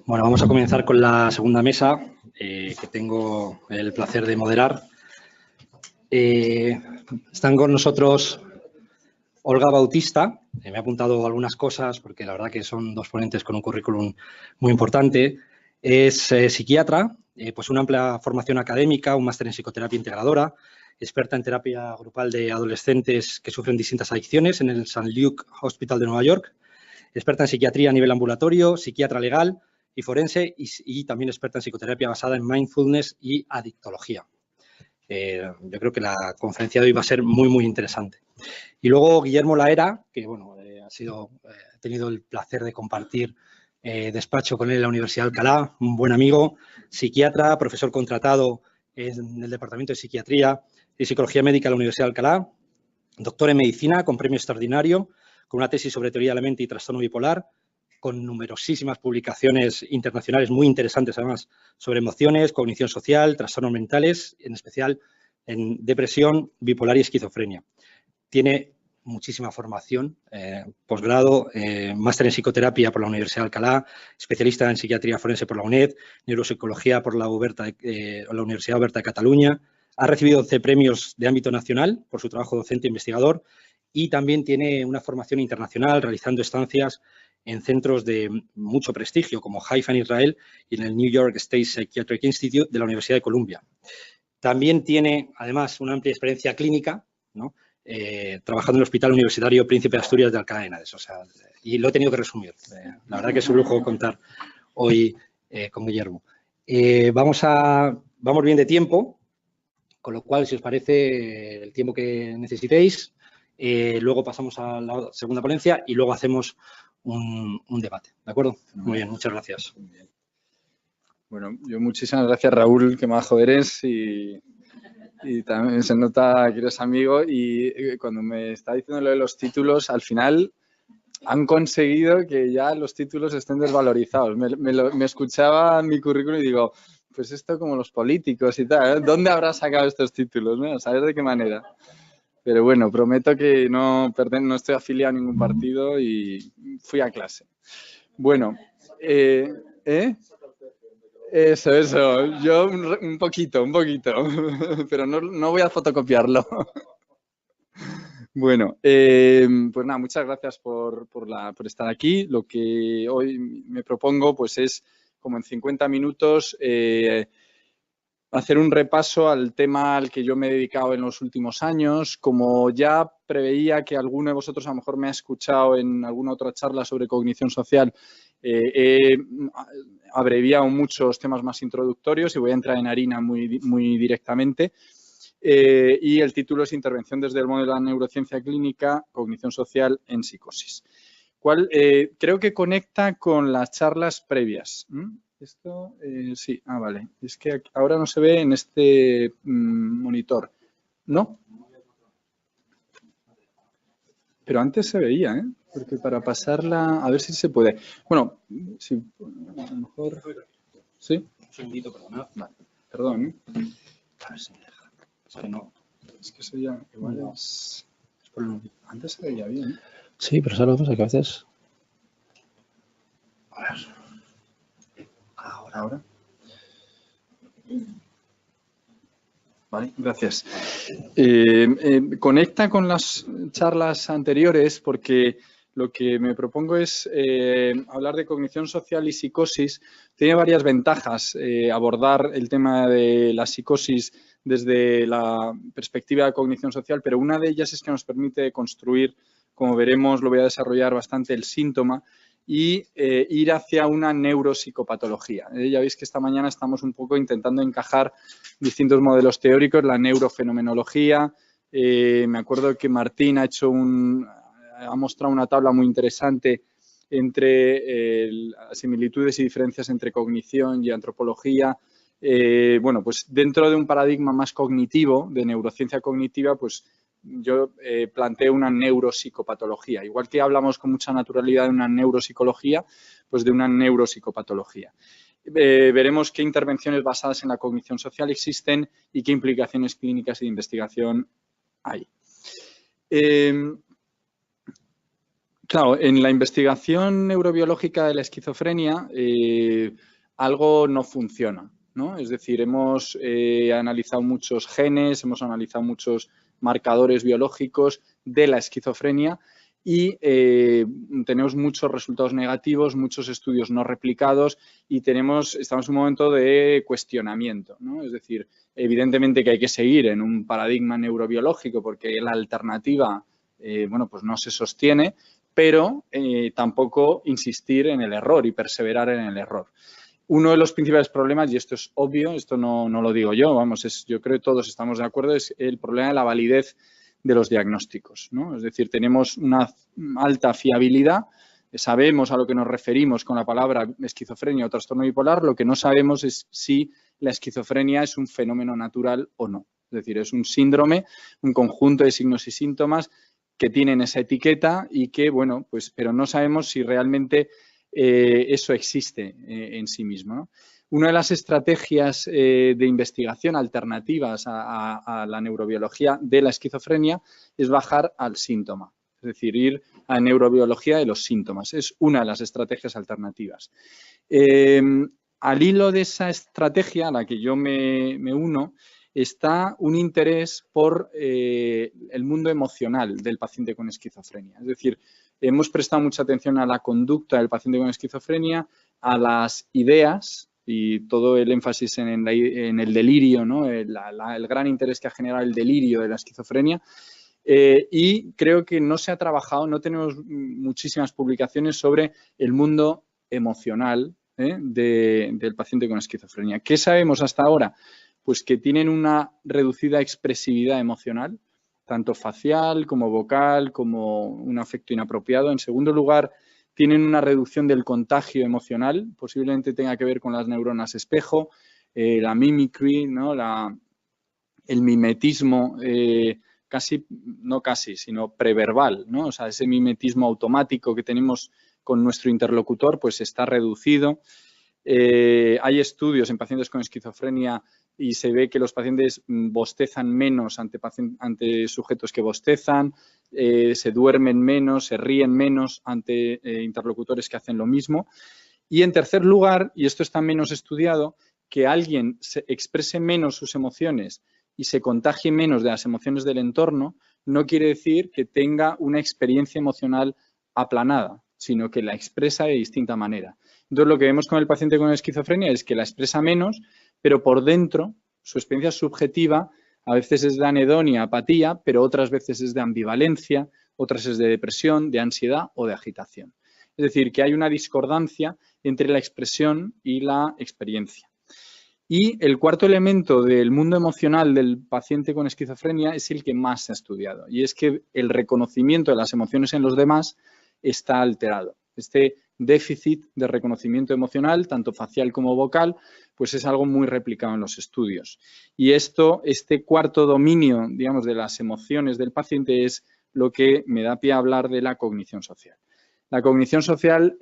Bueno, vamos a comenzar con la segunda mesa, que tengo el placer de moderar. Están con nosotros Olga Bautista. Me ha apuntado algunas cosas porque la verdad que son dos ponentes con un currículum muy importante. Es psiquiatra, pues una amplia formación académica, un máster en psicoterapia integradora, experta en terapia grupal de adolescentes que sufren distintas adicciones en el St. Luke Hospital de Nueva York, experta en psiquiatría a nivel ambulatorio, psiquiatra legal y forense y también experta en psicoterapia basada en mindfulness y adictología. Yo creo que la conferencia de hoy va a ser muy interesante. Y luego Guillermo Laera, que bueno, he tenido el placer de compartir despacho con él en la Universidad de Alcalá, un buen amigo, psiquiatra, profesor contratado en el Departamento de Psiquiatría y Psicología Médica de la Universidad de Alcalá, doctor en medicina con premio extraordinario, con una tesis sobre teoría de la mente y trastorno bipolar, con numerosísimas publicaciones internacionales muy interesantes, además, sobre emociones, cognición social, trastornos mentales, en especial en depresión, bipolar y esquizofrenia. Tiene muchísima formación, posgrado, máster en psicoterapia por la Universidad de Alcalá, especialista en psiquiatría forense por la UNED, neuropsicología por la Universidad Oberta de Cataluña. Ha recibido 11 premios de ámbito nacional por su trabajo docente e investigador y también tiene una formación internacional realizando estancias en centros de mucho prestigio como Haifa en Israel y en el New York State Psychiatric Institute de la Universidad de Columbia. También tiene, además, una amplia experiencia clínica, ¿no? Trabajando en el Hospital Universitario Príncipe de Asturias de Alcalá de Henares. O sea, y lo he tenido que resumir. La verdad que es un lujo contar hoy con Guillermo. Vamos bien de tiempo, con lo cual, si os parece, el tiempo que necesitéis, luego pasamos a la segunda ponencia y luego hacemos un debate. ¿De acuerdo? Muy bien, muchas gracias. Bueno, yo muchísimas gracias, Raúl, que majo eres y también se nota que eres amigo y cuando me está diciendo lo de los títulos, al final han conseguido que ya los títulos estén desvalorizados. Me escuchaba mi currículum y digo, pues esto como los políticos y tal, ¿eh? ¿Dónde habrá sacado estos títulos? ¿No? A saber de qué manera. Pero bueno, prometo que no estoy afiliado a ningún partido y fui a clase. Bueno, Eso. Yo un poquito, pero no voy a fotocopiarlo. Bueno, pues nada, muchas gracias por estar aquí. Lo que hoy me propongo pues es, como en 50 minutos, hacer un repaso al tema al que yo me he dedicado en los últimos años. Como ya preveía que alguno de vosotros a lo mejor me ha escuchado en alguna otra charla sobre cognición social, he abreviado muchos temas más introductorios y voy a entrar en harina muy directamente. Y el título es Intervención desde el modelo de la neurociencia clínica, cognición social en psicosis. Creo que conecta con las charlas previas. Esto, sí, vale. Es que ahora no se ve en este monitor, ¿no? Pero antes se veía, ¿eh? Porque para pasarla, a ver si se puede. Bueno, si a lo mejor... ¿Sí? Un segundito, perdona. Vale, perdón, ¿eh? A ver si me deja. Es que no. Es que eso ya igual no. Antes se veía bien, ¿eh? Sí, pero ¿sabes lo que pasa? Que a veces... A ver. Ahora. Vale, gracias. Conecta con las charlas anteriores porque lo que me propongo es hablar de cognición social y psicosis. Tiene varias ventajas abordar el tema de la psicosis desde la perspectiva de cognición social, pero una de ellas es que nos permite construir, como veremos, lo voy a desarrollar bastante, el síntoma y ir hacia una neuropsicopatología. Ya veis que esta mañana estamos un poco intentando encajar distintos modelos teóricos, la neurofenomenología. Me acuerdo que Martín ha mostrado una tabla muy interesante entre similitudes y diferencias entre cognición y antropología. Bueno, pues dentro de un paradigma más cognitivo, de neurociencia cognitiva, pues yo planteo una neuropsicopatología. Igual que hablamos con mucha naturalidad de una neuropsicología, pues de una neuropsicopatología. Veremos qué intervenciones basadas en la cognición social existen y qué implicaciones clínicas y de investigación hay. Claro, en la investigación neurobiológica de la esquizofrenia algo no funciona, ¿no? Es decir, hemos analizado muchos genes, hemos analizado muchos marcadores biológicos de la esquizofrenia y tenemos muchos resultados negativos, muchos estudios no replicados y estamos en un momento de cuestionamiento, ¿no? Es decir, evidentemente que hay que seguir en un paradigma neurobiológico porque la alternativa pues no se sostiene, pero tampoco insistir en el error y perseverar en el error. Uno de los principales problemas, y esto es obvio, esto no lo digo yo, vamos, yo creo que todos estamos de acuerdo, es el problema de la validez de los diagnósticos, ¿no? Es decir, tenemos una alta fiabilidad, sabemos a lo que nos referimos con la palabra esquizofrenia o trastorno bipolar, lo que no sabemos es si la esquizofrenia es un fenómeno natural o no. Es decir, es un síndrome, un conjunto de signos y síntomas que tienen esa etiqueta y que, bueno, pues, pero no sabemos si realmente eso existe en sí mismo, ¿no? Una de las estrategias de investigación alternativas a la neurobiología de la esquizofrenia es bajar al síntoma, es decir, ir a neurobiología de los síntomas. Es una de las estrategias alternativas. Al hilo de esa estrategia a la que yo me uno, está un interés por el mundo emocional del paciente con esquizofrenia. Es decir, hemos prestado mucha atención a la conducta del paciente con esquizofrenia, a las ideas y todo el énfasis en el delirio, ¿no? El gran interés que ha generado el delirio de la esquizofrenia. Y creo que no se ha trabajado, no tenemos muchísimas publicaciones sobre el mundo emocional del paciente con esquizofrenia. ¿Qué sabemos hasta ahora? Pues que tienen una reducida expresividad emocional, tanto facial como vocal, como un afecto inapropiado. En segundo lugar, tienen una reducción del contagio emocional, posiblemente tenga que ver con las neuronas espejo, la mimicry, ¿no? El mimetismo, sino preverbal, ¿no? O sea, ese mimetismo automático que tenemos con nuestro interlocutor, pues está reducido. Hay estudios en pacientes con esquizofrenia y se ve que los pacientes bostezan menos ante sujetos que bostezan, se duermen menos, se ríen menos ante interlocutores que hacen lo mismo. Y en tercer lugar, y esto está menos estudiado, que alguien se exprese menos sus emociones y se contagie menos de las emociones del entorno, no quiere decir que tenga una experiencia emocional aplanada, sino que la expresa de distinta manera. Entonces, lo que vemos con el paciente con esquizofrenia es que la expresa menos, pero por dentro su experiencia subjetiva a veces es de anedonia, apatía, pero otras veces es de ambivalencia, otras es de depresión, de ansiedad o de agitación. Es decir, que hay una discordancia entre la expresión y la experiencia. Y el cuarto elemento del mundo emocional del paciente con esquizofrenia es el que más se ha estudiado, y es que el reconocimiento de las emociones en los demás está alterado. Este déficit de reconocimiento emocional, tanto facial como vocal, pues es algo muy replicado en los estudios. Y este cuarto dominio, digamos, de las emociones del paciente es lo que me da pie a hablar de la cognición social. La cognición social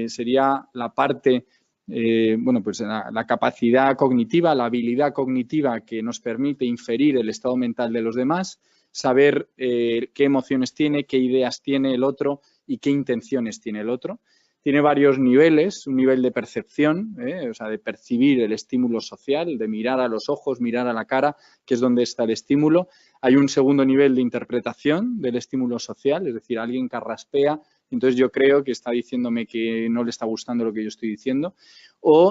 sería la parte, pues la capacidad cognitiva, la habilidad cognitiva que nos permite inferir el estado mental de los demás, saber qué emociones tiene, qué ideas tiene el otro y qué intenciones tiene el otro. Tiene varios niveles, un nivel de percepción, o sea, de percibir el estímulo social, de mirar a los ojos, mirar a la cara, que es donde está el estímulo. Hay un segundo nivel de interpretación del estímulo social, es decir, alguien carraspea, entonces yo creo que está diciéndome que no le está gustando lo que yo estoy diciendo.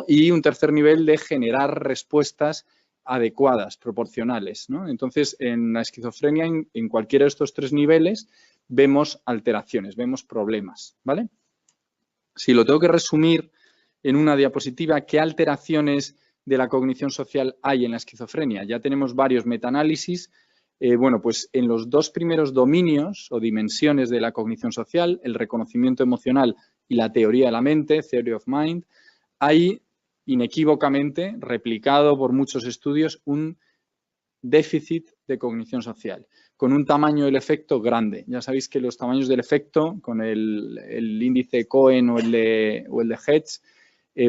Y un tercer nivel de generar respuestas adecuadas, proporcionales, ¿no? Entonces, en la esquizofrenia, en cualquiera de estos tres niveles, vemos alteraciones, vemos problemas, ¿vale? Si lo tengo que resumir en una diapositiva, ¿qué alteraciones de la cognición social hay en la esquizofrenia? Ya tenemos varios metaanálisis. Pues en los dos primeros dominios o dimensiones de la cognición social, el reconocimiento emocional y la teoría de la mente, Theory of Mind, hay inequívocamente, replicado por muchos estudios, un déficit de cognición social, con un tamaño del efecto grande. Ya sabéis que los tamaños del efecto, con el índice Cohen o el de Hertz,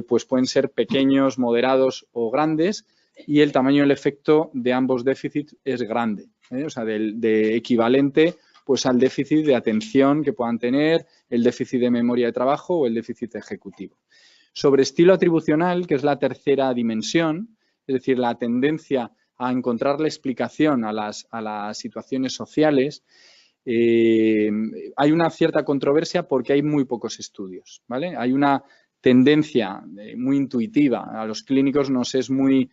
pues pueden ser pequeños, moderados o grandes, y el tamaño del efecto de ambos déficits es grande, o sea, de equivalente pues al déficit de atención que puedan tener, el déficit de memoria de trabajo o el déficit ejecutivo. Sobre estilo atribucional, que es la tercera dimensión, es decir, la tendencia a encontrar la explicación a las situaciones sociales, hay una cierta controversia porque hay muy pocos estudios, ¿vale? Hay una tendencia muy intuitiva. A los clínicos nos es muy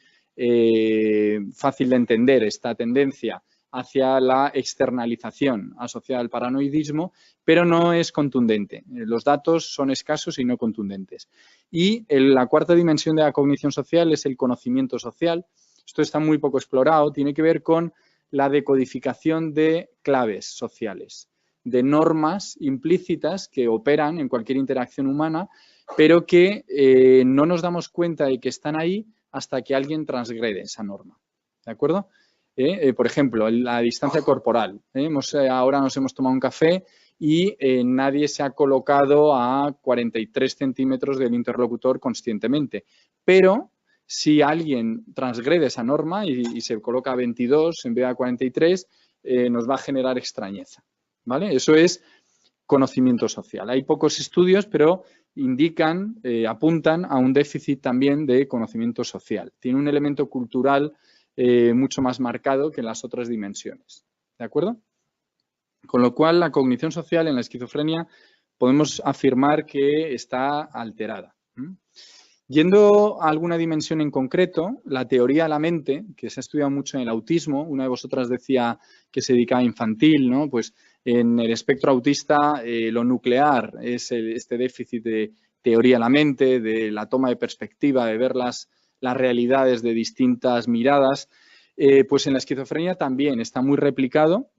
fácil de entender esta tendencia hacia la externalización asociada al paranoidismo, pero no es contundente. Los datos son escasos y no contundentes. Y la cuarta dimensión de la cognición social es el conocimiento social. Esto está muy poco explorado, tiene que ver con la decodificación de claves sociales, de normas implícitas que operan en cualquier interacción humana, pero que no nos damos cuenta de que están ahí hasta que alguien transgrede esa norma. ¿De acuerdo? Por ejemplo, la distancia corporal. Ahora nos hemos tomado un café y nadie se ha colocado a 43 centímetros del interlocutor conscientemente. Pero si alguien transgrede esa norma y se coloca a 22 en vez de a 43, nos va a generar extrañeza. ¿Vale? Eso es conocimiento social. Hay pocos estudios, pero indican, apuntan a un déficit también de conocimiento social. Tiene un elemento cultural mucho más marcado que en las otras dimensiones. ¿De acuerdo? Con lo cual, la cognición social en la esquizofrenia podemos afirmar que está alterada. Yendo a alguna dimensión en concreto, la teoría de la mente, que se ha estudiado mucho en el autismo, una de vosotras decía que se dedicaba a infantil, ¿no? Pues en el espectro autista lo nuclear es este déficit de teoría de la mente, de la toma de perspectiva, de ver las realidades de distintas miradas. Pues en la esquizofrenia también está muy replicado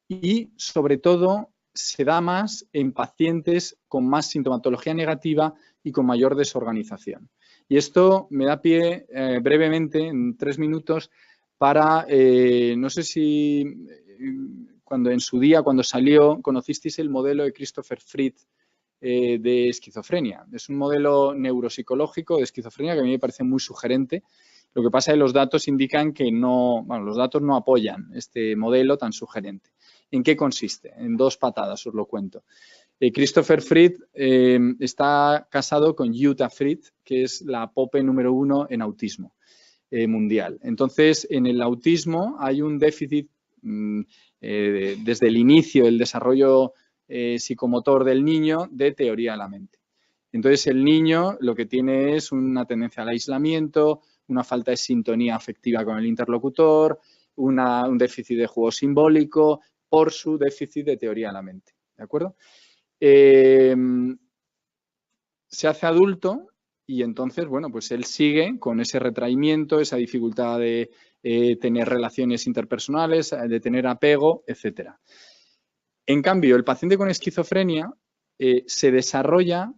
y sobre todo se da más en pacientes con más sintomatología negativa y con mayor desorganización. Y esto me da pie brevemente, en 3 minutos, para, no sé si en su día, cuando salió, conocisteis el modelo de Christopher Fried de esquizofrenia. Es un modelo neuropsicológico de esquizofrenia que a mí me parece muy sugerente. Lo que pasa es que los datos indican que los datos no apoyan este modelo tan sugerente. ¿En qué consiste? En 2 patadas, os lo cuento. Christopher Fried está casado con Jutta Fried, que es la POPE número 1 en autismo mundial. Entonces, en el autismo hay un déficit desde el inicio del desarrollo psicomotor del niño de teoría de la mente. Entonces, el niño lo que tiene es una tendencia al aislamiento, una falta de sintonía afectiva con el interlocutor, un déficit de juego simbólico por su déficit de teoría de la mente. ¿De acuerdo? Se hace adulto y entonces, bueno, pues él sigue con ese retraimiento, esa dificultad de tener relaciones interpersonales, de tener apego, etcétera. En cambio, el paciente con esquizofrenia se desarrolla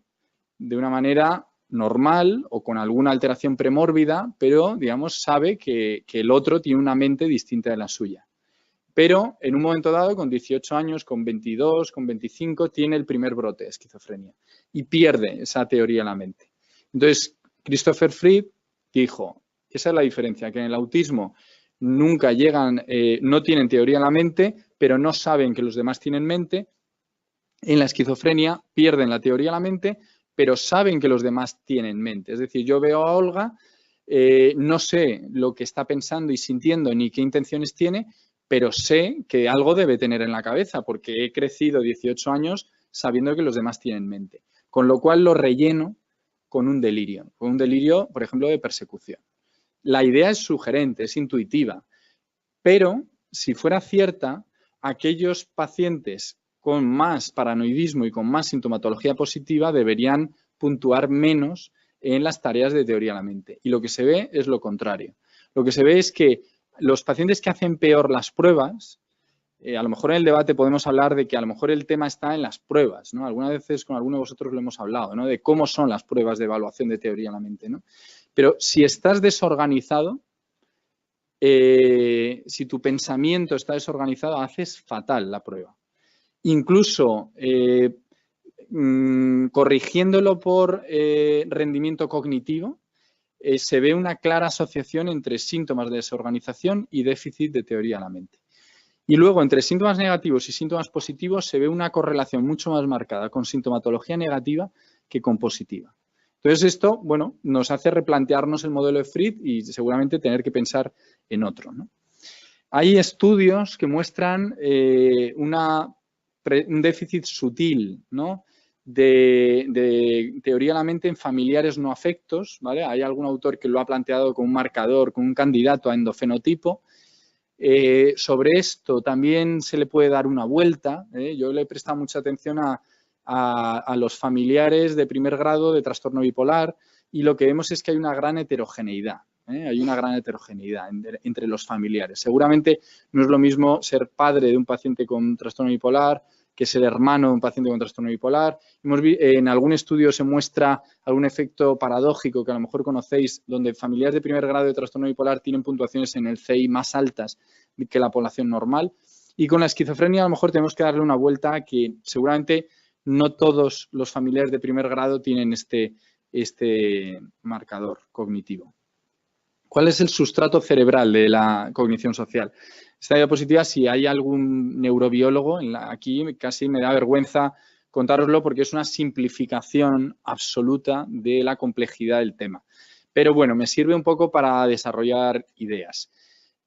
de una manera normal o con alguna alteración premórbida, pero, digamos, sabe que el otro tiene una mente distinta de la suya. Pero en un momento dado, con 18 años, con 22, con 25, tiene el primer brote de esquizofrenia y pierde esa teoría de la mente. Entonces, Christopher Fried dijo, esa es la diferencia, que en el autismo nunca llegan, no tienen teoría de la mente, pero no saben que los demás tienen mente. En la esquizofrenia pierden la teoría de la mente, pero saben que los demás tienen mente. Es decir, yo veo a Olga, no sé lo que está pensando y sintiendo ni qué intenciones tiene, pero sé que algo debe tener en la cabeza porque he crecido 18 años sabiendo que los demás tienen mente. Con lo cual lo relleno con un delirio, por ejemplo, de persecución. La idea es sugerente, es intuitiva, pero si fuera cierta, aquellos pacientes con más paranoidismo y con más sintomatología positiva deberían puntuar menos en las tareas de teoría de la mente. Y lo que se ve es lo contrario. Lo que se ve es que los pacientes que hacen peor las pruebas, a lo mejor en el debate podemos hablar de que a lo mejor el tema está en las pruebas, ¿no? Algunas veces con alguno de vosotros lo hemos hablado, ¿no? De cómo son las pruebas de evaluación de teoría de la mente, ¿no? Pero si estás desorganizado, si tu pensamiento está desorganizado, haces fatal la prueba. Incluso corrigiéndolo por rendimiento cognitivo, se ve una clara asociación entre síntomas de desorganización y déficit de teoría de la mente. Y luego, entre síntomas negativos y síntomas positivos, se ve una correlación mucho más marcada con sintomatología negativa que con positiva. Entonces, esto, bueno, nos hace replantearnos el modelo de Fried y seguramente tener que pensar en otro, ¿no? Hay estudios que muestran un déficit sutil, ¿no?, de teoría de la mente en familiares no afectos, ¿vale? Hay algún autor que lo ha planteado como un marcador, como un candidato a endofenotipo. Sobre esto también se le puede dar una vuelta. Yo le he prestado mucha atención a los familiares de primer grado de trastorno bipolar y lo que vemos es que hay una gran heterogeneidad. Hay una gran heterogeneidad entre los familiares. Seguramente no es lo mismo ser padre de un paciente con trastorno bipolar que ser hermano de un paciente con trastorno bipolar. En algún estudio se muestra algún efecto paradójico que a lo mejor conocéis, donde familiares de primer grado de trastorno bipolar tienen puntuaciones en el CI más altas que la población normal. Y con la esquizofrenia a lo mejor tenemos que darle una vuelta que seguramente no todos los familiares de primer grado tienen este marcador cognitivo. ¿Cuál es el sustrato cerebral de la cognición social? Esta diapositiva, si hay algún neurobiólogo, aquí casi me da vergüenza contároslo porque es una simplificación absoluta de la complejidad del tema. Pero bueno, me sirve un poco para desarrollar ideas.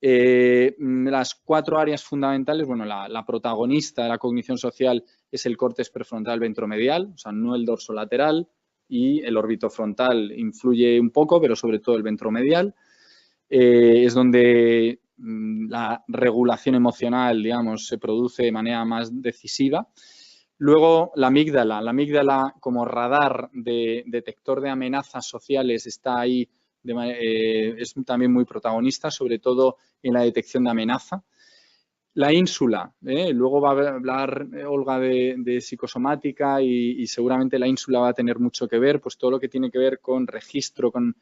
Las 4 áreas fundamentales, bueno, la protagonista de la cognición social es el córtex prefrontal ventromedial, o sea, no el dorsolateral, y el orbitofrontal influye un poco, pero sobre todo el ventromedial. Es donde la regulación emocional, digamos, se produce de manera más decisiva. Luego, la amígdala como radar de detector de amenazas sociales está ahí, es también muy protagonista, sobre todo en la detección de amenaza. La ínsula, luego va a hablar Olga de psicosomática y seguramente la ínsula va a tener mucho que ver, pues todo lo que tiene que ver con registro, con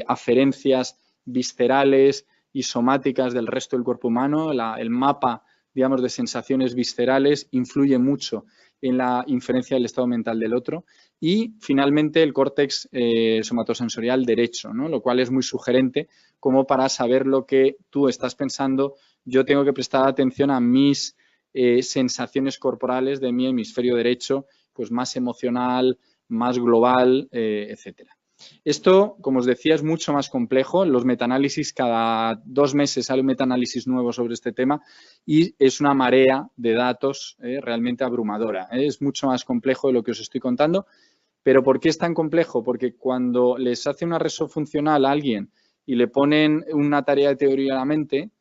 aferencias viscerales y somáticas del resto del cuerpo humano. El mapa, digamos, de sensaciones viscerales influye mucho en la inferencia del estado mental del otro. Y finalmente el córtex somatosensorial derecho, ¿no?, lo cual es muy sugerente como para saber lo que tú estás pensando. Yo tengo que prestar atención a mis sensaciones corporales de mi hemisferio derecho, pues más emocional, más global, etcétera. Esto, como os decía, es mucho más complejo. Los metaanálisis, cada 2 meses sale un metaanálisis nuevo sobre este tema y es una marea de datos realmente abrumadora. Es mucho más complejo de lo que os estoy contando. ¿Pero por qué es tan complejo? Porque cuando les hace una reso funcional a alguien y le ponen una tarea de teoría a la mente,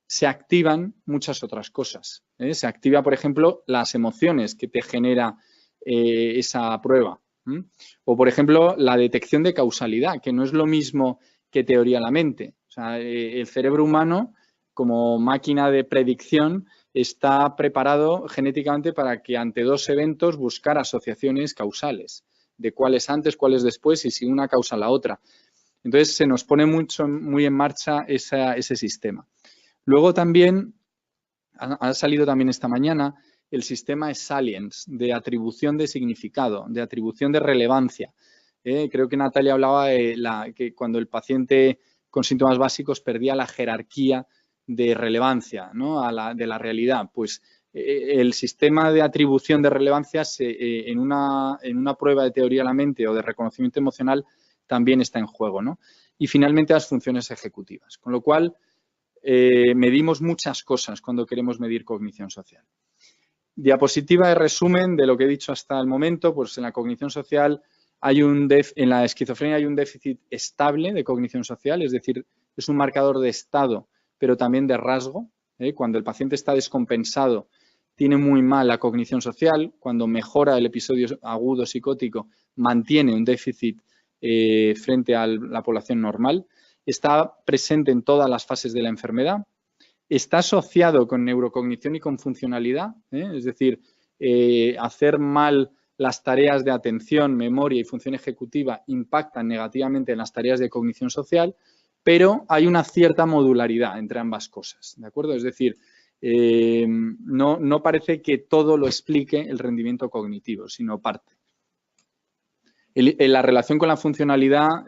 se activan muchas otras cosas. Se activa, por ejemplo, las emociones que te genera esa prueba. O, por ejemplo, la detección de causalidad, que no es lo mismo que teoría a la mente. O sea, el cerebro humano, como máquina de predicción, está preparado genéticamente para que ante 2 eventos buscar asociaciones causales, de cuál es antes, cuál es después y si una causa la otra. Entonces, se nos pone muy en marcha ese sistema. Luego también, ha salido también esta mañana, el sistema Salience, de atribución de significado, de atribución de relevancia. Creo que Natalia hablaba de que cuando el paciente con síntomas básicos perdía la jerarquía de relevancia, ¿no?, de la realidad. Pues el sistema de atribución de relevancia en una prueba de teoría de la mente o de reconocimiento emocional también está en juego, ¿no? Y finalmente las funciones ejecutivas. Con lo cual, medimos muchas cosas cuando queremos medir cognición social. Diapositiva de resumen de lo que he dicho hasta el momento. Pues en la cognición social en la esquizofrenia hay un déficit estable de cognición social, es decir, es un marcador de estado, pero también de rasgo. Cuando el paciente está descompensado, tiene muy mal la cognición social. Cuando mejora el episodio agudo psicótico, mantiene un déficit frente a la población normal. Está presente en todas las fases de la enfermedad. Está asociado con neurocognición y con funcionalidad, es decir, hacer mal las tareas de atención, memoria y función ejecutiva impactan negativamente en las tareas de cognición social, pero hay una cierta modularidad entre ambas cosas, ¿de acuerdo? Es decir, no parece que todo lo explique el rendimiento cognitivo, sino parte. La relación con la funcionalidad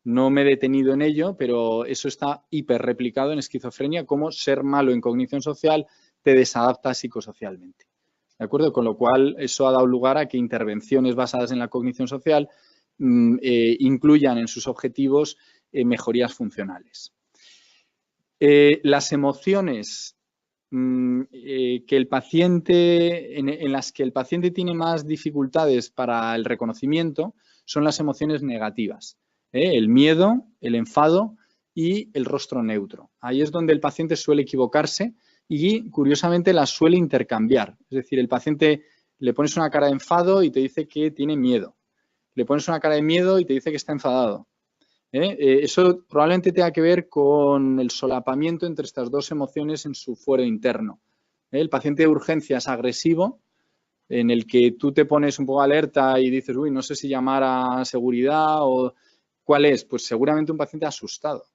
No me he detenido en ello, pero eso está hiperreplicado en esquizofrenia, como ser malo en cognición social te desadapta psicosocialmente. ¿De acuerdo? Con lo cual, eso ha dado lugar a que intervenciones basadas en la cognición social incluyan en sus objetivos mejorías funcionales. Las emociones que el paciente, en las que el paciente tiene más dificultades para el reconocimiento son las emociones negativas. El miedo, el enfado y el rostro neutro. Ahí es donde el paciente suele equivocarse y, curiosamente, las suele intercambiar. Es decir, el paciente le pones una cara de enfado y te dice que tiene miedo. Le pones una cara de miedo y te dice que está enfadado. Eso probablemente tenga que ver con el solapamiento entre estas dos emociones en su fuero interno. El paciente de urgencias agresivo, en el que tú te pones un poco alerta y dices, uy, no sé si llamar a seguridad o cuál es, pues seguramente un paciente asustado.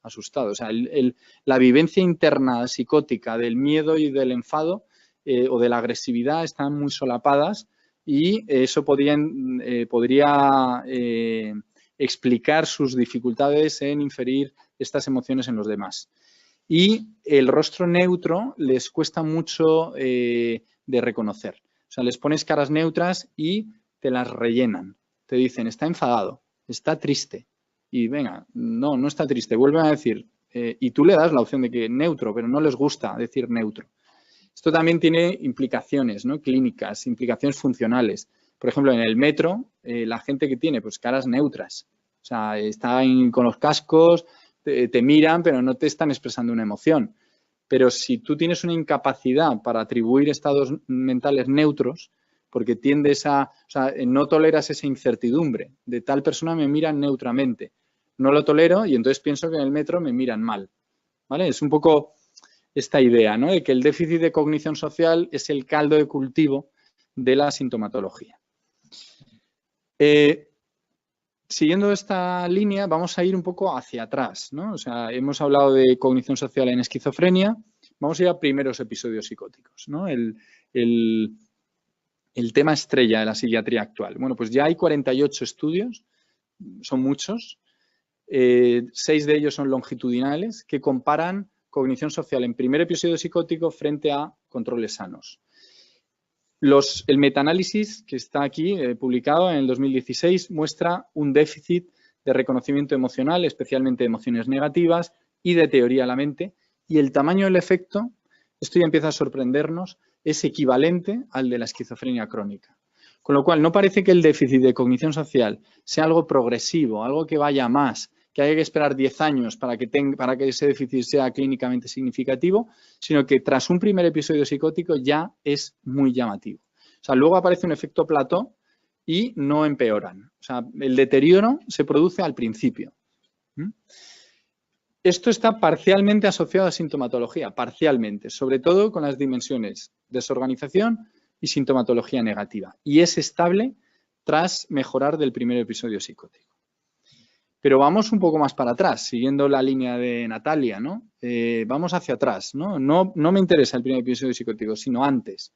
O sea, la vivencia interna psicótica del miedo y del enfado o de la agresividad están muy solapadas y eso podría explicar sus dificultades en inferir estas emociones en los demás. Y el rostro neutro les cuesta mucho de reconocer. O sea, les pones caras neutras y te las rellenan. Te dicen, está enfadado, está triste. Y venga, no está triste. Vuelven a decir, y tú le das la opción de que neutro, pero no les gusta decir neutro. Esto también tiene implicaciones, ¿no? Clínicas, implicaciones funcionales. Por ejemplo, en el metro, la gente que tiene pues caras neutras, o sea, están con los cascos, te miran, pero no te están expresando una emoción. Pero si tú tienes una incapacidad para atribuir estados mentales neutros, porque tiendes o sea, no toleras esa incertidumbre, de tal persona me miran neutramente, no lo tolero y entonces pienso que en el metro me miran mal, ¿vale? Es un poco esta idea, ¿no? De que el déficit de cognición social es el caldo de cultivo de la sintomatología. Siguiendo esta línea, vamos a ir un poco hacia atrás, ¿no? O sea, hemos hablado de cognición social en esquizofrenia, vamos a ir a primeros episodios psicóticos, ¿no? El tema estrella de la psiquiatría actual. Bueno, pues ya hay 48 estudios, son muchos, 6 de ellos son longitudinales, que comparan cognición social en primer episodio psicótico frente a controles sanos. El metaanálisis que está aquí publicado en el 2016 muestra un déficit de reconocimiento emocional, especialmente de emociones negativas y de teoría de la mente, y el tamaño del efecto, esto ya empieza a sorprendernos, es equivalente al de la esquizofrenia crónica. Con lo cual, no parece que el déficit de cognición social sea algo progresivo, algo que vaya más, que haya que esperar 10 años para que ese déficit sea clínicamente significativo, sino que tras un primer episodio psicótico ya es muy llamativo. O sea, luego aparece un efecto plató y no empeoran. O sea, el deterioro se produce al principio. Esto está parcialmente asociado a sintomatología, parcialmente, sobre todo con las dimensiones desorganización y sintomatología negativa. Y es estable tras mejorar del primer episodio psicótico. Pero vamos un poco más para atrás, siguiendo la línea de Natalia, ¿no? Vamos hacia atrás, ¿no? No me interesa el primer episodio psicótico, sino antes.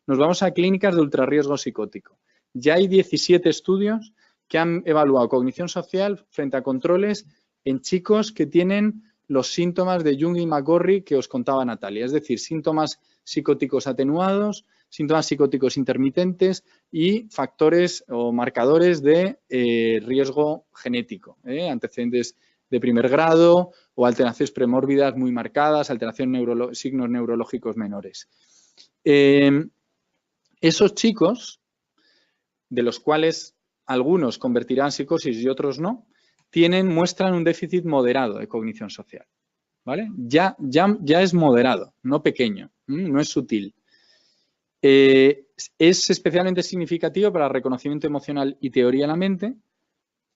Nos vamos a clínicas de ultrarriesgo psicótico. Ya hay 17 estudios que han evaluado cognición social frente a controles en chicos que tienen los síntomas de Jung y McGorry que os contaba Natalia, es decir, síntomas psicóticos atenuados, síntomas psicóticos intermitentes y factores o marcadores de riesgo genético, antecedentes de primer grado o alteraciones premórbidas muy marcadas, signos neurológicos menores. Esos chicos, de los cuales algunos convertirán en psicosis y otros no, muestran un déficit moderado de cognición social, ¿vale? Ya es moderado, no pequeño, no es sutil. Es especialmente significativo para reconocimiento emocional y teoría de la mente,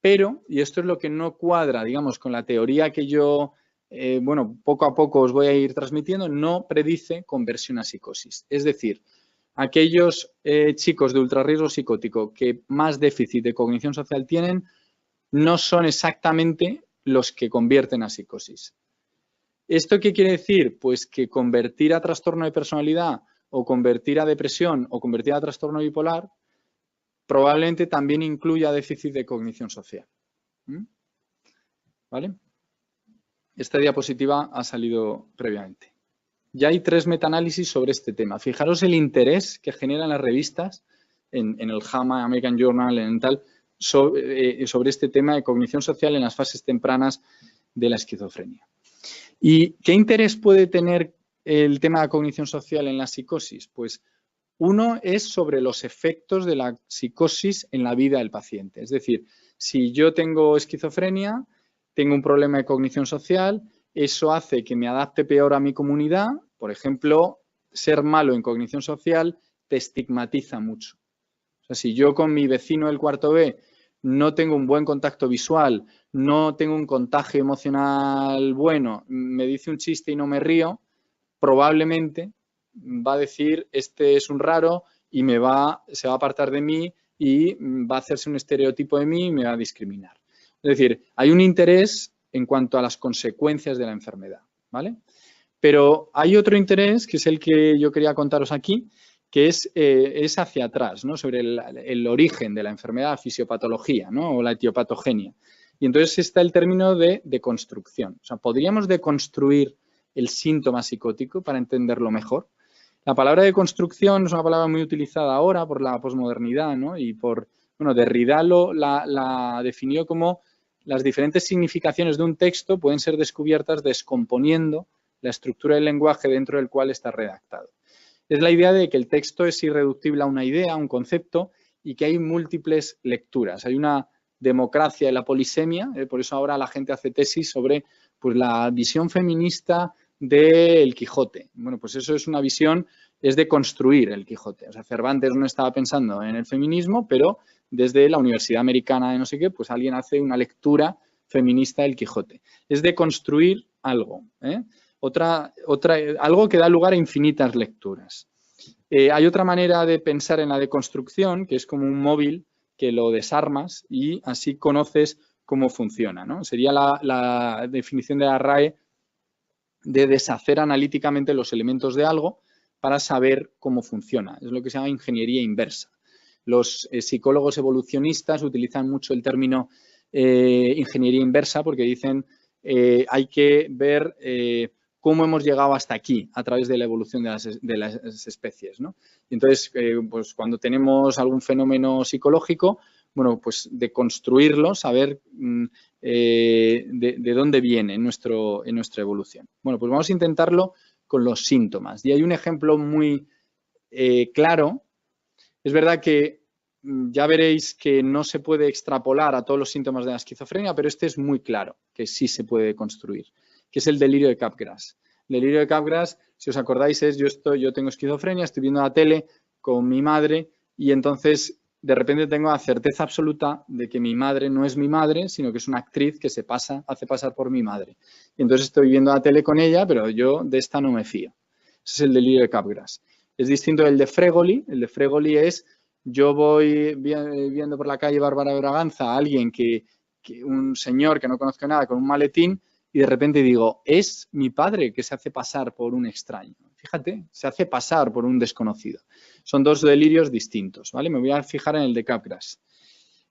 pero, y esto es lo que no cuadra, digamos, con la teoría que yo, bueno, poco a poco os voy a ir transmitiendo, no predice conversión a psicosis. Es decir, aquellos chicos de ultrarriesgo psicótico que más déficit de cognición social tienen no son exactamente los que convierten a psicosis. ¿Esto qué quiere decir? Pues que convertir a trastorno de personalidad o convertir a depresión o convertir a trastorno bipolar probablemente también incluya déficit de cognición social. ¿vale? Esta diapositiva ha salido previamente. Ya hay 3 metaanálisis sobre este tema. Fijaros el interés que generan las revistas en el JAMA, American Journal, en tal, sobre este tema de cognición social en las fases tempranas de la esquizofrenia. ¿Y qué interés puede tener el tema de la cognición social en la psicosis? Pues uno es sobre los efectos de la psicosis en la vida del paciente. Es decir, si yo tengo esquizofrenia, tengo un problema de cognición social, eso hace que me adapte peor a mi comunidad. Por ejemplo, ser malo en cognición social te estigmatiza mucho. O sea, si yo con mi vecino del cuarto B no tengo un buen contacto visual, no tengo un contagio emocional bueno, me dice un chiste y no me río, probablemente va a decir, este es un raro y se va a apartar de mí y va a hacerse un estereotipo de mí y me va a discriminar. Es decir, hay un interés en cuanto a las consecuencias de la enfermedad, ¿vale? Pero hay otro interés, que es el que yo quería contaros aquí, que es hacia atrás, ¿no? Sobre el origen de la enfermedad, fisiopatología, ¿no? O la etiopatogenia. Y entonces está el término de deconstrucción. O sea, ¿podríamos deconstruir el síntoma psicótico para entenderlo mejor? La palabra deconstrucción es una palabra muy utilizada ahora por la posmodernidad, ¿no? Y Derrida la definió como las diferentes significaciones de un texto pueden ser descubiertas descomponiendo la estructura del lenguaje dentro del cual está redactado. Es la idea de que el texto es irreductible a una idea, a un concepto, y que hay múltiples lecturas. Hay una democracia de la polisemia, por eso ahora la gente hace tesis sobre pues, la visión feminista del Quijote. Bueno, pues eso es una visión, es de construir el Quijote. O sea, Cervantes no estaba pensando en el feminismo, pero desde la Universidad Americana de no sé qué, pues alguien hace una lectura feminista del Quijote. Es de construir algo, ¿eh? Algo que da lugar a infinitas lecturas. Hay otra manera de pensar en la deconstrucción, que es como un móvil que lo desarmas y así conoces cómo funciona, ¿no? Sería la definición de la RAE de deshacer analíticamente los elementos de algo para saber cómo funciona. Es lo que se llama ingeniería inversa. Los psicólogos evolucionistas utilizan mucho el término ingeniería inversa porque dicen hay que ver cómo hemos llegado hasta aquí a través de la evolución de las especies, ¿no? Y entonces, pues cuando tenemos algún fenómeno psicológico, bueno, pues de construirlo, saber de dónde viene en nuestra evolución. Bueno, pues vamos a intentarlo con los síntomas. Y hay un ejemplo muy claro. Es verdad que ya veréis que no se puede extrapolar a todos los síntomas de la esquizofrenia, pero este es muy claro, que sí se puede construir, que es el delirio de Capgras. El delirio de Capgras, si os acordáis, es yo tengo esquizofrenia, estoy viendo la tele con mi madre y entonces de repente tengo la certeza absoluta de que mi madre no es mi madre, sino que es una actriz que hace pasar por mi madre. Y entonces estoy viendo la tele con ella, pero yo de esta no me fío. Ese es el delirio de Capgras. Es distinto del de Fregoli. El de Fregoli es yo voy viendo por la calle Bárbara de Braganza a alguien un señor que no conozco nada con un maletín y de repente digo, es mi padre que se hace pasar por un extraño. Fíjate, se hace pasar por un desconocido. Son dos delirios distintos, ¿vale? Me voy a fijar en el de Capgras.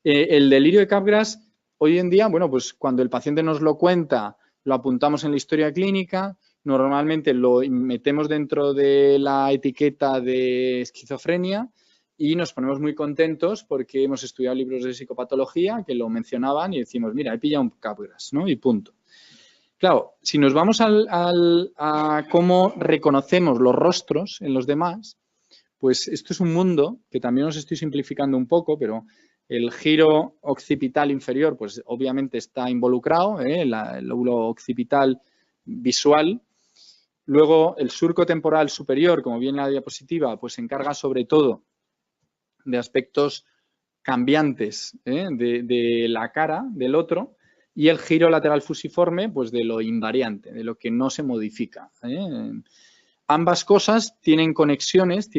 El delirio de Capgras, hoy en día, bueno, pues cuando el paciente nos lo cuenta, lo apuntamos en la historia clínica, normalmente lo metemos dentro de la etiqueta de esquizofrenia y nos ponemos muy contentos porque hemos estudiado libros de psicopatología que lo mencionaban y decimos, mira, he pillado un Capgras, ¿no? Y punto. Claro, si nos vamos a cómo reconocemos los rostros en los demás, pues esto es un mundo que también os estoy simplificando un poco, pero el giro occipital inferior, pues obviamente está involucrado, el lóbulo occipital visual. Luego el surco temporal superior, como viene en la diapositiva, pues se encarga sobre todo de aspectos cambiantes de la cara del otro. Y el giro lateral fusiforme, pues de lo invariante, de lo que no se modifica. Ambas cosas tienen conexiones,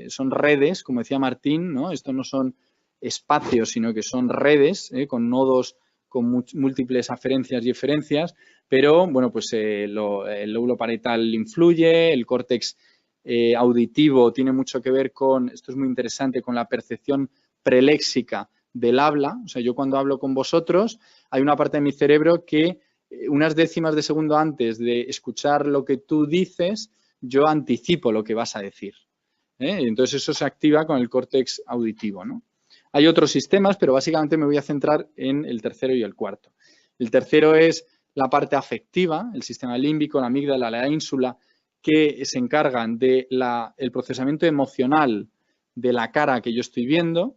son redes, como decía Martín, ¿no? Esto no son espacios, sino que son redes con nodos con múltiples aferencias y eferencias, pero bueno, pues el lóbulo parietal influye, el córtex auditivo tiene mucho que ver con, esto es muy interesante, con la percepción preléxica del habla. O sea, yo cuando hablo con vosotros, hay una parte de mi cerebro que unas décimas de segundo antes de escuchar lo que tú dices, yo anticipo lo que vas a decir. Entonces, eso se activa con el córtex auditivo, ¿no? Hay otros sistemas, pero básicamente me voy a centrar en el tercero y el cuarto. El tercero es la parte afectiva, el sistema límbico, la amígdala, la ínsula, que se encargan del procesamiento emocional de la cara que yo estoy viendo,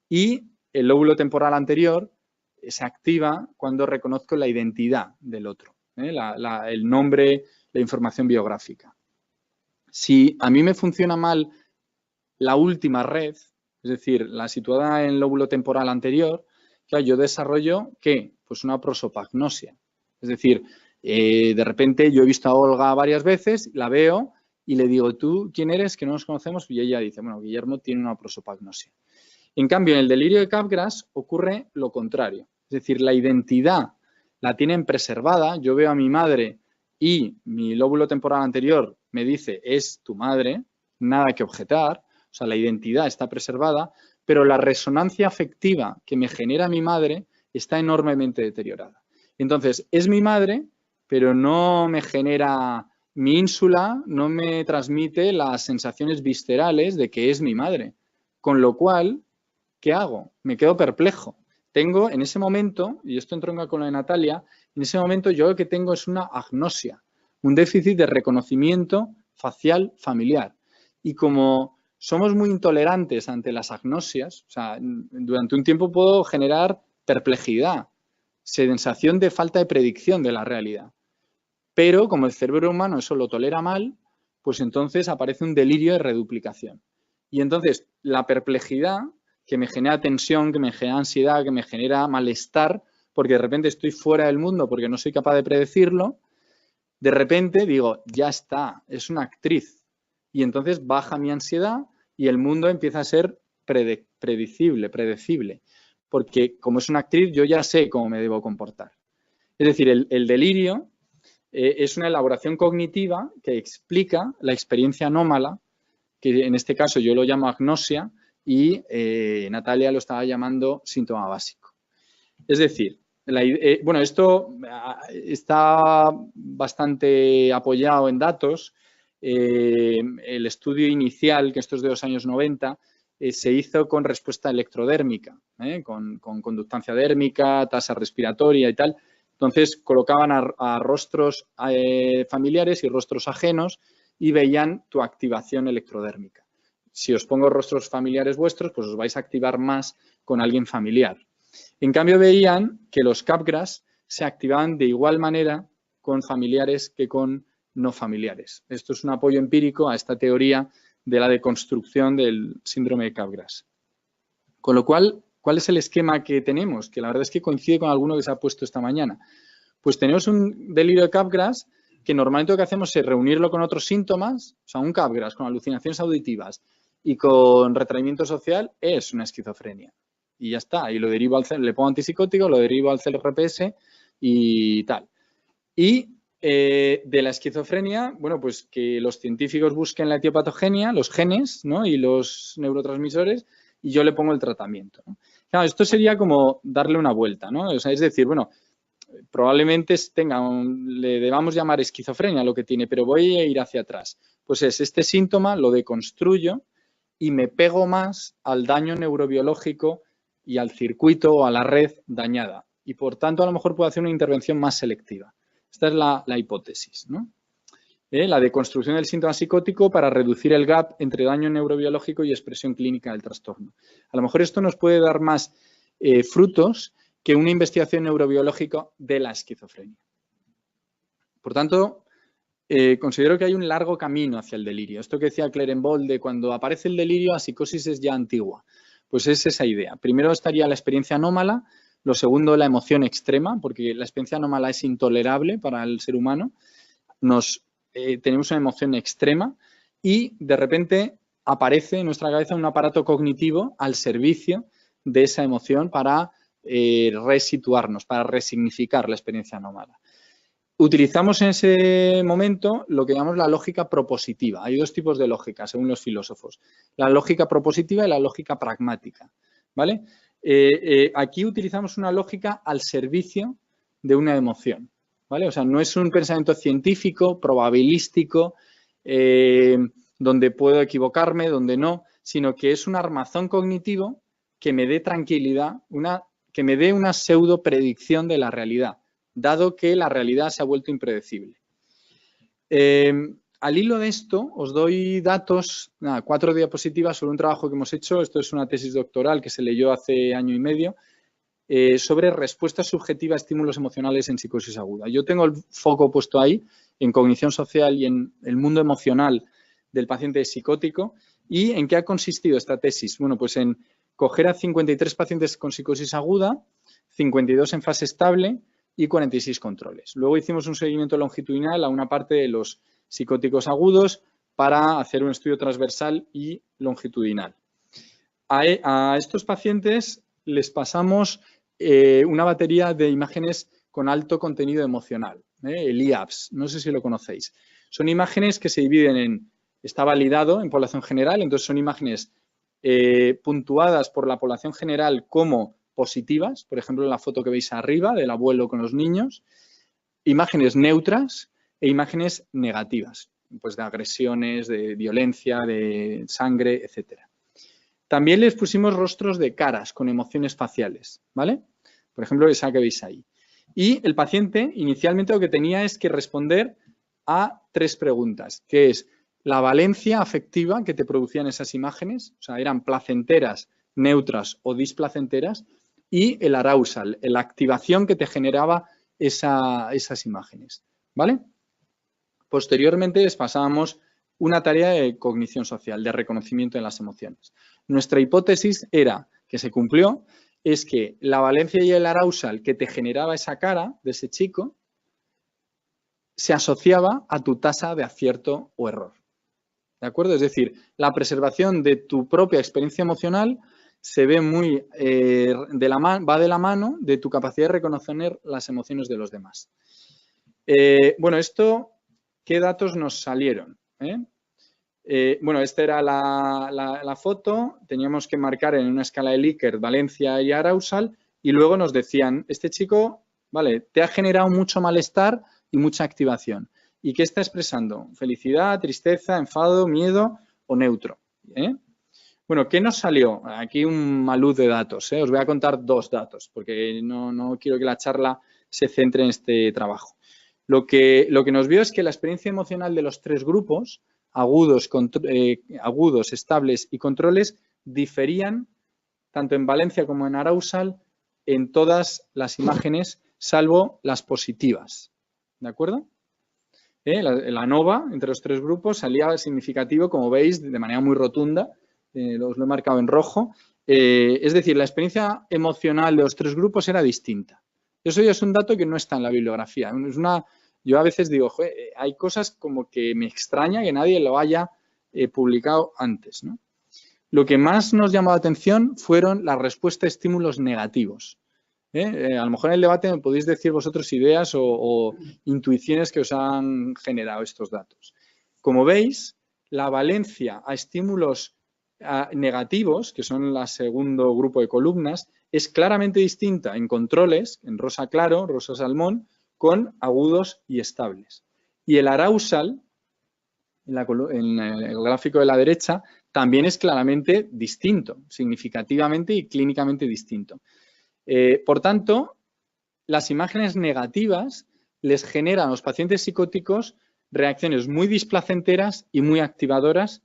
y el lóbulo temporal anterior se activa cuando reconozco la identidad del otro, el nombre, la información biográfica. Si a mí me funciona mal la última red, es decir, la situada en el lóbulo temporal anterior, claro, yo desarrollo, ¿qué? Pues una prosopagnosia. Es decir, de repente yo he visto a Olga varias veces, la veo y le digo, ¿tú quién eres? Que no nos conocemos. Y ella dice, bueno, Guillermo tiene una prosopagnosia. En cambio, en el delirio de Capgras ocurre lo contrario. Es decir, la identidad la tienen preservada. Yo veo a mi madre y mi lóbulo temporal anterior me dice, es tu madre, nada que objetar. O sea, la identidad está preservada, pero la resonancia afectiva que me genera mi madre está enormemente deteriorada. Entonces, es mi madre, pero no me genera mi ínsula, no me transmite las sensaciones viscerales de que es mi madre. Con lo cual, ¿qué hago? Me quedo perplejo. Tengo en ese momento, y esto entronca con lo de Natalia, en ese momento yo lo que tengo es una agnosia, un déficit de reconocimiento facial familiar. Y como somos muy intolerantes ante las agnosias, o sea, durante un tiempo puedo generar perplejidad, sensación de falta de predicción de la realidad. Pero como el cerebro humano eso lo tolera mal, pues entonces aparece un delirio de reduplicación. Y entonces la perplejidad que me genera tensión, que me genera ansiedad, que me genera malestar, porque de repente estoy fuera del mundo porque no soy capaz de predecirlo, de repente digo, ya está, es una actriz. Y entonces baja mi ansiedad y el mundo empieza a ser predecible. Porque como es una actriz, yo ya sé cómo me debo comportar. Es decir, el delirio es una elaboración cognitiva que explica la experiencia anómala, que en este caso yo lo llamo agnosia y Natalia lo estaba llamando síntoma básico. Es decir, bueno, esto está bastante apoyado en datos. El estudio inicial, que esto es de los años 90, se hizo con respuesta electrodérmica, con conductancia dérmica, tasa respiratoria y tal. Entonces, colocaban a rostros familiares y rostros ajenos y veían tu activación electrodérmica. Si os pongo rostros familiares vuestros, pues os vais a activar más con alguien familiar. En cambio, veían que los Capgras se activaban de igual manera con familiares que con no familiares. Esto es un apoyo empírico a esta teoría de la deconstrucción del síndrome de Capgras. Con lo cual, ¿cuál es el esquema que tenemos? Que la verdad es que coincide con alguno que se ha puesto esta mañana. Pues tenemos un delirio de Capgras que normalmente lo que hacemos es reunirlo con otros síntomas, o sea, un Capgras con alucinaciones auditivas y con retraimiento social es una esquizofrenia. Y ya está, y lo derivo le pongo antipsicótico, lo derivo al CRPS y tal. Y de la esquizofrenia, bueno, pues que los científicos busquen la etiopatogenia, los genes, ¿no? Y los neurotransmisores, y yo le pongo el tratamiento, ¿no? Claro, esto sería como darle una vuelta, ¿no? O sea, es decir, bueno, probablemente le debamos llamar esquizofrenia lo que tiene, pero voy a ir hacia atrás. Pues es este síntoma, lo deconstruyo y me pego más al daño neurobiológico y al circuito o a la red dañada. Y por tanto, a lo mejor puedo hacer una intervención más selectiva. Esta es la hipótesis, ¿no? La deconstrucción del síntoma psicótico para reducir el gap entre daño neurobiológico y expresión clínica del trastorno. A lo mejor esto nos puede dar más frutos que una investigación neurobiológica de la esquizofrenia. Por tanto, considero que hay un largo camino hacia el delirio. Esto que decía Clarenbold de cuando aparece el delirio, la psicosis es ya antigua. Pues es esa idea. Primero estaría la experiencia anómala, lo segundo la emoción extrema, porque la experiencia anómala es intolerable para el ser humano. Tenemos una emoción extrema y de repente aparece en nuestra cabeza un aparato cognitivo al servicio de esa emoción para resituarnos, para resignificar la experiencia anómala. Utilizamos en ese momento lo que llamamos la lógica propositiva. Hay dos tipos de lógica, según los filósofos. La lógica propositiva y la lógica pragmática, ¿vale? Aquí utilizamos una lógica al servicio de una emoción, ¿vale? O sea, no es un pensamiento científico, probabilístico, donde puedo equivocarme, donde no, sino que es un armazón cognitivo que me dé tranquilidad, que me dé una pseudo predicción de la realidad, dado que la realidad se ha vuelto impredecible. Al hilo de esto, os doy datos, 4 diapositivas sobre un trabajo que hemos hecho. Esto es una tesis doctoral que se leyó hace año y medio sobre respuesta subjetiva a estímulos emocionales en psicosis aguda. Yo tengo el foco puesto ahí, en cognición social y en el mundo emocional del paciente psicótico. ¿Y en qué ha consistido esta tesis? Bueno, pues en coger a 53 pacientes con psicosis aguda, 52 en fase estable y 46 controles. Luego hicimos un seguimiento longitudinal a una parte de los psicóticos agudos para hacer un estudio transversal y longitudinal. A estos pacientes les pasamos una batería de imágenes con alto contenido emocional, el IAPS, no sé si lo conocéis. Son imágenes que se dividen en, está validado en población general, entonces son imágenes puntuadas por la población general como positivas, por ejemplo, la foto que veis arriba del abuelo con los niños, imágenes neutras e imágenes negativas, pues de agresiones, de violencia, de sangre, etcétera. También les pusimos rostros de caras con emociones faciales, ¿vale? Por ejemplo, esa que veis ahí. Y el paciente inicialmente lo que tenía es que responder a 3 preguntas, que es la valencia afectiva que te producían esas imágenes, o sea, eran placenteras, neutras o displacenteras, y el arousal, la activación que te generaba esas imágenes, ¿vale? Posteriormente les pasábamos una tarea de cognición social, de reconocimiento de las emociones. Nuestra hipótesis era, que se cumplió, es que la valencia y el arousal que te generaba esa cara de ese chico se asociaba a tu tasa de acierto o error. ¿De acuerdo? Es decir, la preservación de tu propia experiencia emocional se ve muy va de la mano de tu capacidad de reconocer las emociones de los demás. Bueno, ¿qué datos nos salieron? Bueno, esta era la foto, teníamos que marcar en una escala de Likert, valencia y arousal, y luego nos decían, este chico, vale, te ha generado mucho malestar y mucha activación. ¿Y qué está expresando? Felicidad, tristeza, enfado, miedo o neutro. Bueno, ¿qué nos salió? Aquí un maluz de datos. Os voy a contar 2 datos, porque no quiero que la charla se centre en este trabajo. Lo que nos vio es que la experiencia emocional de los 3 grupos, agudos, estables y controles, diferían tanto en valencia como en arousal en todas las imágenes, salvo las positivas. ¿De acuerdo? La ANOVA entre los 3 grupos salía significativo, como veis, de manera muy rotunda. Os lo he marcado en rojo. Es decir, la experiencia emocional de los 3 grupos era distinta. Eso ya es un dato que no está en la bibliografía. Yo a veces digo, hay cosas como que me extraña que nadie lo haya publicado antes, ¿no? Lo que más nos llamó la atención fueron las respuestas a estímulos negativos. A lo mejor en el debate me podéis decir vosotros ideas o intuiciones que os han generado estos datos. Como veis, la valencia a estímulos negativos, que son el segundo grupo de columnas, es claramente distinta en controles, en rosa claro, rosa salmón, con agudos y estables. Y el arousal, en el gráfico de la derecha, también es claramente distinto, significativamente y clínicamente distinto. Por tanto, las imágenes negativas les generan a los pacientes psicóticos reacciones muy displacenteras y muy activadoras,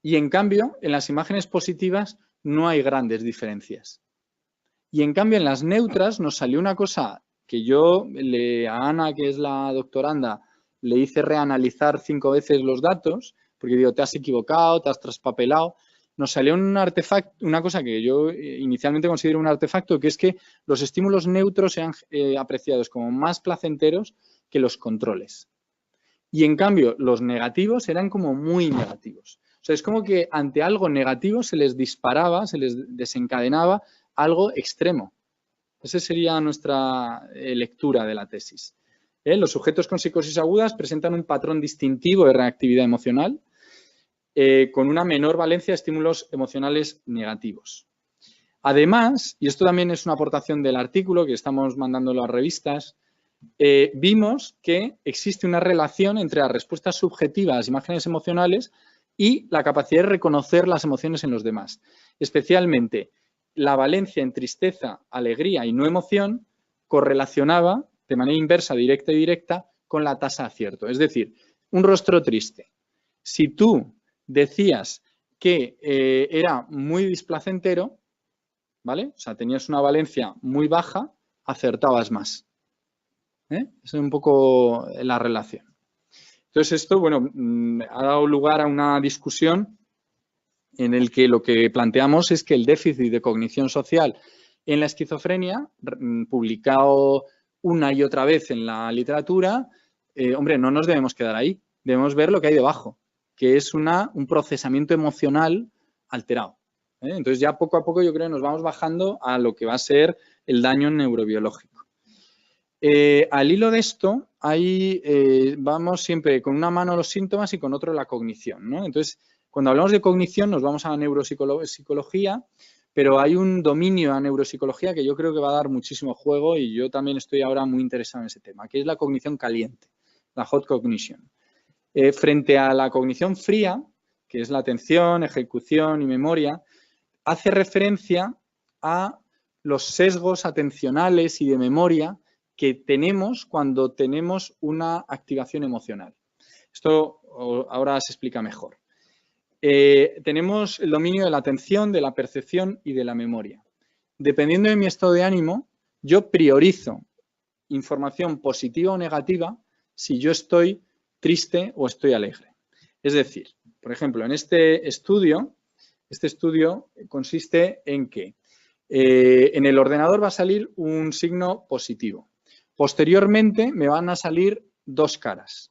y en cambio, en las imágenes positivas no hay grandes diferencias. Y en cambio, en las neutras nos salió una cosa que yo a Ana, que es la doctoranda, le hice reanalizar 5 veces los datos, porque digo, te has equivocado, te has traspapelado. Nos salió un artefacto, una cosa que yo inicialmente considero un artefacto, que es que los estímulos neutros sean apreciados como más placenteros que los controles. Y en cambio, los negativos eran como muy negativos. O sea, es como que ante algo negativo se les disparaba, se les desencadenaba algo extremo. Esa sería nuestra lectura de la tesis. Los sujetos con psicosis agudas presentan un patrón distintivo de reactividad emocional con una menor valencia de estímulos emocionales negativos. Además, y esto también es una aportación del artículo que estamos mandándolo a revistas, vimos que existe una relación entre las respuestas subjetivas a las imágenes emocionales y la capacidad de reconocer las emociones en los demás. Especialmente, la valencia en tristeza, alegría y no emoción correlacionaba de manera inversa, directa y directa, con la tasa de acierto. Es decir, un rostro triste. Si tú decías que era muy displacentero, ¿vale? O sea, tenías una valencia muy baja, acertabas más. Esa es un poco la relación. Entonces, esto, bueno, ha dado lugar a una discusión en el que lo que planteamos es que el déficit de cognición social en la esquizofrenia, publicado una y otra vez en la literatura, hombre, no nos debemos quedar ahí. Debemos ver lo que hay debajo, que es un procesamiento emocional alterado. Entonces, ya poco a poco yo creo que nos vamos bajando a lo que va a ser el daño neurobiológico. Al hilo de esto, vamos siempre con una mano los síntomas y con otro la cognición, ¿no? Entonces, cuando hablamos de cognición nos vamos a la neuropsicología, pero hay un dominio a neuropsicología que yo creo que va a dar muchísimo juego y yo también estoy ahora muy interesado en ese tema, que es la cognición caliente, la hot cognition. Frente a la cognición fría, que es la atención, ejecución y memoria, hace referencia a los sesgos atencionales y de memoria que tenemos cuando tenemos una activación emocional. Esto ahora se explica mejor. Tenemos el dominio de la atención, de la percepción y de la memoria. Dependiendo de mi estado de ánimo, yo priorizo información positiva o negativa si yo estoy triste o estoy alegre. Es decir, por ejemplo, en este estudio consiste en que en el ordenador va a salir un signo positivo. Posteriormente me van a salir dos caras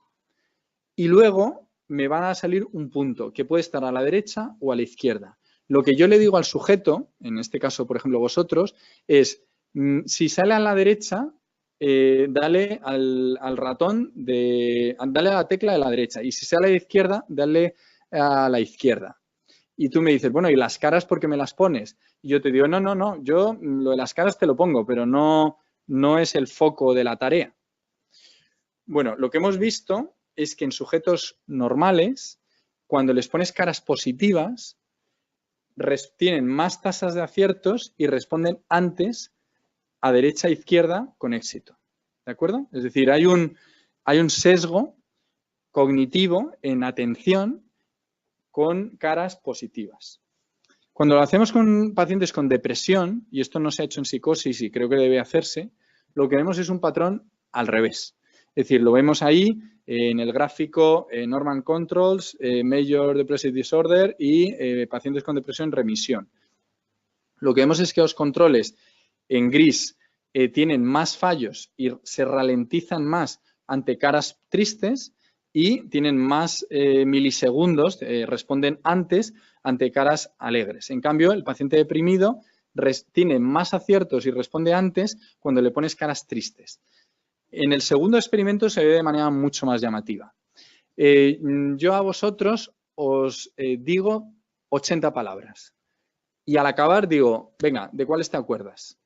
y luego me van a salir un punto que puede estar a la derecha o a la izquierda. Lo que yo le digo al sujeto, en este caso, por ejemplo, vosotros, es si sale a la derecha, dale al ratón, dale a la tecla de la derecha y si sale a la izquierda, dale a la izquierda. Y tú me dices, bueno, ¿y las caras por qué me las pones? Y yo te digo, no, yo lo de las caras te lo pongo, pero no es el foco de la tarea. Bueno, lo que hemos visto es que en sujetos normales, cuando les pones caras positivas, tienen más tasas de aciertos y responden antes a derecha e izquierda con éxito. ¿De acuerdo? Es decir, hay un sesgo cognitivo en atención con caras positivas. Cuando lo hacemos con pacientes con depresión, y esto no se ha hecho en psicosis y creo que debe hacerse, lo que vemos es un patrón al revés. Es decir, lo vemos ahí en el gráfico Norman Controls, Major Depressive Disorder y pacientes con depresión en remisión. Lo que vemos es que los controles en gris tienen más fallos y se ralentizan más ante caras tristes y tienen más milisegundos, responden antes ante caras alegres. En cambio, el paciente deprimido tiene más aciertos y responde antes cuando le pones caras tristes. En el segundo experimento se ve de manera mucho más llamativa. Yo a vosotros os digo 80 palabras y al acabar digo, venga, ¿de cuáles te acuerdas?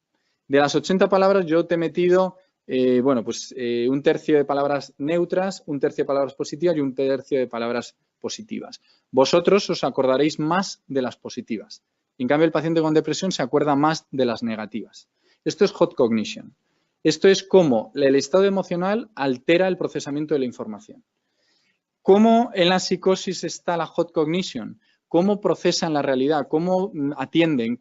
De las 80 palabras yo te he metido un tercio de palabras neutras, un tercio de palabras positivas y un tercio de palabras positivas. Vosotros os acordaréis más de las positivas. En cambio, el paciente con depresión se acuerda más de las negativas. Esto es hot cognition. Esto es cómo el estado emocional altera el procesamiento de la información. ¿Cómo en la psicosis está la hot cognition? ¿Cómo procesan la realidad? ¿Cómo atienden?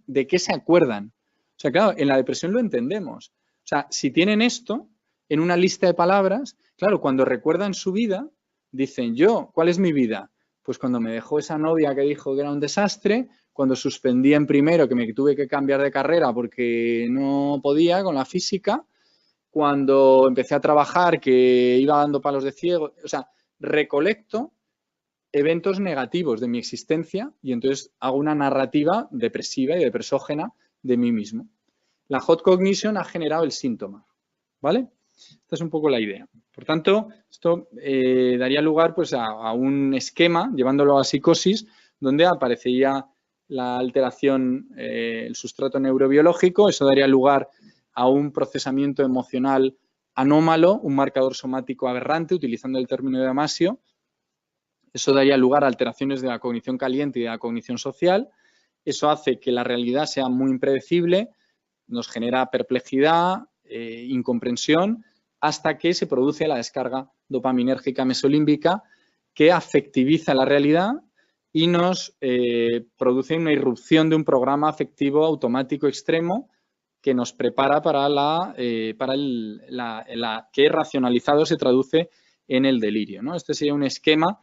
¿De qué se acuerdan? O sea, claro, en la depresión lo entendemos. O sea, si tienen esto en una lista de palabras, claro, cuando recuerdan su vida, dicen, ¿cuál es mi vida? Pues cuando me dejó esa novia que dijo que era un desastre, cuando suspendí en primero, que me tuve que cambiar de carrera porque no podía con la física, cuando empecé a trabajar que iba dando palos de ciego, o sea, recolecto eventos negativos de mi existencia y entonces hago una narrativa depresiva y depresógena de mí mismo. La hot cognition ha generado el síntoma, ¿vale? Esta es un poco la idea. Por tanto, esto daría lugar pues, a un esquema, llevándolo a psicosis, donde aparecería la alteración, el sustrato neurobiológico. Eso daría lugar a un procesamiento emocional anómalo, un marcador somático aberrante, utilizando el término de Damasio. Eso daría lugar a alteraciones de la cognición caliente y de la cognición social. Eso hace que la realidad sea muy impredecible, nos genera perplejidad, incomprensión, hasta que se produce la descarga dopaminérgica mesolímbica que afectiviza la realidad y nos produce una irrupción de un programa afectivo automático extremo que nos prepara para que racionalizado se traduce en el delirio, ¿no? Este sería un esquema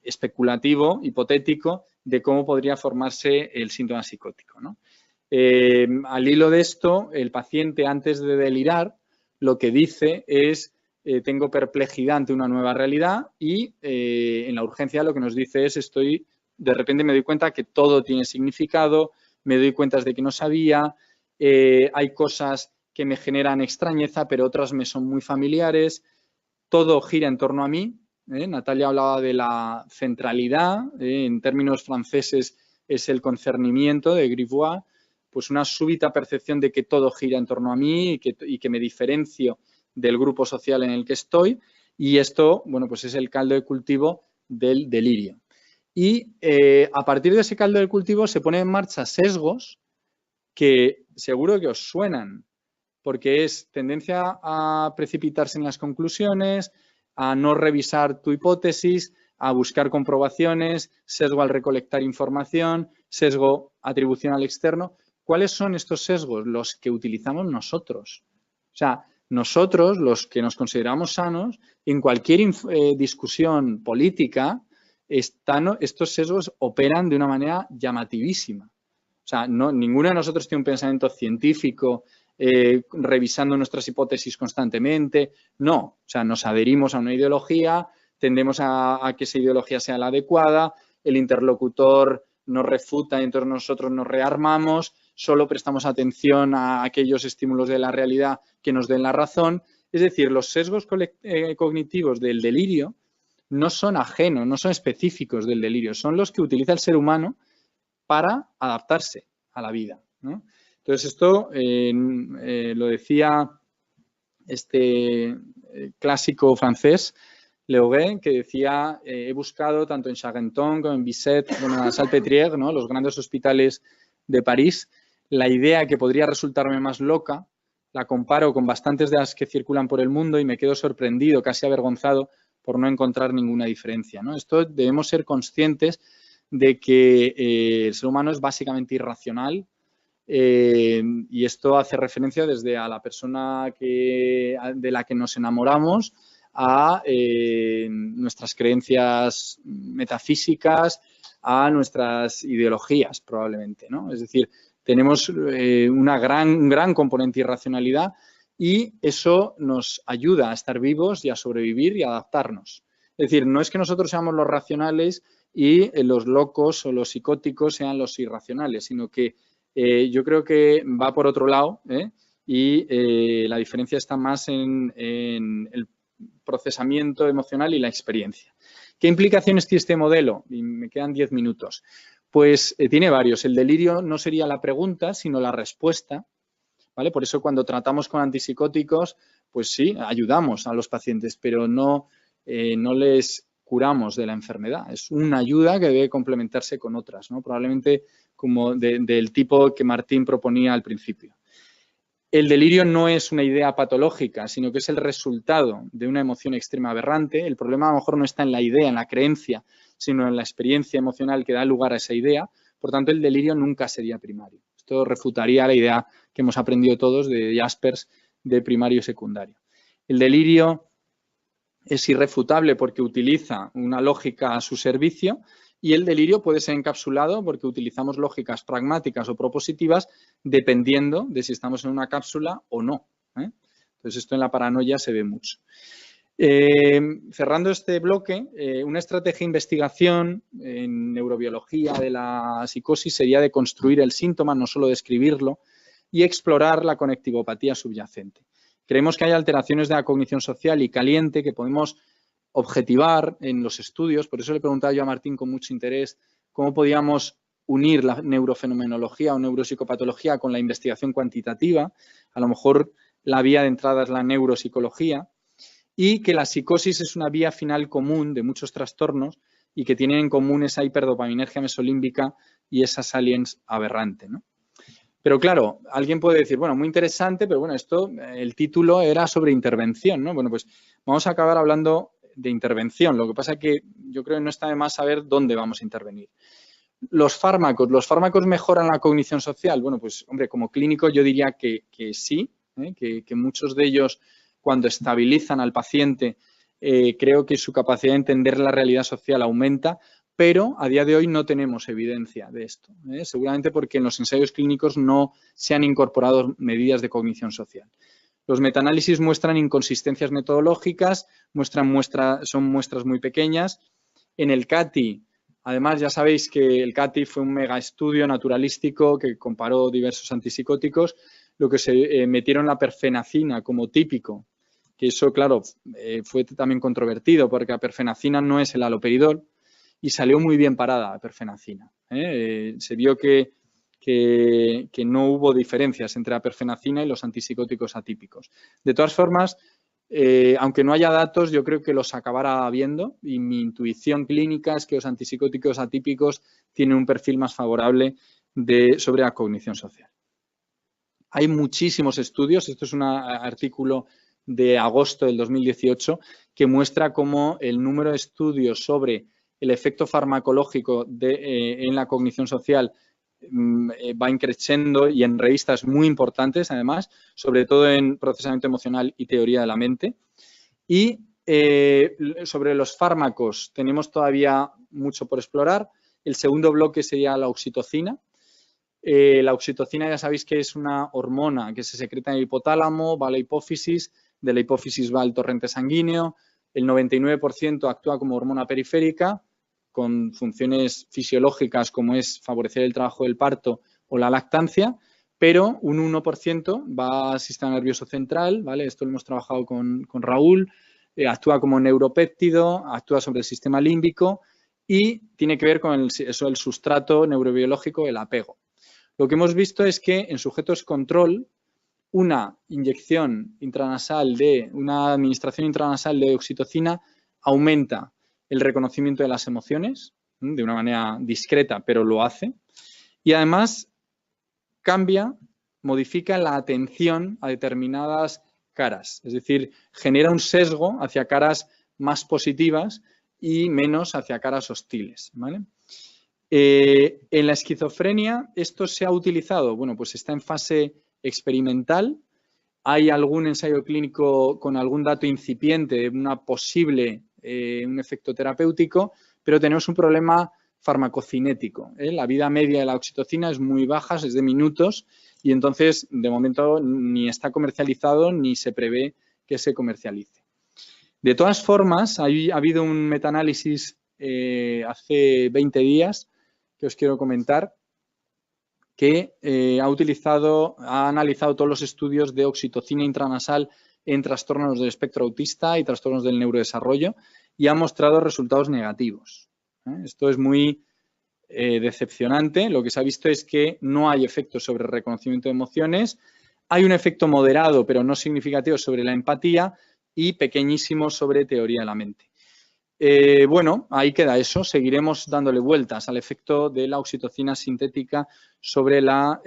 especulativo, hipotético, de cómo podría formarse el síntoma psicótico, ¿no? Al hilo de esto, el paciente, antes de delirar, lo que dice es tengo perplejidad ante una nueva realidad y en la urgencia lo que nos dice es de repente me doy cuenta que todo tiene significado, me doy cuenta de que no sabía, hay cosas que me generan extrañeza, pero otras me son muy familiares, todo gira en torno a mí. Natalia hablaba de la centralidad, en términos franceses es el concernimiento de Grivois, pues una súbita percepción de que todo gira en torno a mí y que me diferencio del grupo social en el que estoy, y esto, bueno, pues es el caldo de cultivo del delirio. Y a partir de ese caldo de cultivo se ponen en marcha sesgos que seguro que os suenan, porque es tendencia a precipitarse en las conclusiones, a no revisar tu hipótesis, a buscar comprobaciones, sesgo al recolectar información, sesgo atribución al externo. ¿Cuáles son estos sesgos? Los que utilizamos nosotros. O sea, nosotros, los que nos consideramos sanos, en cualquier discusión política, estos sesgos operan de una manera llamativísima. O sea, ninguno de nosotros tiene un pensamiento científico revisando nuestras hipótesis constantemente. No, o sea, nos adherimos a una ideología, tendemos a que esa ideología sea la adecuada, el interlocutor nos refuta y entonces nosotros nos rearmamos, solo prestamos atención a aquellos estímulos de la realidad que nos den la razón. Es decir, los sesgos cognitivos del delirio no son ajenos, no son específicos del delirio, son los que utiliza el ser humano para adaptarse a la vida, ¿no? Entonces, esto lo decía este clásico francés, Leoguet, que decía, he buscado tanto en Charenton como en Bicêtre, como en la Salpêtrière, ¿no?, los grandes hospitales de París, la idea que podría resultarme más loca, la comparo con bastantes de las que circulan por el mundo y me quedo sorprendido, casi avergonzado, por no encontrar ninguna diferencia, ¿no? Esto debemos ser conscientes de que el ser humano es básicamente irracional, y esto hace referencia desde a la persona de la que nos enamoramos a nuestras creencias metafísicas, a nuestras ideologías probablemente, ¿no? Es decir, tenemos un gran componente de irracionalidad y eso nos ayuda a estar vivos y a sobrevivir y a adaptarnos. Es decir, no es que nosotros seamos los racionales y los locos o los psicóticos sean los irracionales, sino que yo creo que va por otro lado, y la diferencia está más en el procesamiento emocional y la experiencia. ¿Qué implicaciones tiene este modelo? Y me quedan 10 minutos. Pues tiene varios. El delirio no sería la pregunta, sino la respuesta, ¿vale? Por eso cuando tratamos con antipsicóticos, pues sí, ayudamos a los pacientes, pero no les curamos de la enfermedad. Es una ayuda que debe complementarse con otras, ¿no? Probablemente como del tipo que Martín proponía al principio. El delirio no es una idea patológica, sino que es el resultado de una emoción extrema aberrante. El problema a lo mejor no está en la idea, en la creencia, sino en la experiencia emocional que da lugar a esa idea. Por tanto, el delirio nunca sería primario. Esto refutaría la idea que hemos aprendido todos de Jaspers de primario y secundario. El delirio es irrefutable porque utiliza una lógica a su servicio y el delirio puede ser encapsulado porque utilizamos lógicas pragmáticas o propositivas dependiendo de si estamos en una cápsula o no. Entonces, esto en la paranoia se ve mucho. Cerrando este bloque, una estrategia de investigación en neurobiología de la psicosis sería de construir el síntoma, no solo describirlo, y explorar la conectivopatía subyacente. Creemos que hay alteraciones de la cognición social y caliente que podemos objetivar en los estudios. Por eso le preguntaba yo a Martín con mucho interés cómo podíamos unir la neurofenomenología o neuropsicopatología con la investigación cuantitativa. A lo mejor la vía de entrada es la neuropsicología, y que la psicosis es una vía final común de muchos trastornos y que tienen en común esa hiperdopaminergia mesolímbica y esa salience aberrante, ¿no? Pero claro, alguien puede decir, bueno, muy interesante, pero bueno, esto, el título era sobre intervención, ¿no? Bueno, pues vamos a acabar hablando de intervención. Lo que pasa es que yo creo que no está de más saber dónde vamos a intervenir. ¿Los fármacos mejoran la cognición social? Bueno, pues, hombre, como clínico yo diría que sí, que muchos de ellos, cuando estabilizan al paciente, creo que su capacidad de entender la realidad social aumenta, pero a día de hoy no tenemos evidencia de esto, seguramente porque en los ensayos clínicos no se han incorporado medidas de cognición social. Los metaanálisis muestran inconsistencias metodológicas, son muestras muy pequeñas. En el CATI, además, ya sabéis que el CATI fue un mega estudio naturalístico que comparó diversos antipsicóticos, lo que se metieron la perfenacina como típico, que eso, claro, fue también controvertido porque la perfenacina no es el haloperidol y salió muy bien parada la perfenacina. Se vio que no hubo diferencias entre la perfenacina y los antipsicóticos atípicos. De todas formas, aunque no haya datos, yo creo que los acabará viendo y mi intuición clínica es que los antipsicóticos atípicos tienen un perfil más favorable sobre la cognición social. Hay muchísimos estudios, esto es un artículo de agosto del 2018 que muestra cómo el número de estudios sobre el efecto farmacológico en la cognición social va increciendo y en revistas muy importantes, además, sobre todo en procesamiento emocional y teoría de la mente. Y sobre los fármacos tenemos todavía mucho por explorar. El segundo bloque sería la oxitocina. La oxitocina ya sabéis que es una hormona que se secreta en el hipotálamo, va a la hipófisis, de la hipófisis va al torrente sanguíneo, el 99% actúa como hormona periférica, con funciones fisiológicas como es favorecer el trabajo del parto o la lactancia, pero un 1% va al sistema nervioso central, ¿vale? Esto lo hemos trabajado con Raúl, actúa como neuropéptido, actúa sobre el sistema límbico y tiene que ver con el sustrato neurobiológico, el apego. Lo que hemos visto es que en sujetos control, una administración intranasal de oxitocina aumenta el reconocimiento de las emociones de una manera discreta, pero lo hace. Y además modifica la atención a determinadas caras. Es decir, genera un sesgo hacia caras más positivas y menos hacia caras hostiles, ¿vale? En la esquizofrenia, ¿esto se ha utilizado? Bueno, pues está en fase experimental. Hay algún ensayo clínico con algún dato incipiente de una posible un efecto terapéutico, pero tenemos un problema farmacocinético. La vida media de la oxitocina es muy baja, es de minutos, y entonces, de momento, ni está comercializado ni se prevé que se comercialice. De todas formas, ha habido un metaanálisis hace 20 días que os quiero comentar, que ha analizado todos los estudios de oxitocina intranasal en trastornos del espectro autista y trastornos del neurodesarrollo y ha mostrado resultados negativos. Esto es muy decepcionante. Lo que se ha visto es que no hay efecto sobre el reconocimiento de emociones, hay un efecto moderado pero no significativo sobre la empatía y pequeñísimo sobre teoría de la mente. Bueno, ahí queda eso. Seguiremos dándole vueltas al efecto de la oxitocina sintética sobre la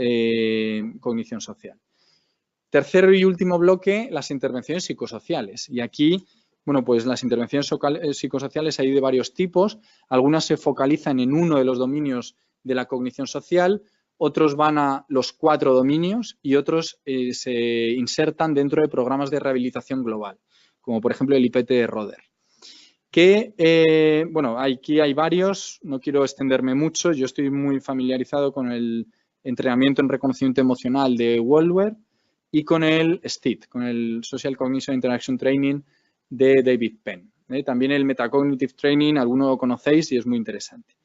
cognición social. Tercero y último bloque, las intervenciones psicosociales. Y aquí, bueno, pues las intervenciones psicosociales hay de varios tipos. Algunas se focalizan en uno de los dominios de la cognición social, otros van a los 4 dominios y otros se insertan dentro de programas de rehabilitación global, como por ejemplo el IPT de Roder. Bueno, aquí hay varios, no quiero extenderme mucho, yo estoy muy familiarizado con el entrenamiento en reconocimiento emocional de Wohlwer y con el STIT, con el Social Cognition Interaction Training de David Penn. También el Metacognitive Training, alguno lo conocéis y es muy interesante.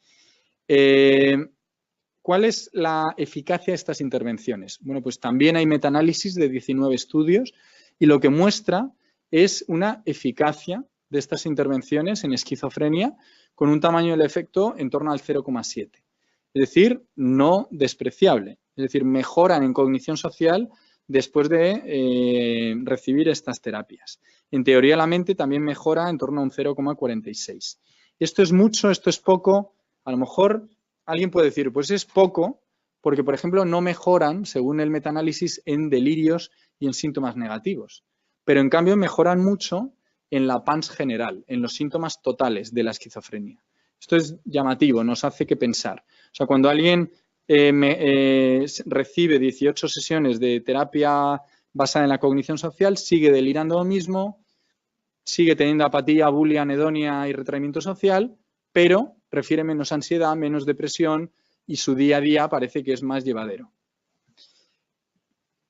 ¿Cuál es la eficacia de estas intervenciones? Bueno, pues también hay metaanálisis de 19 estudios y lo que muestra es una eficacia de estas intervenciones en esquizofrenia con un tamaño del efecto en torno al 0,7. es decir, no despreciable. Es decir, mejoran en cognición social después de recibir estas terapias. En teoría, la mente también mejora en torno a un 0,46. Esto es mucho, esto es poco. A lo mejor alguien puede decir, pues es poco, porque, por ejemplo, no mejoran, según el metaanálisis, en delirios y en síntomas negativos. Pero, en cambio, mejoran mucho en la PANSS general, en los síntomas totales de la esquizofrenia. Esto es llamativo, nos hace que pensar. O sea, cuando alguien recibe 18 sesiones de terapia basada en la cognición social, sigue delirando lo mismo, sigue teniendo apatía, bulia, anedonia y retraimiento social, pero refiere menos ansiedad, menos depresión y su día a día parece que es más llevadero.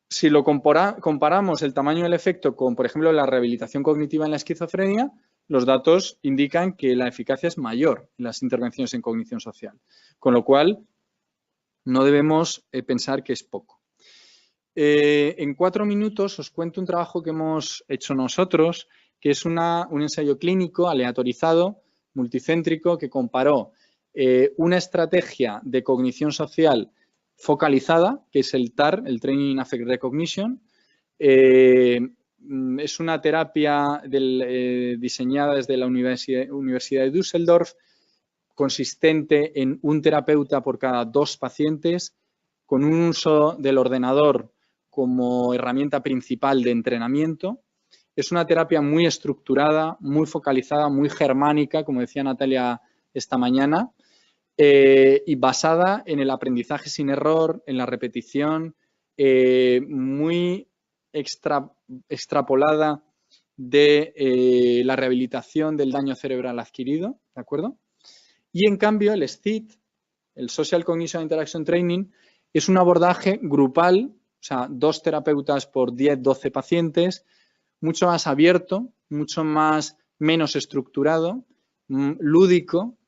Si lo comparamos el tamaño del efecto con, por ejemplo, la rehabilitación cognitiva en la esquizofrenia, los datos indican que la eficacia es mayor en las intervenciones en cognición social, con lo cual no debemos pensar que es poco. En 4 minutos os cuento un trabajo que hemos hecho nosotros, que es un ensayo clínico aleatorizado, multicéntrico, que comparó una estrategia de cognición social focalizada, que es el TAR, el Training Affect Recognition. Es una terapia diseñada desde la Universidad de Düsseldorf, consistente en un terapeuta por cada 2 pacientes, con un uso del ordenador como herramienta principal de entrenamiento. Es una terapia muy estructurada, muy focalizada, muy germánica, como decía Natalia esta mañana, y basada en el aprendizaje sin error, en la repetición, muy extrapolada de la rehabilitación del daño cerebral adquirido, ¿de acuerdo? Y en cambio el SCIT, el Social Cognition Interaction Training, es un abordaje grupal, o sea, 2 terapeutas por 10, 12 pacientes, mucho más abierto, mucho menos estructurado, lúdico,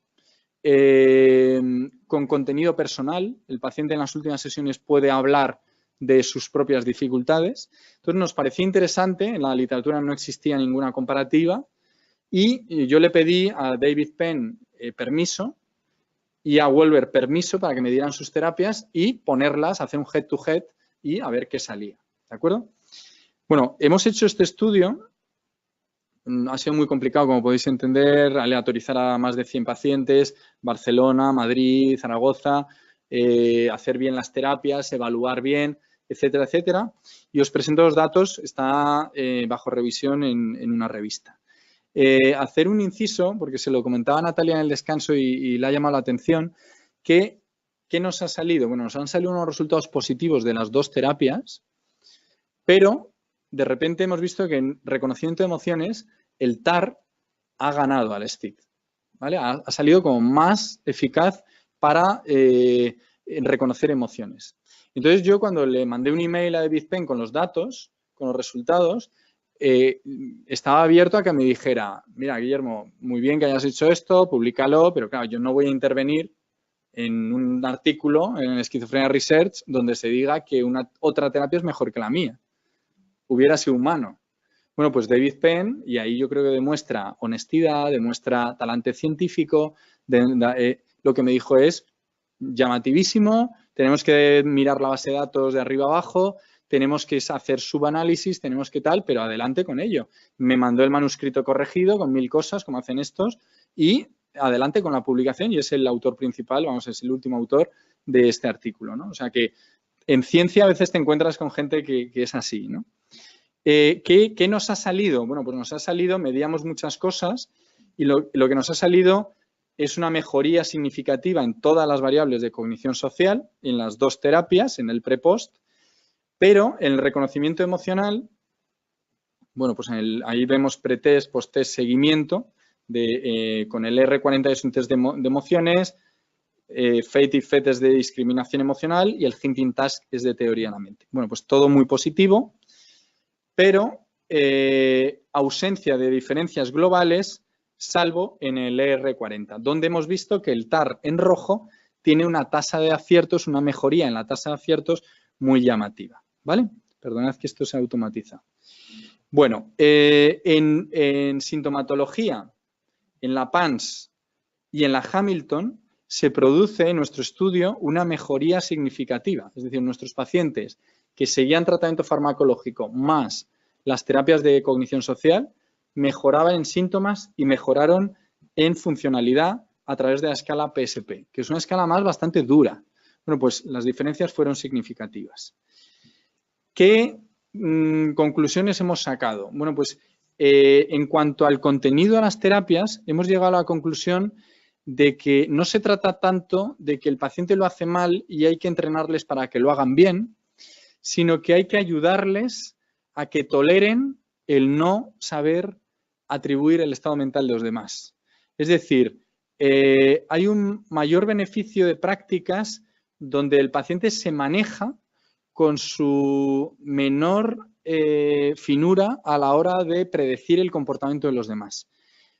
con contenido personal. El paciente en las últimas sesiones puede hablar de sus propias dificultades. Entonces nos parecía interesante, en la literatura no existía ninguna comparativa y yo le pedí a David Penn permiso y a Wolver permiso para que me dieran sus terapias y ponerlas, hacer un head-to-head y a ver qué salía. ¿De acuerdo? Bueno, hemos hecho este estudio. Ha sido muy complicado, como podéis entender, aleatorizar a más de 100 pacientes, Barcelona, Madrid, Zaragoza, hacer bien las terapias, evaluar bien, etcétera, etcétera. Y os presento los datos, está bajo revisión en una revista. Hacer un inciso, porque se lo comentaba Natalia en el descanso y le ha llamado la atención, que ¿qué nos ha salido? Bueno, nos han salido unos resultados positivos de las 2 terapias, pero de repente hemos visto que en reconocimiento de emociones el TAR ha ganado al STIT, ¿vale? Ha salido como más eficaz para reconocer emociones. Entonces yo cuando le mandé un email a David Penn con los datos, con los resultados, estaba abierto a que me dijera, mira, Guillermo, muy bien que hayas hecho esto, públicalo, pero claro, yo no voy a intervenir en un artículo en Schizophrenia Research donde se diga que otra terapia es mejor que la mía. Hubiera sido humano. Bueno, pues David Penn, y ahí yo creo que demuestra honestidad, demuestra talante científico, lo que me dijo es llamativísimo, tenemos que mirar la base de datos de arriba abajo, tenemos que hacer subanálisis, tenemos que tal, pero adelante con ello. Me mandó el manuscrito corregido con 1000 cosas, como hacen estos, y adelante con la publicación, y es el autor principal, vamos, es el último autor de este artículo, ¿no? O sea que en ciencia a veces te encuentras con gente que es así, ¿no? ¿Qué nos ha salido? Bueno, pues nos ha salido, medíamos muchas cosas y lo que nos ha salido es una mejoría significativa en todas las variables de cognición social, en las 2 terapias, en el pre-post, pero en el reconocimiento emocional, bueno, pues ahí vemos pretest, post-test, seguimiento, con el R40 es un test de emociones, FATE y FET es de discriminación emocional y el Thinking Task es de teoría de la mente. Bueno, pues todo muy positivo, pero ausencia de diferencias globales, salvo en el ER40, donde hemos visto que el TAR en rojo tiene una tasa de aciertos, una mejoría en la tasa de aciertos muy llamativa, ¿vale? Perdonad que esto se automatiza. Bueno, en sintomatología, en la PANSS y en la Hamilton, se produce en nuestro estudio una mejoría significativa. Es decir, nuestros pacientes que seguían tratamiento farmacológico más las terapias de cognición social mejoraban en síntomas y mejoraron en funcionalidad a través de la escala PSP, que es una escala más bastante dura. Bueno, pues las diferencias fueron significativas. ¿Qué conclusiones hemos sacado? Bueno, pues en cuanto al contenido de las terapias, hemos llegado a la conclusión de que no se trata tanto de que el paciente lo hace mal y hay que entrenarles para que lo hagan bien, sino que hay que ayudarles a que toleren el no saber atribuir el estado mental de los demás. Es decir, hay un mayor beneficio de prácticas donde el paciente se maneja con su menor finura a la hora de predecir el comportamiento de los demás.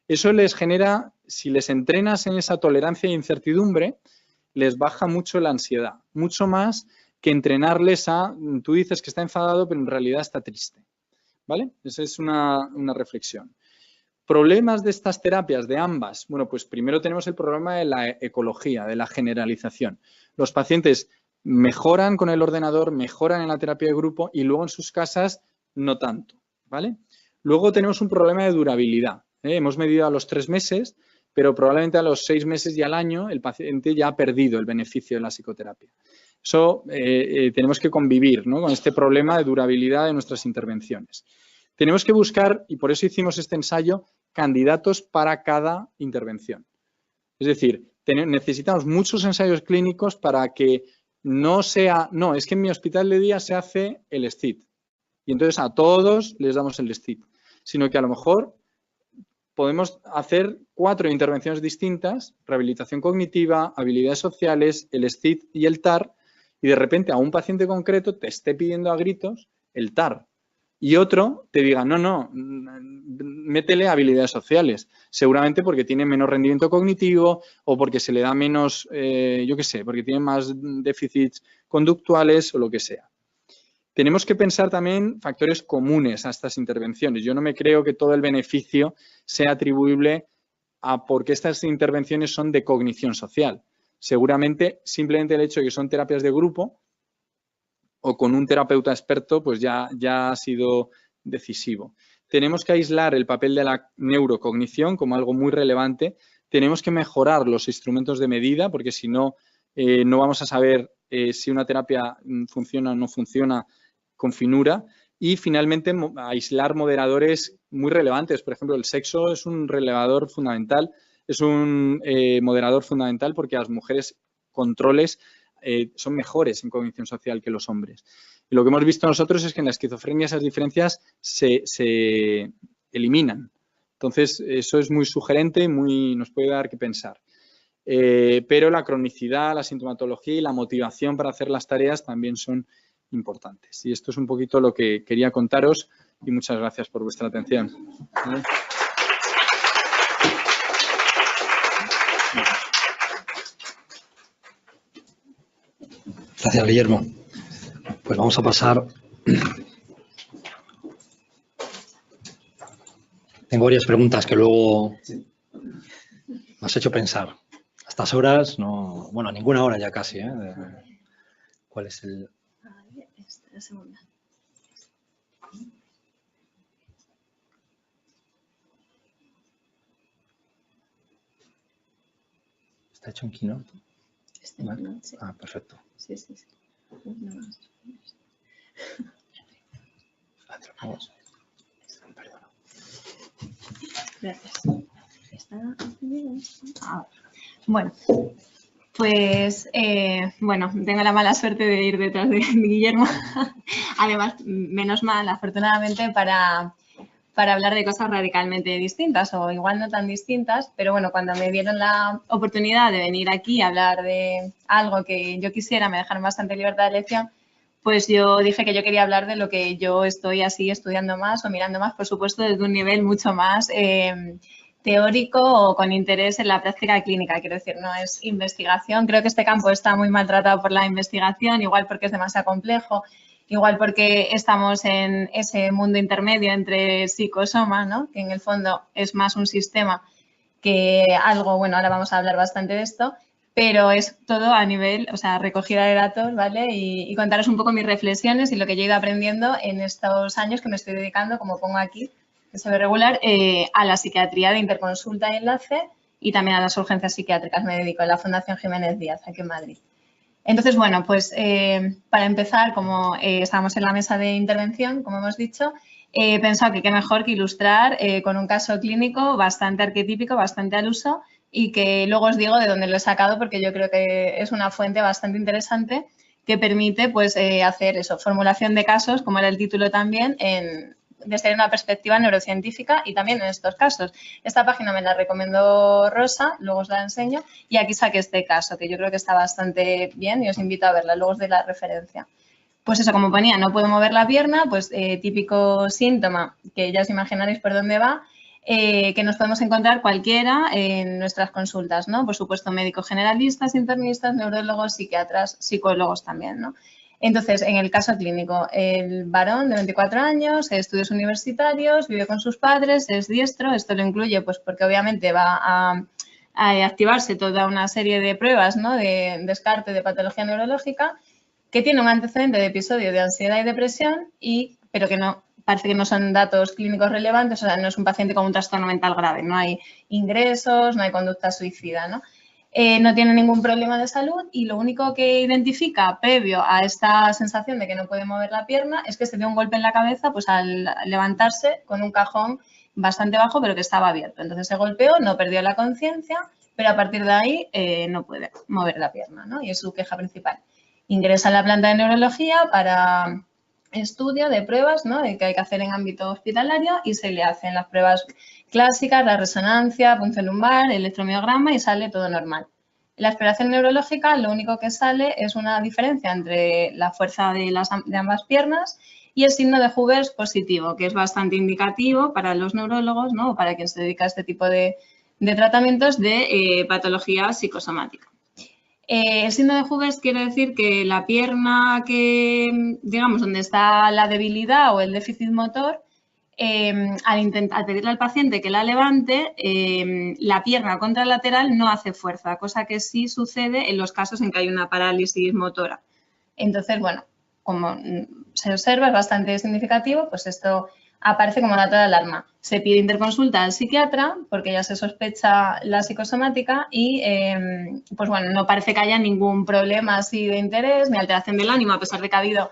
Eso les genera, si les entrenas en esa tolerancia e incertidumbre, les baja mucho la ansiedad, mucho más que entrenarles a, tú dices que está enfadado, pero en realidad está triste. ¿Vale? Esa es una reflexión. Problemas de estas terapias, de ambas. Bueno, pues primero tenemos el problema de la ecología, de la generalización. Los pacientes mejoran con el ordenador, mejoran en la terapia de grupo y luego en sus casas no tanto. ¿Vale? Luego tenemos un problema de durabilidad. Hemos medido a los 3 meses, pero probablemente a los 6 meses y al año el paciente ya ha perdido el beneficio de la psicoterapia. Eso tenemos que convivir, ¿no?, con este problema de durabilidad de nuestras intervenciones. Tenemos que buscar, y por eso hicimos este ensayo, candidatos para cada intervención. Es decir, necesitamos muchos ensayos clínicos para que no sea, no, es que en mi hospital de día se hace el SCID y entonces a todos les damos el SCID, sino que a lo mejor podemos hacer 4 intervenciones distintas, rehabilitación cognitiva, habilidades sociales, el SCID y el TAR, y de repente a un paciente concreto te esté pidiendo a gritos el TAR y otro te diga, no, métele habilidades sociales, seguramente porque tiene menos rendimiento cognitivo o porque se le da menos, yo qué sé, porque tiene más déficits conductuales o lo que sea. Tenemos que pensar también factores comunes a estas intervenciones. Yo no me creo que todo el beneficio sea atribuible a porque estas intervenciones son de cognición social. Seguramente simplemente el hecho de que son terapias de grupo o con un terapeuta experto pues ya ha sido decisivo. Tenemos que aislar el papel de la neurocognición como algo muy relevante. Tenemos que mejorar los instrumentos de medida porque si no, no vamos a saber si una terapia funciona o no funciona con finura. Y finalmente aislar moderadores muy relevantes. Por ejemplo, el sexo es un relevador fundamental, es un moderador fundamental porque las mujeres controles son mejores en cognición social que los hombres. Y lo que hemos visto nosotros es que en la esquizofrenia esas diferencias se eliminan. Entonces, eso es muy sugerente y nos puede dar que pensar. Pero la cronicidad, la sintomatología y la motivación para hacer las tareas también son importantes. Y esto es un poquito lo que quería contaros y muchas gracias por vuestra atención. Gracias, Guillermo. Pues vamos a pasar. Tengo varias preguntas que luego me has hecho pensar. A estas horas, no, bueno, a ninguna hora ya casi. ¿Cuál es el...? La segunda. ¿Está hecho en Keynote? ¿Vale? Sí. Ah, perfecto. Sí. No más. Perdona. Gracias. ¿Está encendido? Bueno, pues tengo la mala suerte de ir detrás de Guillermo. Además, menos mal, afortunadamente, para hablar de cosas radicalmente distintas o igual no tan distintas, pero bueno, cuando me dieron la oportunidad de venir aquí a hablar de algo que yo quisiera, me dejaron bastante libertad de elección, pues yo dije que yo quería hablar de lo que yo estoy así estudiando más o mirando más, por supuesto, desde un nivel mucho más teórico o con interés en la práctica clínica. Quiero decir, no es investigación. Creo que este campo está muy maltratado por la investigación, igual porque es demasiado complejo, igual porque estamos en ese mundo intermedio entre psicosoma, ¿no?, que en el fondo es más un sistema que algo, bueno, ahora vamos a hablar bastante de esto, pero es todo a nivel, o sea, recogida de datos, ¿vale? Y contaros un poco mis reflexiones y lo que yo he ido aprendiendo en estos años que me estoy dedicando, como pongo aquí, que se ve regular, a la psiquiatría de interconsulta y enlace y también a las urgencias psiquiátricas. Me dedico en la Fundación Jiménez Díaz, aquí en Madrid. Entonces, bueno, pues para empezar, como estábamos en la mesa de intervención, como hemos dicho, he pensado que qué mejor que ilustrar con un caso clínico bastante arquetípico, bastante al uso y que luego os digo de dónde lo he sacado porque yo creo que es una fuente bastante interesante que permite pues hacer eso, formulación de casos, como era el título también, desde una perspectiva neurocientífica y también en estos casos. Esta página me la recomendó Rosa, luego os la enseño, y aquí saqué este caso, que yo creo que está bastante bien y os invito a verla, luego os doy la referencia. Pues eso, como ponía, no puedo mover la pierna, pues típico síntoma, que ya os imaginaréis por dónde va, que nos podemos encontrar cualquiera en nuestras consultas, ¿no? Por supuesto, médicos generalistas, internistas, neurólogos, psiquiatras, psicólogos también, ¿no? Entonces, en el caso clínico, el varón de 24 años, estudios universitarios, vive con sus padres, es diestro, esto lo incluye pues porque obviamente va a activarse toda una serie de pruebas, ¿no? De descarte de patología neurológica, que tiene un antecedente de episodio de ansiedad y depresión, pero que no parece que no son datos clínicos relevantes, o sea, no es un paciente con un trastorno mental grave, no hay ingresos, no hay conducta suicida, ¿no? No tiene ningún problema de salud y lo único que identifica previo a esta sensación de que no puede mover la pierna es que se dio un golpe en la cabeza pues al levantarse con un cajón bastante bajo pero que estaba abierto. Entonces se golpeó, no perdió la conciencia, pero a partir de ahí no puede mover la pierna, ¿no? Y es su queja principal. Ingresa en la planta de neurología para estudio de pruebas, ¿no? Que hay que hacer en ámbito hospitalario y se le hacen las pruebas clásicas, la resonancia, punción lumbar, electromiograma y sale todo normal. En la exploración neurológica lo único que sale es una diferencia entre la fuerza de ambas piernas y el signo de Hoover positivo, que es bastante indicativo para los neurólogos, ¿no? O para quien se dedica a este tipo de tratamientos de patología psicosomática. El síndrome de Hoover quiere decir que la pierna que, digamos, donde está la debilidad o el déficit motor, al pedirle al paciente que la levante, la pierna contralateral no hace fuerza, cosa que sí sucede en los casos en que hay una parálisis motora. Entonces, bueno, como se observa, es bastante significativo, pues esto aparece como dato de alarma. Se pide interconsulta al psiquiatra porque ya se sospecha la psicosomática y, pues bueno, no parece que haya ningún problema así de interés ni alteración del ánimo, a pesar de que ha habido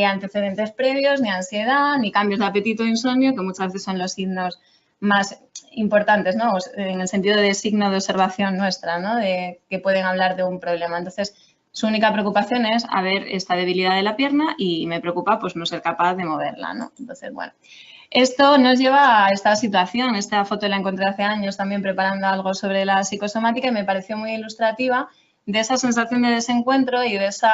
antecedentes previos, ni ansiedad, ni cambios de apetito o insomnio, que muchas veces son los signos más importantes, ¿no? En el sentido de signo de observación nuestra, ¿no? De que pueden hablar de un problema. Entonces, su única preocupación es a ver esta debilidad de la pierna y me preocupa pues no ser capaz de moverla, ¿no? Entonces, bueno, esto nos lleva a esta situación. Esta foto la encontré hace años también preparando algo sobre la psicosomática y me pareció muy ilustrativa de esa sensación de desencuentro y de esa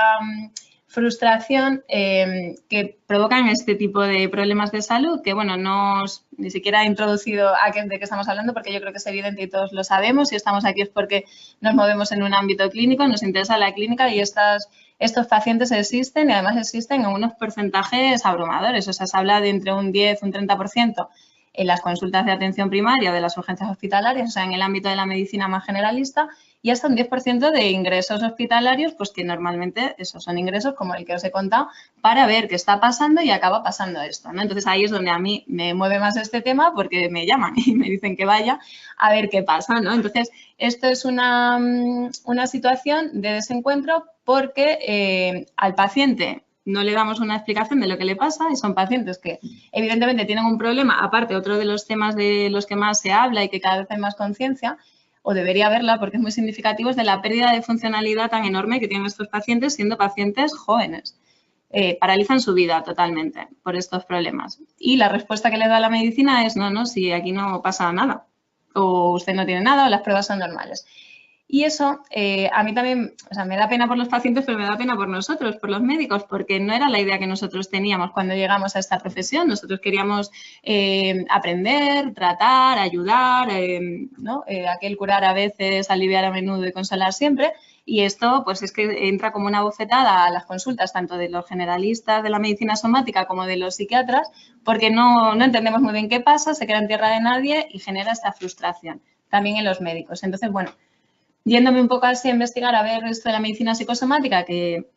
frustración que provocan este tipo de problemas de salud, que bueno, ni siquiera he introducido de qué estamos hablando porque yo creo que es evidente y todos lo sabemos. Si estamos aquí es porque nos movemos en un ámbito clínico, nos interesa la clínica y estos pacientes existen y además existen en unos porcentajes abrumadores. O sea, se habla de entre un 10, un 30% en las consultas de atención primaria o de las urgencias hospitalarias, o sea, en el ámbito de la medicina más generalista, y hasta un 10% de ingresos hospitalarios, pues que normalmente esos son ingresos como el que os he contado, para ver qué está pasando y acaba pasando esto, ¿no? Entonces ahí es donde a mí me mueve más este tema porque me llaman y me dicen que vaya a ver qué pasa, ¿no? Entonces esto es una situación de desencuentro porque al paciente no le damos una explicación de lo que le pasa y son pacientes que evidentemente tienen un problema, aparte otro de los temas de los que más se habla y que cada vez hay más conciencia, o debería haberla porque es muy significativo, es de la pérdida de funcionalidad tan enorme que tienen estos pacientes siendo pacientes jóvenes. Paralizan su vida totalmente por estos problemas. Y la respuesta que le da la medicina es no, si aquí no pasa nada, o usted no tiene nada o las pruebas son normales. Y eso a mí también, o sea, me da pena por los pacientes, pero me da pena por nosotros, por los médicos, porque no era la idea que nosotros teníamos cuando llegamos a esta profesión. Nosotros queríamos aprender, tratar, ayudar, ¿no? Aquel curar a veces, aliviar a menudo y consolar siempre. Y esto, pues es que entra como una bofetada a las consultas, tanto de los generalistas de la medicina somática como de los psiquiatras, porque no entendemos muy bien qué pasa, se queda en tierra de nadie y genera esta frustración también en los médicos. Entonces, bueno, yéndome un poco así a investigar a ver esto de la medicina psicosomática, que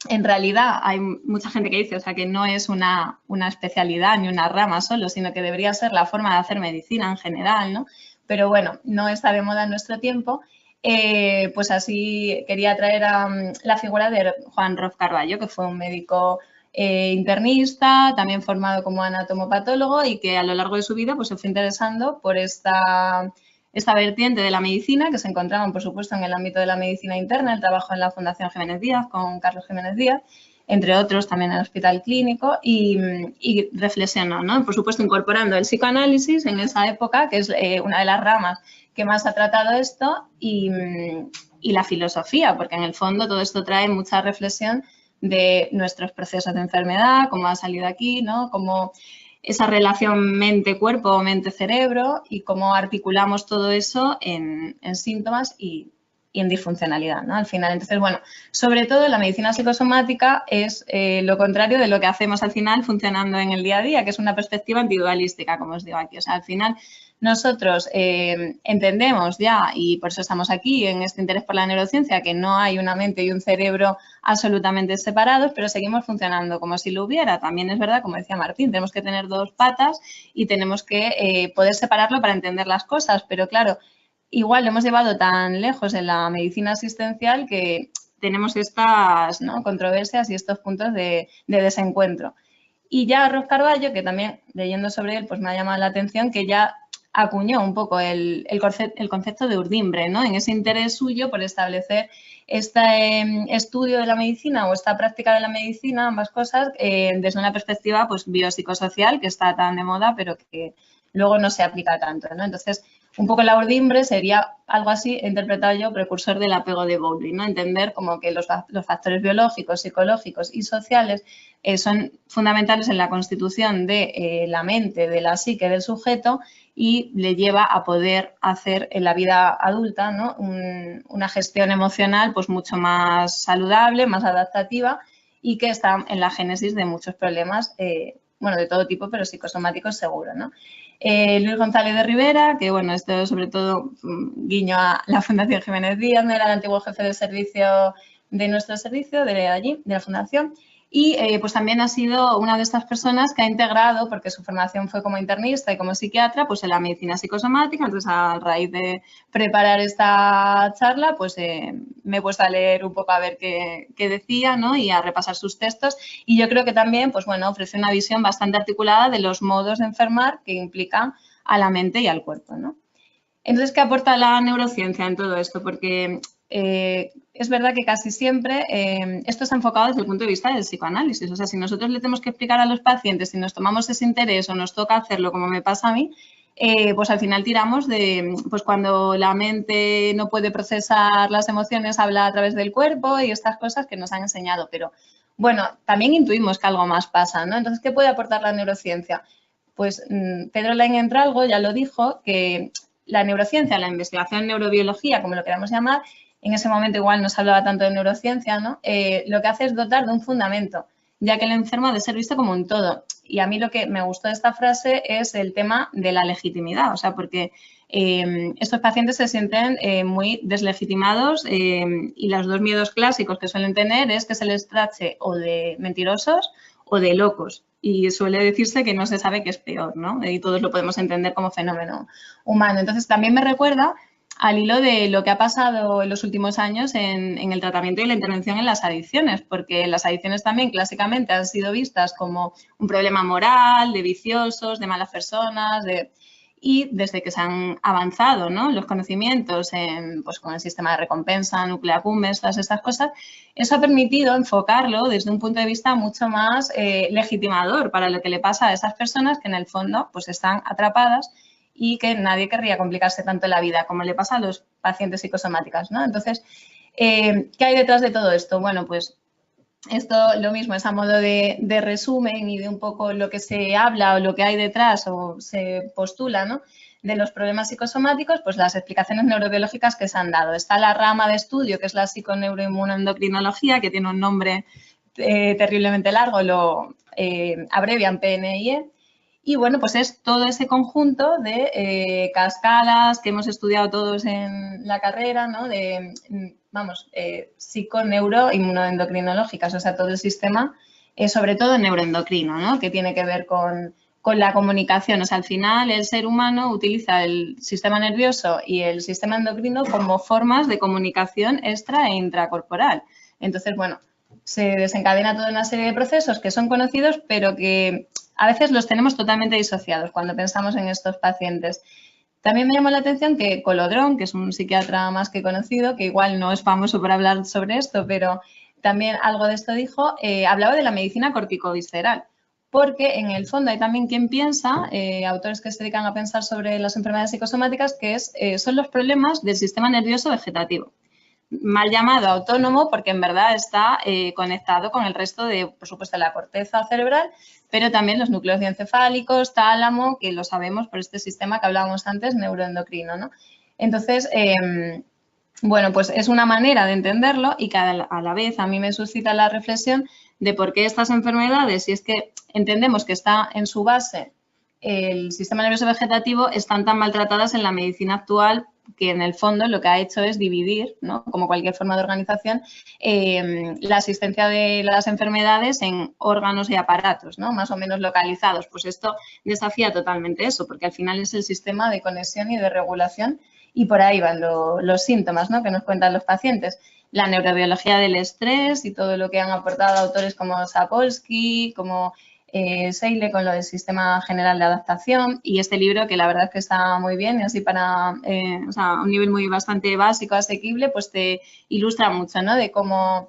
en realidad hay mucha gente que dice, o sea, que no es una especialidad ni una rama solo, sino que debería ser la forma de hacer medicina en general, ¿no? Pero bueno, no está de moda en nuestro tiempo. Pues así quería traer a la figura de Juan Rof Carballo, que fue un médico internista, también formado como anatomopatólogo y que a lo largo de su vida pues, se fue interesando por esta vertiente de la medicina, que se encontraban, por supuesto, en el ámbito de la medicina interna, el trabajo en la Fundación Jiménez Díaz, con Carlos Jiménez Díaz, entre otros también en el Hospital Clínico, y reflexionó, ¿no? Por supuesto, incorporando el psicoanálisis en esa época, que es una de las ramas que más ha tratado esto, y la filosofía, porque en el fondo todo esto trae mucha reflexión de nuestros procesos de enfermedad, cómo ha salido aquí, ¿no? Cómo esa relación mente-cuerpo o mente-cerebro y cómo articulamos todo eso en síntomas y en disfuncionalidad, ¿no? Al final, entonces, bueno, sobre todo la medicina psicosomática es lo contrario de lo que hacemos al final funcionando en el día a día, que es una perspectiva individualística, como os digo aquí. O sea, al final nosotros entendemos ya, y por eso estamos aquí en este interés por la neurociencia, que no hay una mente y un cerebro absolutamente separados, pero seguimos funcionando como si lo hubiera. También es verdad, como decía Martín, tenemos que tener dos patas y tenemos que poder separarlo para entender las cosas, pero claro, igual lo hemos llevado tan lejos en la medicina asistencial que tenemos estas, ¿no?, controversias y estos puntos de desencuentro. Y ya Rof Carballo, que también leyendo sobre él pues me ha llamado la atención, que ya acuñó un poco el concepto de urdimbre, ¿no?, en ese interés suyo por establecer este estudio de la medicina o esta práctica de la medicina, ambas cosas, desde una perspectiva pues biopsicosocial, que está tan de moda, pero que luego no se aplica tanto, ¿no? Entonces, un poco la urdimbre sería algo así, interpretado yo, precursor del apego de Bowlby, ¿no? Entender como que los factores biológicos, psicológicos y sociales son fundamentales en la constitución de la mente, de la psique del sujeto y le lleva a poder hacer en la vida adulta, ¿no?, una gestión emocional pues mucho más saludable, más adaptativa y que está en la génesis de muchos problemas, bueno, de todo tipo, pero psicosomáticos seguro, ¿no? Luis González de Rivera, que bueno, esto sobre todo guiño a la Fundación Jiménez Díaz, ¿no?, era el antiguo jefe de servicio de nuestro servicio, de allí, de la Fundación, y pues también ha sido una de estas personas que ha integrado, porque su formación fue como internista y como psiquiatra, pues en la medicina psicosomática. Entonces, a raíz de preparar esta charla, pues me he puesto a leer un poco a ver qué decía, ¿no?, y a repasar sus textos. Y yo creo que también, pues bueno, ofrece una visión bastante articulada de los modos de enfermar que implican a la mente y al cuerpo, ¿no? Entonces, ¿qué aporta la neurociencia en todo esto? Porque es verdad que casi siempre esto está enfocado desde el punto de vista del psicoanálisis. O sea, si nosotros le tenemos que explicar a los pacientes, si nos tomamos ese interés o nos toca hacerlo como me pasa a mí, pues al final tiramos de, pues cuando la mente no puede procesar las emociones, habla a través del cuerpo y estas cosas que nos han enseñado. Pero bueno, también intuimos que algo más pasa, ¿no? Entonces, ¿qué puede aportar la neurociencia? Pues Pedro Lain-Entralgo ya lo dijo, que la neurociencia, la investigación en neurobiología, como lo queramos llamar, en ese momento igual no se hablaba tanto de neurociencia, ¿no? Lo que hace es dotar de un fundamento, ya que el enfermo ha de ser visto como un todo. Y a mí lo que me gustó de esta frase es el tema de la legitimidad, o sea, porque estos pacientes se sienten muy deslegitimados y los dos miedos clásicos que suelen tener es que se les tache o de mentirosos o de locos. Y suele decirse que no se sabe qué es peor, ¿no? Y todos lo podemos entender como fenómeno humano. Entonces, también me recuerda al hilo de lo que ha pasado en los últimos años en el tratamiento y la intervención en las adicciones, porque las adicciones también clásicamente han sido vistas como un problema moral, de viciosos, de malas personas, y desde que se han avanzado, ¿no?, los conocimientos pues, con el sistema de recompensa, Nuclear accumbens, todas estas cosas, eso ha permitido enfocarlo desde un punto de vista mucho más legitimador para lo que le pasa a esas personas que en el fondo pues, están atrapadas y que nadie querría complicarse tanto la vida como le pasa a los pacientes psicosomáticos, ¿no? Entonces, ¿qué hay detrás de todo esto? Bueno, pues esto lo mismo, es a modo de resumen y de un poco lo que se habla o lo que hay detrás o se postula, ¿no?, de los problemas psicosomáticos, pues las explicaciones neurobiológicas que se han dado. Está la rama de estudio, que es la psiconeuroinmunoendocrinología, que tiene un nombre terriblemente largo, lo abrevian PNIE. Y bueno, pues es todo ese conjunto de cascadas que hemos estudiado todos en la carrera, ¿no? De, vamos, psico-neuro-inmunoendocrinológicas, o sea, todo el sistema, sobre todo neuroendocrino, ¿no? Que tiene que ver con la comunicación. O sea, al final el ser humano utiliza el sistema nervioso y el sistema endocrino como formas de comunicación extra e intracorporal. Entonces, bueno, se desencadena toda una serie de procesos que son conocidos, pero que a veces los tenemos totalmente disociados cuando pensamos en estos pacientes. También me llamó la atención que Colodrón, que es un psiquiatra más que conocido, que igual no es famoso por hablar sobre esto, pero también algo de esto dijo, hablaba de la medicina corticovisceral, porque en el fondo hay también quien piensa, autores que se dedican a pensar sobre las enfermedades psicosomáticas, que son los problemas del sistema nervioso vegetativo. Mal llamado autónomo porque en verdad está conectado con el resto de, por supuesto, la corteza cerebral, pero también los núcleos diencefálicos, tálamo, que lo sabemos por este sistema que hablábamos antes, neuroendocrino, ¿no? Entonces, bueno, pues es una manera de entenderlo y que a la vez a mí me suscita la reflexión de por qué estas enfermedades, si es que entendemos que está en su base el sistema nervioso vegetativo, están tan maltratadas en la medicina actual, que en el fondo lo que ha hecho es dividir, ¿no? Como cualquier forma de organización, la asistencia de las enfermedades en órganos y aparatos, ¿no? Más o menos localizados. Pues esto desafía totalmente eso, porque al final es el sistema de conexión y de regulación y por ahí van los síntomas, ¿no? Que nos cuentan los pacientes. La neurobiología del estrés y todo lo que han aportado autores como Sapolsky, como Seile con lo del sistema general de adaptación, y este libro que la verdad es que está muy bien y así para o sea, un nivel muy bastante básico, asequible, pues te ilustra mucho, ¿no? De cómo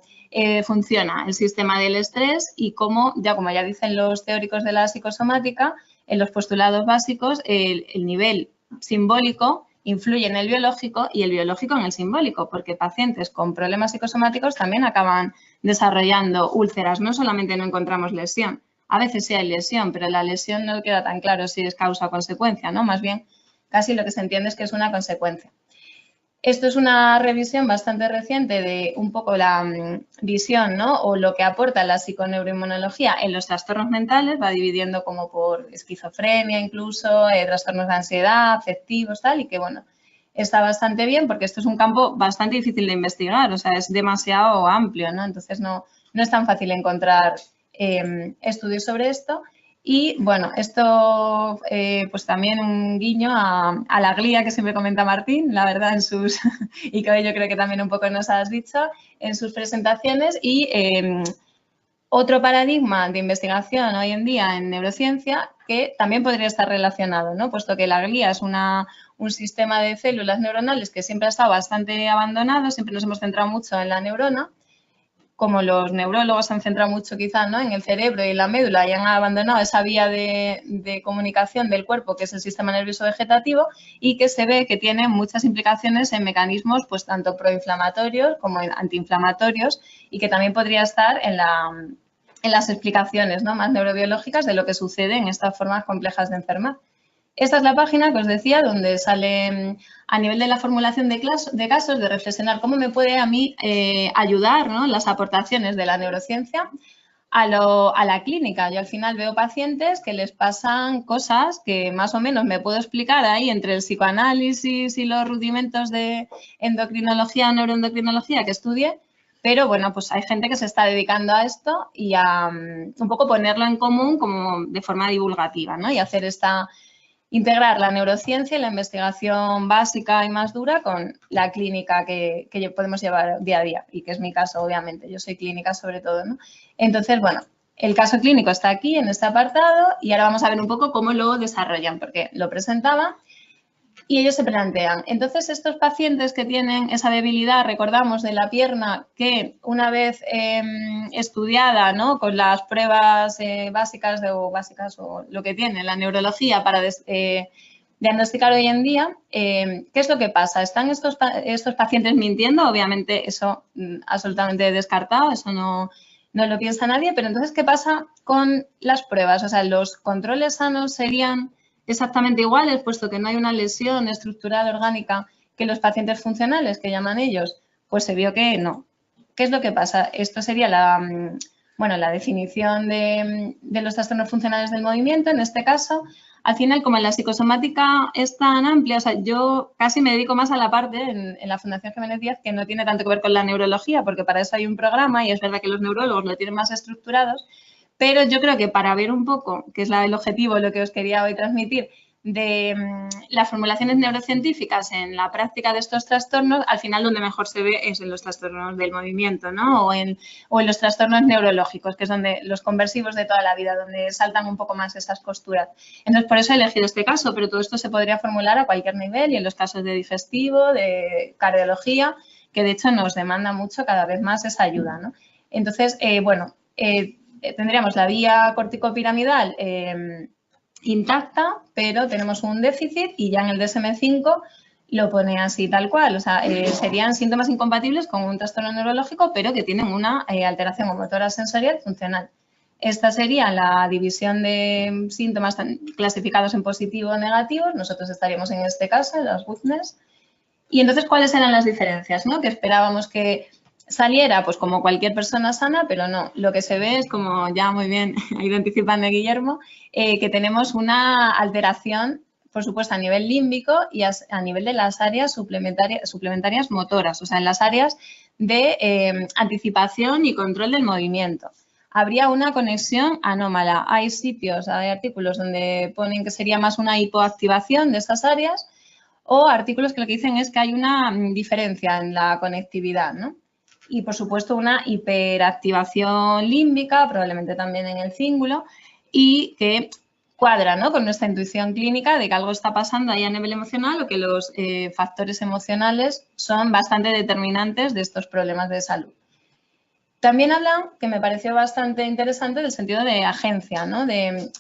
funciona el sistema del estrés y cómo, ya como ya dicen los teóricos de la psicosomática, en los postulados básicos, el nivel simbólico influye en el biológico y el biológico en el simbólico, porque pacientes con problemas psicosomáticos también acaban desarrollando úlceras, no solamente no encontramos lesión. A veces sí hay lesión, pero la lesión no queda tan claro si es causa o consecuencia, ¿no? Más bien, casi lo que se entiende es que es una consecuencia. Esto es una revisión bastante reciente de un poco la visión, ¿no? O lo que aporta la psiconeuroinmunología en los trastornos mentales, va dividiendo como por esquizofrenia incluso, trastornos de ansiedad, afectivos, tal, y que, bueno, está bastante bien porque esto es un campo bastante difícil de investigar, o sea, es demasiado amplio, ¿no? Entonces no es tan fácil encontrar estudios sobre esto. Y bueno, esto pues también un guiño a la glía que siempre comenta Martín, la verdad, en sus, y que hoy yo creo que también un poco nos has dicho, en sus presentaciones. Y otro paradigma de investigación hoy en día en neurociencia que también podría estar relacionado, ¿no? Puesto que la glía es un sistema de células neuronales que siempre ha estado bastante abandonado, siempre nos hemos centrado mucho en la neurona. Como los neurólogos se han centrado mucho quizá, ¿no? En el cerebro y en la médula y han abandonado esa vía de comunicación del cuerpo que es el sistema nervioso vegetativo y que se ve que tiene muchas implicaciones en mecanismos pues tanto proinflamatorios como antiinflamatorios y que también podría estar en las explicaciones, ¿no? Más neurobiológicas de lo que sucede en estas formas complejas de enfermar. Esta es la página que os decía donde sale a nivel de la formulación de casos, de reflexionar cómo me puede a mí ayudar, ¿no? Las aportaciones de la neurociencia a la clínica. Yo al final veo pacientes que les pasan cosas que más o menos me puedo explicar ahí entre el psicoanálisis y los rudimentos de endocrinología o neuroendocrinología que estudie, pero bueno, pues hay gente que se está dedicando a esto y a un poco ponerlo en común como de forma divulgativa, ¿no? Y hacer integrar la neurociencia y la investigación básica y más dura con la clínica que podemos llevar día a día y que es mi caso, obviamente. Yo soy clínica sobre todo, ¿no? Entonces, bueno, el caso clínico está aquí en este apartado y ahora vamos a ver un poco cómo lo desarrollan, porque lo presentaba y ellos se plantean. Entonces, estos pacientes que tienen esa debilidad, recordamos, de la pierna, que una vez estudiada, ¿no? Con las pruebas básicas o lo que tiene la neurología para diagnosticar hoy en día, ¿qué es lo que pasa? ¿Están estos pacientes mintiendo? Obviamente eso absolutamente descartado, eso no lo piensa nadie, pero entonces, ¿qué pasa con las pruebas? O sea, los controles sanos serían exactamente iguales, puesto que no hay una lesión estructural orgánica que los pacientes funcionales, que llaman ellos, pues se vio que no. ¿Qué es lo que pasa? Esto sería bueno, la definición de los trastornos funcionales del movimiento, en este caso, al final, como en la psicosomática es tan amplia, o sea, yo casi me dedico más a la parte en la Fundación Jiménez Díaz que no tiene tanto que ver con la neurología, porque para eso hay un programa y es verdad que los neurólogos lo tienen más estructurados, pero yo creo que para ver un poco, que es el objetivo, lo que os quería hoy transmitir, de las formulaciones neurocientíficas en la práctica de estos trastornos, al final donde mejor se ve es en los trastornos del movimiento, ¿no? O en los trastornos neurológicos, que es donde los conversivos de toda la vida, donde saltan un poco más esas costuras. Entonces, por eso he elegido este caso, pero todo esto se podría formular a cualquier nivel y en los casos de digestivo, de cardiología, que de hecho nos demanda mucho cada vez más esa ayuda, ¿no? Entonces, tendríamos la vía corticopiramidal intacta, pero tenemos un déficit y ya en el DSM-5 lo pone así tal cual. O sea, serían síntomas incompatibles con un trastorno neurológico, pero que tienen una alteración motora sensorial funcional. Esta sería la división de síntomas clasificados en positivo o negativos. Nosotros estaríamos en este caso, en los Goodness. Y entonces, ¿cuáles eran las diferencias, ¿no? Que esperábamos que saliera, pues como cualquier persona sana, pero no. Lo que se ve es, como ya muy bien ha ido anticipando Guillermo, que tenemos una alteración, por supuesto, a nivel límbico y a nivel de las áreas suplementarias motoras, o sea, en las áreas de anticipación y control del movimiento. Habría una conexión anómala. Hay sitios, hay artículos donde ponen que sería más una hipoactivación de estas áreas o artículos que lo que dicen es que hay una diferencia en la conectividad, ¿no? Y, por supuesto, una hiperactivación límbica, probablemente también en el cíngulo, y que cuadra, ¿no?, con nuestra intuición clínica de que algo está pasando ahí a nivel emocional o que los factores emocionales son bastante determinantes de estos problemas de salud. También hablan, que me pareció bastante interesante, del sentido de agencia, ¿no? De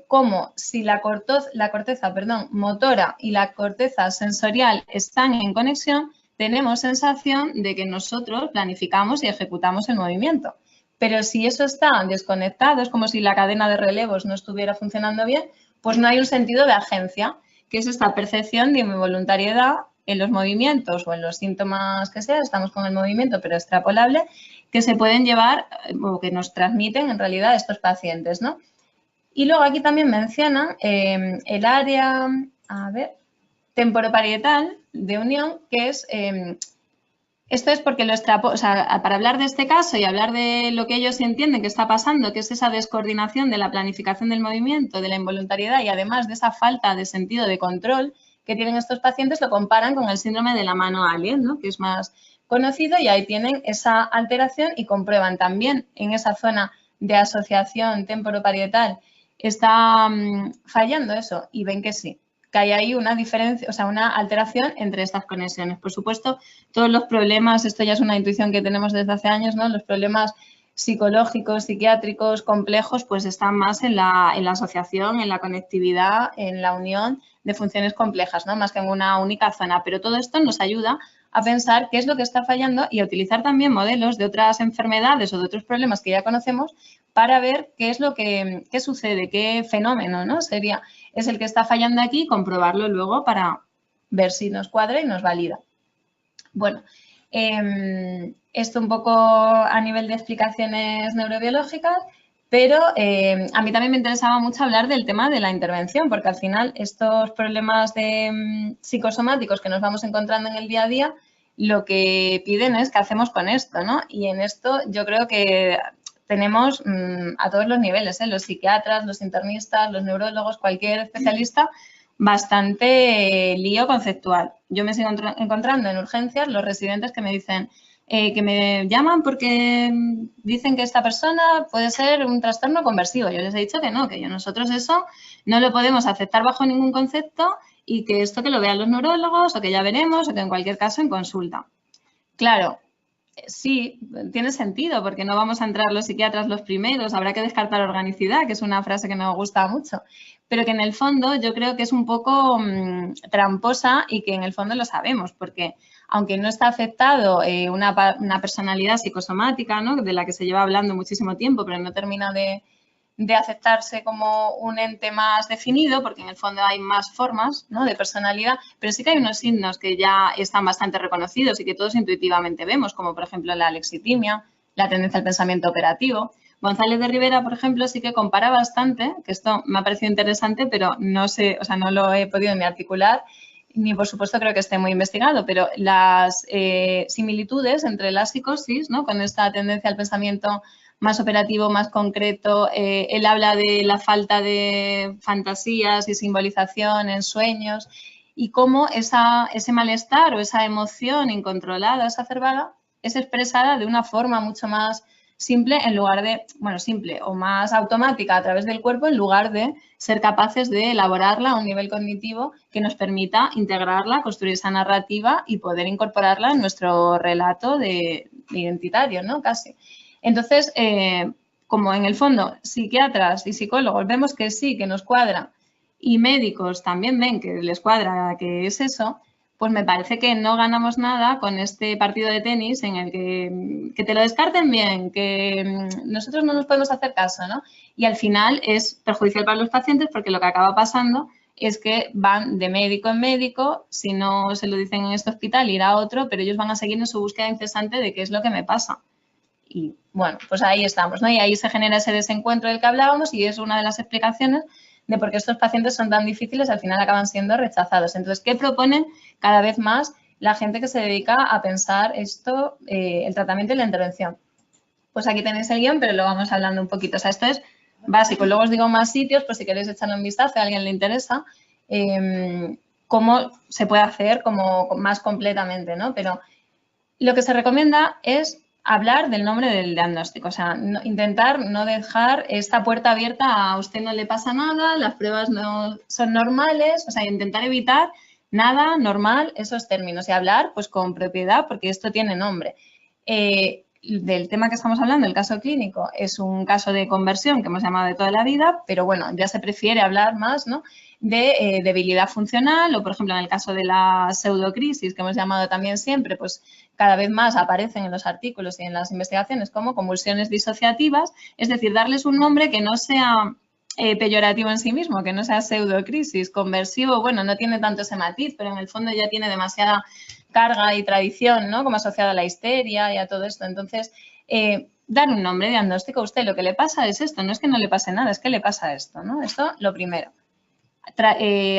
cómo si la corteza motora y la corteza sensorial están en conexión, tenemos sensación de que nosotros planificamos y ejecutamos el movimiento. Pero si eso está desconectado, es como si la cadena de relevos no estuviera funcionando bien, pues no hay un sentido de agencia, que es esta percepción de mi voluntariedad en los movimientos o en los síntomas que sea, estamos con el movimiento pero extrapolable, que se pueden llevar o que nos transmiten en realidad estos pacientes, ¿no? Y luego aquí también mencionan el área, temporoparietal de unión, que es, esto es porque para hablar de este caso y hablar de lo que ellos entienden que está pasando, que es esa descoordinación de la planificación del movimiento, de la involuntariedad y además de esa falta de sentido de control que tienen estos pacientes, lo comparan con el síndrome de la mano alien, ¿no?, que es más conocido, y ahí tienen esa alteración y comprueban también en esa zona de asociación temporoparietal está fallando eso y ven que sí, que hay ahí una diferencia, o sea, una alteración entre estas conexiones. Por supuesto, todos los problemas, esto ya es una intuición que tenemos desde hace años, ¿no?, los problemas psicológicos, psiquiátricos, complejos, pues están más en la asociación, en la conectividad, en la unión de funciones complejas, ¿no?, más que en una única zona. Pero todo esto nos ayuda a pensar qué es lo que está fallando y a utilizar también modelos de otras enfermedades o de otros problemas que ya conocemos para ver qué es lo que sucede, qué fenómeno, ¿no?, es el que está fallando aquí y comprobarlo luego para ver si nos cuadra y nos valida. Bueno, esto un poco a nivel de explicaciones neurobiológicas, pero a mí también me interesaba mucho hablar del tema de la intervención, porque al final estos problemas psicosomáticos que nos vamos encontrando en el día a día, lo que piden es qué hacemos con esto, ¿no? Y en esto yo creo que tenemos a todos los niveles, los psiquiatras, los internistas, los neurólogos, cualquier especialista, bastante lío conceptual. Yo me sigo encontrando en urgencias los residentes que me dicen que me llaman porque dicen que esta persona puede ser un trastorno conversivo. Yo les he dicho que no, que nosotros eso no lo podemos aceptar bajo ningún concepto y que esto que lo vean los neurólogos o que ya veremos o que en cualquier caso en consulta. Claro, sí, tiene sentido porque no vamos a entrar los psiquiatras los primeros, habrá que descartar organicidad, que es una frase que nos gusta mucho, pero que en el fondo yo creo que es un poco tramposa y que en el fondo lo sabemos porque aunque no está afectado una personalidad psicosomática, ¿no?, de la que se lleva hablando muchísimo tiempo, pero no termina de aceptarse como un ente más definido, porque en el fondo hay más formas, ¿no?, de personalidad, pero sí que hay unos signos que ya están bastante reconocidos y que todos intuitivamente vemos, como por ejemplo la alexitimia, la tendencia al pensamiento operativo. González de Rivera, por ejemplo, sí que compara bastante, que esto me ha parecido interesante, pero no sé, o sea, no lo he podido ni articular, ni por supuesto creo que esté muy investigado, pero las similitudes entre la psicosis, ¿no? Con esta tendencia al pensamiento más operativo, más concreto, él habla de la falta de fantasías y simbolización en sueños y cómo ese malestar o esa emoción incontrolada, exacerbada, es expresada de una forma mucho más simple en lugar de, bueno, simple o más automática a través del cuerpo en lugar de ser capaces de elaborarla a un nivel cognitivo que nos permita integrarla, construir esa narrativa y poder incorporarla en nuestro relato de identitario, ¿no? Casi. Entonces, como en el fondo psiquiatras y psicólogos vemos que sí, que nos cuadra y médicos también ven que les cuadra que es eso, pues me parece que no ganamos nada con este partido de tenis en el que te lo descarten bien, que nosotros no nos podemos hacer caso, ¿no? Y al final es perjudicial para los pacientes porque lo que acaba pasando es que van de médico en médico, si no se lo dicen en este hospital, irá a otro, pero ellos van a seguir en su búsqueda incesante de qué es lo que me pasa. Y bueno, pues ahí estamos, ¿no? Y ahí se genera ese desencuentro del que hablábamos y es una de las explicaciones de por qué estos pacientes son tan difíciles, al final acaban siendo rechazados. Entonces, ¿qué proponen cada vez más la gente que se dedica a pensar esto, el tratamiento y la intervención? Pues aquí tenéis el guión, pero lo vamos hablando un poquito. O sea, esto es básico. Luego os digo más sitios, por si queréis echarle un vistazo, a alguien le interesa, cómo se puede hacer como más completamente, ¿no? Pero lo que se recomienda es hablar del nombre del diagnóstico, o sea, intentar no dejar esta puerta abierta a usted no le pasa nada, las pruebas no son normales, o sea, intentar evitar nada normal esos términos y hablar pues con propiedad porque esto tiene nombre. Del tema que estamos hablando, el caso clínico, es un caso de conversión que hemos llamado de toda la vida, pero bueno, ya se prefiere hablar más, ¿no?, de debilidad funcional o, por ejemplo, en el caso de la pseudocrisis, que hemos llamado también siempre, pues cada vez más aparecen en los artículos y en las investigaciones como convulsiones disociativas, es decir, darles un nombre que no sea peyorativo en sí mismo, que no sea pseudocrisis, conversivo, bueno, no tiene tanto ese matiz, pero en el fondo ya tiene demasiada carga y tradición, ¿no?, como asociada a la histeria y a todo esto. Entonces, dar un nombre diagnóstico a usted, lo que le pasa es esto, no es que no le pase nada, es que le pasa esto, ¿no? Esto, lo primero.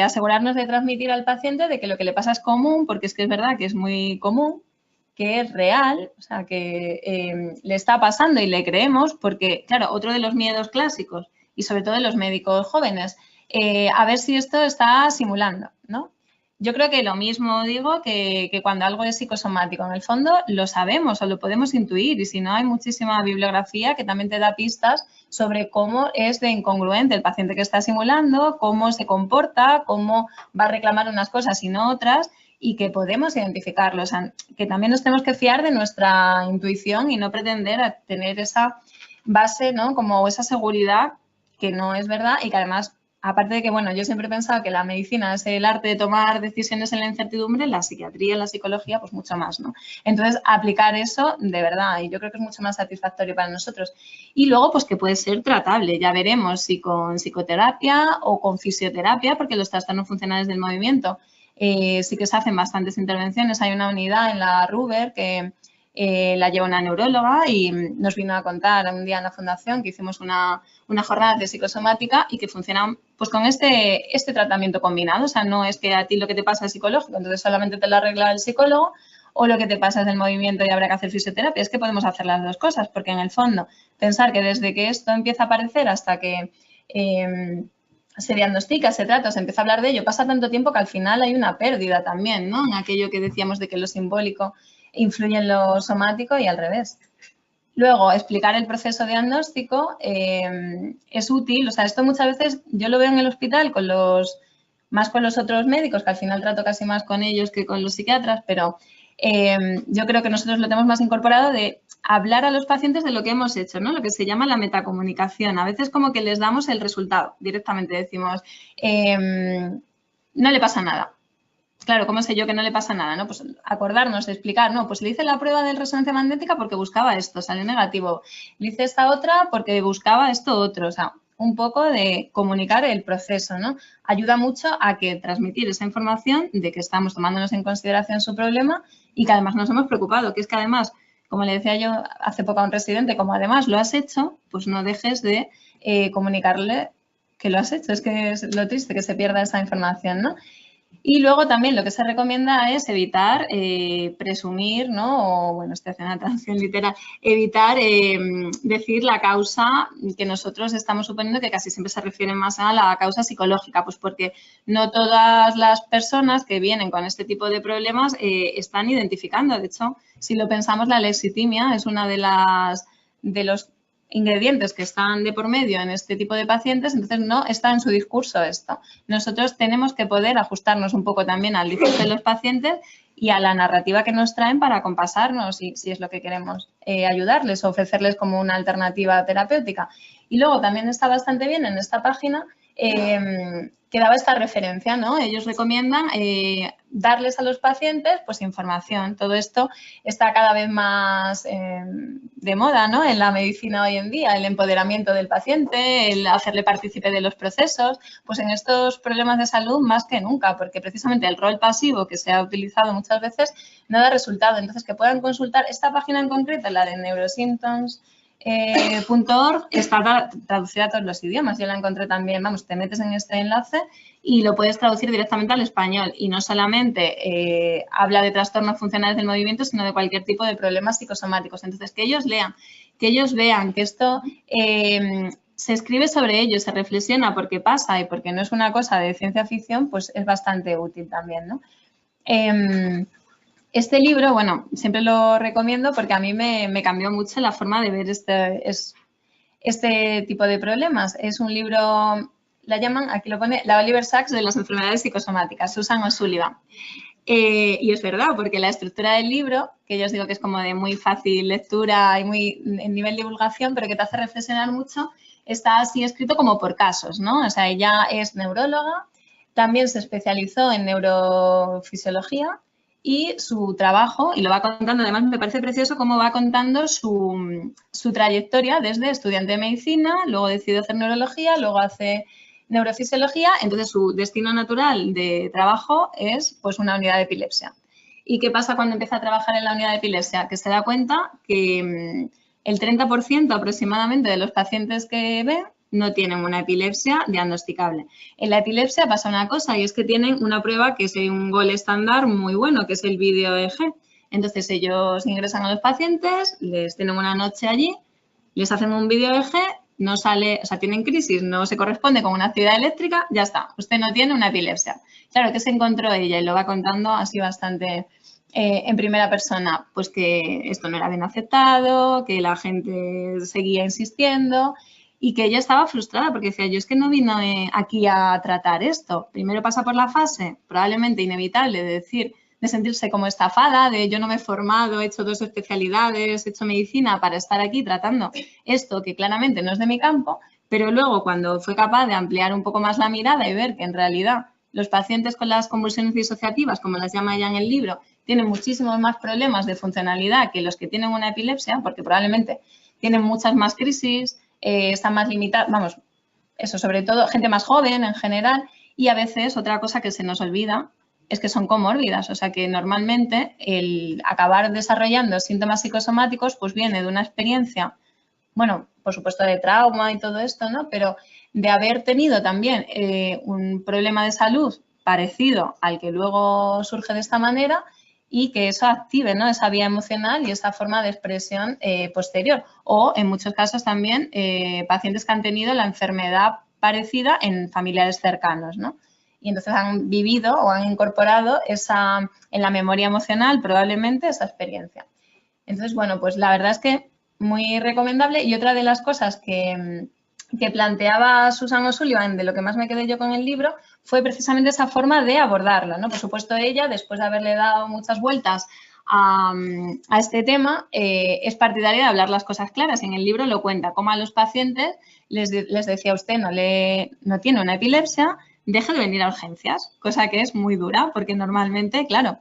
Asegurarnos de transmitir al paciente de que lo que le pasa es común, porque es que es verdad que es muy común, que es real, o sea, que le está pasando y le creemos, porque, claro, otro de los miedos clásicos y sobre todo de los médicos jóvenes, a ver si esto está simulando, ¿no? Yo creo que lo mismo digo que cuando algo es psicosomático, en el fondo lo sabemos o lo podemos intuir y si no hay muchísima bibliografía que también te da pistas sobre cómo es de incongruente el paciente que está simulando, cómo se comporta, cómo va a reclamar unas cosas y no otras y que podemos identificarlo. O sea, que también nos tenemos que fiar de nuestra intuición y no pretender tener esa base, ¿no?, como esa seguridad que no es verdad y que además, aparte de que, bueno, yo siempre he pensado que la medicina es el arte de tomar decisiones en la incertidumbre, la psiquiatría y la psicología, pues mucho más, ¿no? Entonces, aplicar eso de verdad, y yo creo que es mucho más satisfactorio para nosotros. Y luego, pues que puede ser tratable, ya veremos si con psicoterapia o con fisioterapia, porque los trastornos funcionales del movimiento sí que se hacen bastantes intervenciones. Hay una unidad en la Ruber que la lleva una neuróloga y nos vino a contar un día en la fundación que hicimos una jornada de psicosomática y que funcionan pues con este tratamiento combinado. O sea, no es que a ti lo que te pasa es psicológico, entonces solamente te lo arregla el psicólogo, o lo que te pasa es del movimiento y habrá que hacer fisioterapia. Es que podemos hacer las dos cosas, porque en el fondo pensar que desde que esto empieza a aparecer hasta que se diagnostica, se trata, se empieza a hablar de ello, pasa tanto tiempo que al final hay una pérdida también, ¿no?, en aquello que decíamos de que lo simbólico influye en lo somático y al revés. Luego, explicar el proceso diagnóstico es útil. O sea, esto muchas veces yo lo veo en el hospital más con los otros médicos, que al final trato casi más con ellos que con los psiquiatras, pero yo creo que nosotros lo tenemos más incorporado de hablar a los pacientes de lo que hemos hecho, ¿no?, lo que se llama la metacomunicación. A veces como que les damos el resultado, directamente decimos, no le pasa nada. Claro, ¿cómo sé yo que no le pasa nada? ¿No? Pues acordarnos de explicar, no, pues le hice la prueba de resonancia magnética porque buscaba esto, salió negativo. Le hice esta otra porque buscaba esto otro. O sea, un poco de comunicar el proceso, ¿no? Ayuda mucho a que transmitir esa información de que estamos tomándonos en consideración su problema y que además nos hemos preocupado, que es que además, como le decía yo hace poco a un residente, como además lo has hecho, pues no dejes de comunicarle que lo has hecho. Es que es lo triste que se pierda esa información, ¿no? Y luego también lo que se recomienda es evitar presumir, ¿no? O, bueno, estoy haciendo una traducción literal, evitar decir la causa que nosotros estamos suponiendo, que casi siempre se refiere más a la causa psicológica, pues porque no todas las personas que vienen con este tipo de problemas están identificando. De hecho, si lo pensamos, la lexitimia es una de los ingredientes que están de por medio en este tipo de pacientes, entonces no está en su discurso esto. Nosotros tenemos que poder ajustarnos un poco también al discurso de los pacientes y a la narrativa que nos traen para compasarnos si es lo que queremos ayudarles o ofrecerles como una alternativa terapéutica. Y luego también está bastante bien en esta página que daba esta referencia, ¿no? Ellos recomiendan darles a los pacientes pues información. Todo esto está cada vez más de moda, ¿no? En la medicina hoy en día, el empoderamiento del paciente, el hacerle partícipe de los procesos, pues en estos problemas de salud más que nunca, porque precisamente el rol pasivo que se ha utilizado muchas veces no da resultado. Entonces, que puedan consultar esta página en concreto, la de neurosymptoms.org, está traducida a todos los idiomas. Yo la encontré también, vamos, te metes en este enlace y lo puedes traducir directamente al español. Y no solamente habla de trastornos funcionales del movimiento, sino de cualquier tipo de problemas psicosomáticos. Entonces, que ellos lean, que ellos vean que esto se escribe sobre ello, se reflexiona porque pasa y porque no es una cosa de ciencia ficción, pues es bastante útil también, ¿no? Este libro, bueno, siempre lo recomiendo porque a mí me cambió mucho la forma de ver este tipo de problemas. Es un libro, la llaman, aquí lo pone, la Oliver Sacks de las enfermedades psicosomáticas, Susan O'Sullivan. Y es verdad, porque la estructura del libro, que yo os digo que es como de muy fácil lectura y muy en nivel de divulgación, pero que te hace reflexionar mucho, está así escrito como por casos, ¿no? O sea, ella es neuróloga, también se especializó en neurofisiología y su trabajo, y lo va contando, además me parece precioso cómo va contando su trayectoria desde estudiante de medicina, luego decidió hacer neurología, luego hace neurofisiología, entonces su destino natural de trabajo es pues una unidad de epilepsia. ¿Y qué pasa cuando empieza a trabajar en la unidad de epilepsia? Que se da cuenta que el 30% aproximadamente de los pacientes que ve no tienen una epilepsia diagnosticable. En la epilepsia pasa una cosa y es que tienen una prueba que es un gol estándar muy bueno, que es el video EEG. Entonces ellos ingresan a los pacientes, les tienen una noche allí, les hacen un video EEG, no sale, o sea, tienen crisis, no se corresponde con una actividad eléctrica, ya está, usted no tiene una epilepsia. Claro, ¿qué se encontró ella? Y lo va contando así bastante en primera persona, pues que esto no era bien aceptado, que la gente seguía insistiendo y que ella estaba frustrada porque decía, yo es que no vino aquí a tratar esto. Primero pasa por la fase probablemente inevitable de decir, de sentirse como estafada, de yo no me he formado, he hecho 2 especialidades, he hecho medicina para estar aquí tratando esto que claramente no es de mi campo, pero luego cuando fue capaz de ampliar un poco más la mirada y ver que en realidad los pacientes con las convulsiones disociativas, como las llama ella en el libro, tienen muchísimos más problemas de funcionalidad que los que tienen una epilepsia, porque probablemente tienen muchas más crisis, están más limitados, vamos, eso sobre todo, gente más joven en general, y a veces otra cosa que se nos olvida es que son comórbidas, o sea que normalmente el acabar desarrollando síntomas psicosomáticos pues viene de una experiencia, bueno, por supuesto de trauma y todo esto, ¿no? Pero de haber tenido también un problema de salud parecido al que luego surge de esta manera y que eso active, ¿no? Esa vía emocional y esa forma de expresión posterior. O, en muchos casos también, pacientes que han tenido la enfermedad parecida en familiares cercanos, ¿no? Y entonces han vivido o han incorporado en la memoria emocional probablemente esa experiencia. Entonces, bueno, pues la verdad es que muy recomendable. Y otra de las cosas que planteaba Susan O'Sullivan, de lo que más me quedé yo con el libro, fue precisamente esa forma de abordarlo, ¿no? Por supuesto, ella, después de haberle dado muchas vueltas a este tema, es partidaria de hablar las cosas claras. En el libro lo cuenta, como a los pacientes les decía, usted no tiene una epilepsia, deje de venir a urgencias, cosa que es muy dura, porque normalmente, claro,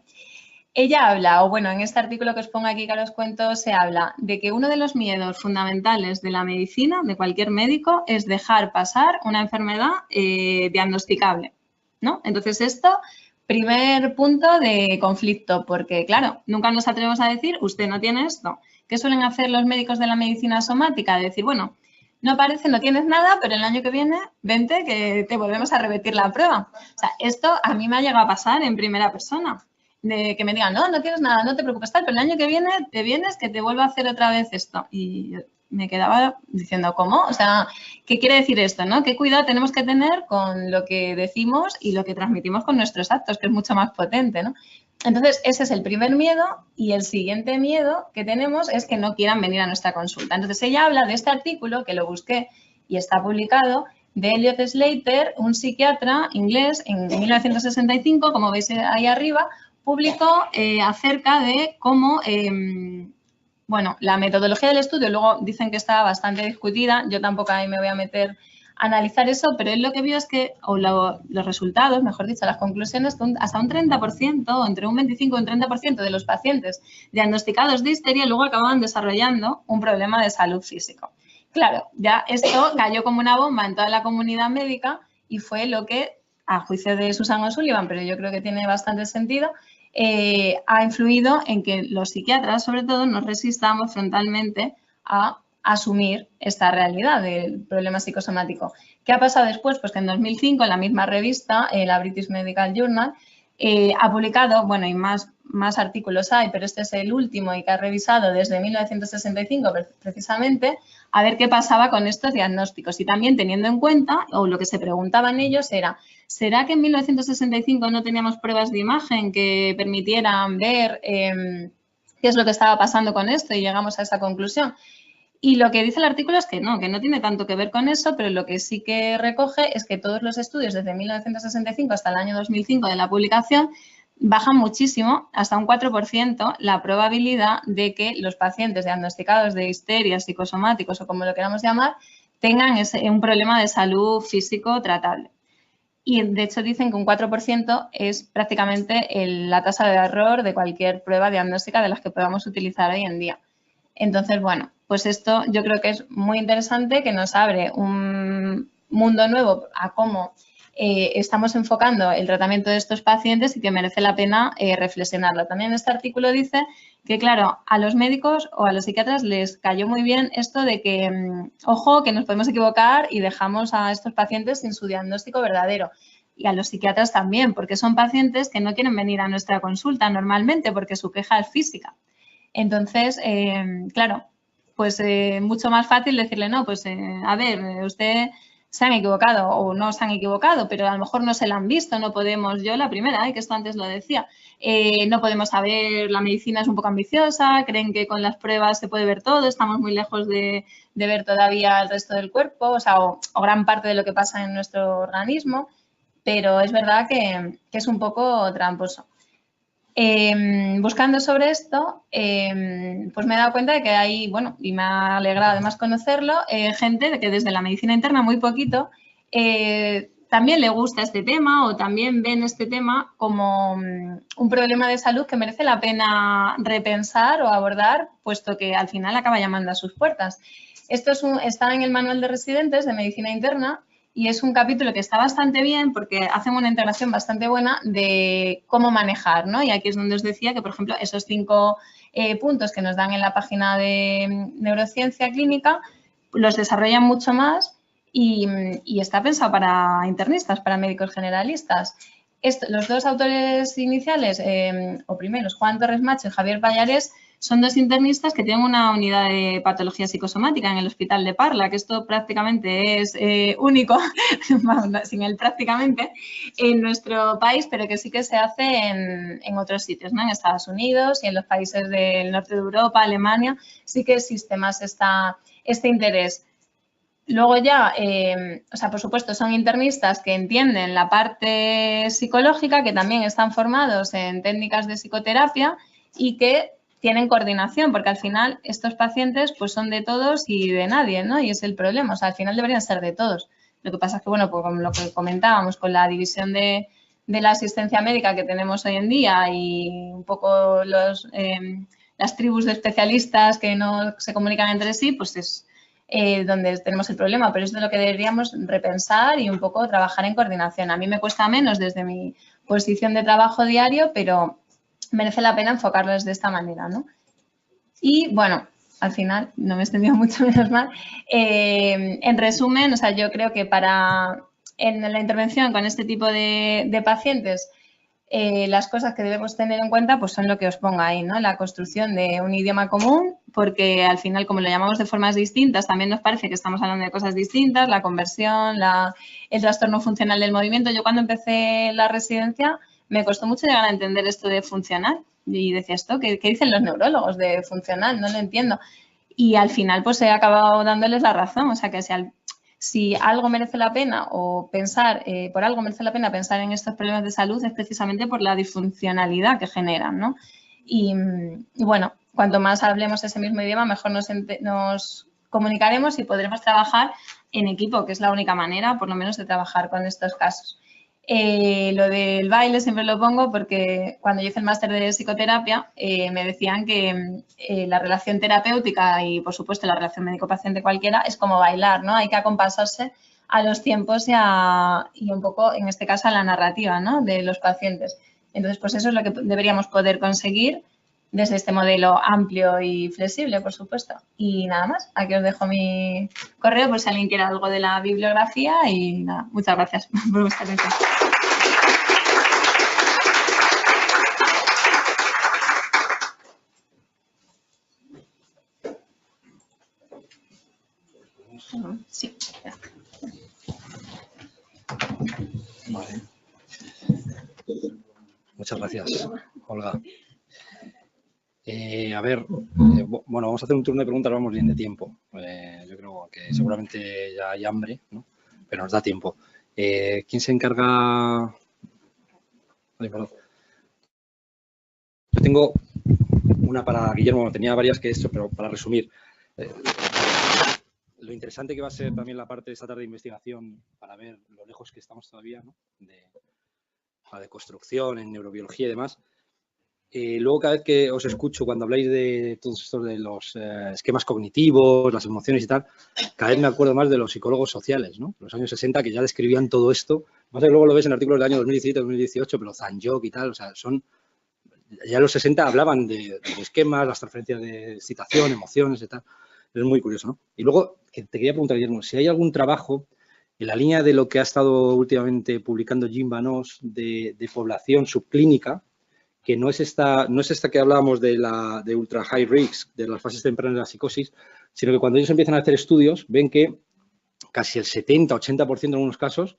ella habla, o bueno, en este artículo que os pongo aquí que os cuento, se habla de que uno de los miedos fundamentales de la medicina, de cualquier médico, es dejar pasar una enfermedad diagnosticable, ¿no? Entonces esto, primer punto de conflicto, porque claro, nunca nos atrevemos a decir, usted no tiene esto. ¿Qué suelen hacer los médicos de la medicina somática? De decir, bueno, no parece, no tienes nada, pero el año que viene, vente que te volvemos a repetir la prueba. O sea, esto a mí me ha llegado a pasar en primera persona. De que me digan, no, no tienes nada, no te preocupes, tal, pero el año que viene te vienes que te vuelvo a hacer otra vez esto. Y me quedaba diciendo, ¿cómo? O sea, ¿qué quiere decir esto, no? ¿Qué cuidado tenemos que tener con lo que decimos y lo que transmitimos con nuestros actos, que es mucho más potente, ¿no? Entonces, ese es el primer miedo y el siguiente miedo que tenemos es que no quieran venir a nuestra consulta. Entonces, ella habla de este artículo, que lo busqué y está publicado, de Elliot Slater, un psiquiatra inglés, en 1965, como veis ahí arriba, publicó acerca de cómo, bueno, la metodología del estudio, luego dicen que está bastante discutida, yo tampoco ahí me voy a meter a analizar eso, pero él lo que vio es que, o los resultados, mejor dicho, las conclusiones, que hasta un 30%, entre un 25 y un 30% de los pacientes diagnosticados de histeria luego acababan desarrollando un problema de salud físico. Claro, ya esto cayó como una bomba en toda la comunidad médica y fue lo que, a juicio de Susan O'Sullivan, pero yo creo que tiene bastante sentido, ha influido en que los psiquiatras, sobre todo, nos resistamos frontalmente a asumir esta realidad del problema psicosomático. ¿Qué ha pasado después? Pues que en 2005, en la misma revista, la British Medical Journal, ha publicado, bueno, y más artículos hay, pero este es el último y que ha revisado desde 1965 precisamente, a ver qué pasaba con estos diagnósticos. Y también teniendo en cuenta, o lo que se preguntaban ellos era, ¿será que en 1965 no teníamos pruebas de imagen que permitieran ver qué es lo que estaba pasando con esto y llegamos a esa conclusión? Y lo que dice el artículo es que no tiene tanto que ver con eso, pero lo que sí que recoge es que todos los estudios desde 1965 hasta el año 2005 de la publicación bajan muchísimo, hasta un 4%, la probabilidad de que los pacientes diagnosticados de histeria, psicosomáticos o como lo queramos llamar, tengan un problema de salud físico tratable. Y de hecho dicen que un 4% es prácticamente la tasa de error de cualquier prueba diagnóstica de las que podamos utilizar hoy en día. Entonces, bueno, pues esto yo creo que es muy interesante, que nos abre un mundo nuevo a cómo estamos enfocando el tratamiento de estos pacientes y que merece la pena reflexionarlo. También este artículo dice que, claro, a los médicos o a los psiquiatras les cayó muy bien esto de que, ojo, que nos podemos equivocar y dejamos a estos pacientes sin su diagnóstico verdadero. Y a los psiquiatras también, porque son pacientes que no quieren venir a nuestra consulta normalmente porque su queja es física. Entonces, claro, pues mucho más fácil decirle, no, pues a ver, usted se han equivocado o no se han equivocado, pero a lo mejor no se la han visto, no podemos, yo la primera, que esto antes lo decía, no podemos saber, la medicina es un poco ambiciosa, creen que con las pruebas se puede ver todo, estamos muy lejos de ver todavía el resto del cuerpo, o sea, o gran parte de lo que pasa en nuestro organismo, pero es verdad que es un poco tramposo. Buscando sobre esto, pues me he dado cuenta de que hay, bueno, y me ha alegrado además conocerlo, gente que desde la medicina interna muy poquito también le gusta este tema o también ven este tema como un problema de salud que merece la pena repensar o abordar, puesto que al final acaba llamando a sus puertas. Esto está en el manual de residentes de medicina interna. Y es un capítulo que está bastante bien porque hacen una integración bastante buena de cómo manejar, ¿no? Y aquí es donde os decía que, por ejemplo, esos 5 puntos que nos dan en la página de neurociencia clínica los desarrollan mucho más y está pensado para internistas, para médicos generalistas. Los dos autores iniciales, o primeros, Juan Torres Macho y Javier Pallarés, son 2 internistas que tienen una unidad de patología psicosomática en el Hospital de Parla, que esto prácticamente es único, sin el prácticamente, en nuestro país, pero que sí que se hace en otros sitios, ¿no? En Estados Unidos y en los países del norte de Europa, Alemania, sí que existe más este interés. Luego ya, o sea, por supuesto, son internistas que entienden la parte psicológica, que también están formados en técnicas de psicoterapia y que tienen coordinación, porque al final estos pacientes pues son de todos y de nadie, ¿no? Y es el problema, o sea, al final deberían ser de todos. Lo que pasa es que, bueno, pues como lo que comentábamos, con la división de la asistencia médica que tenemos hoy en día y un poco las tribus de especialistas que no se comunican entre sí, pues es donde tenemos el problema, pero es de lo que deberíamos repensar y un poco trabajar en coordinación. A mí me cuesta menos desde mi posición de trabajo diario, pero merece la pena enfocarlos de esta manera, ¿no? Y, bueno, al final, no me he extendido mucho, menos mal. En resumen, o sea, yo creo que en la intervención con este tipo de pacientes, las cosas que debemos tener en cuenta pues son lo que os pongo ahí, ¿no? La construcción de un idioma común, porque al final, como lo llamamos de formas distintas, también nos parece que estamos hablando de cosas distintas, la conversión, el trastorno funcional del movimiento. Yo cuando empecé la residencia me costó mucho llegar a entender esto de funcional y decía esto, ¿qué dicen los neurólogos de funcional? No lo entiendo. Y al final pues he acabado dándoles la razón, o sea que si algo merece la pena o pensar, por algo merece la pena pensar en estos problemas de salud es precisamente por la disfuncionalidad que generan, ¿no? Y bueno, cuanto más hablemos ese mismo idioma, mejor nos comunicaremos y podremos trabajar en equipo, que es la única manera, por lo menos, de trabajar con estos casos. Lo del baile siempre lo pongo porque cuando yo hice el máster de psicoterapia me decían que la relación terapéutica y, por supuesto, la relación médico-paciente cualquiera es como bailar, ¿no? Hay que acompasarse a los tiempos y un poco, en este caso, a la narrativa, ¿no? De los pacientes. Entonces, pues eso es lo que deberíamos poder conseguir desde este modelo amplio y flexible, por supuesto. Y nada más, aquí os dejo mi correo por si alguien quiere algo de la bibliografía y nada, muchas gracias por vuestra atención. Sí, ya está. Vale. Muchas gracias, Olga. A ver, bueno, vamos a hacer un turno de preguntas, vamos bien de tiempo. Yo creo que seguramente ya hay hambre, ¿no? Pero nos da tiempo. ¿Quién se encarga? Ay, perdón. Yo tengo una para Guillermo, tenía varias que he hecho, pero para resumir. Lo interesante que va a ser también la parte de esta tarde de investigación para ver lo lejos que estamos todavía, ¿no? de construcción en neurobiología y demás. Luego, cada vez que os escucho cuando habláis de todos estos de los esquemas cognitivos, las emociones y tal, cada vez me acuerdo más de los psicólogos sociales, ¿no? Los años 60 que ya describían todo esto. Más que luego lo ves en artículos del año 2017, 2018, pero Zanjok y tal, o sea, ya en los 60 hablaban de esquemas, las transferencias de excitación, emociones y tal. Es muy curioso, ¿no? Y luego te quería preguntar, Guillermo, si hay algún trabajo en la línea de lo que ha estado últimamente publicando Jim Vanos de población subclínica, que no es esta que hablábamos de ultra high risk, de las fases tempranas de la psicosis, sino que cuando ellos empiezan a hacer estudios ven que casi el 70-80% en algunos casos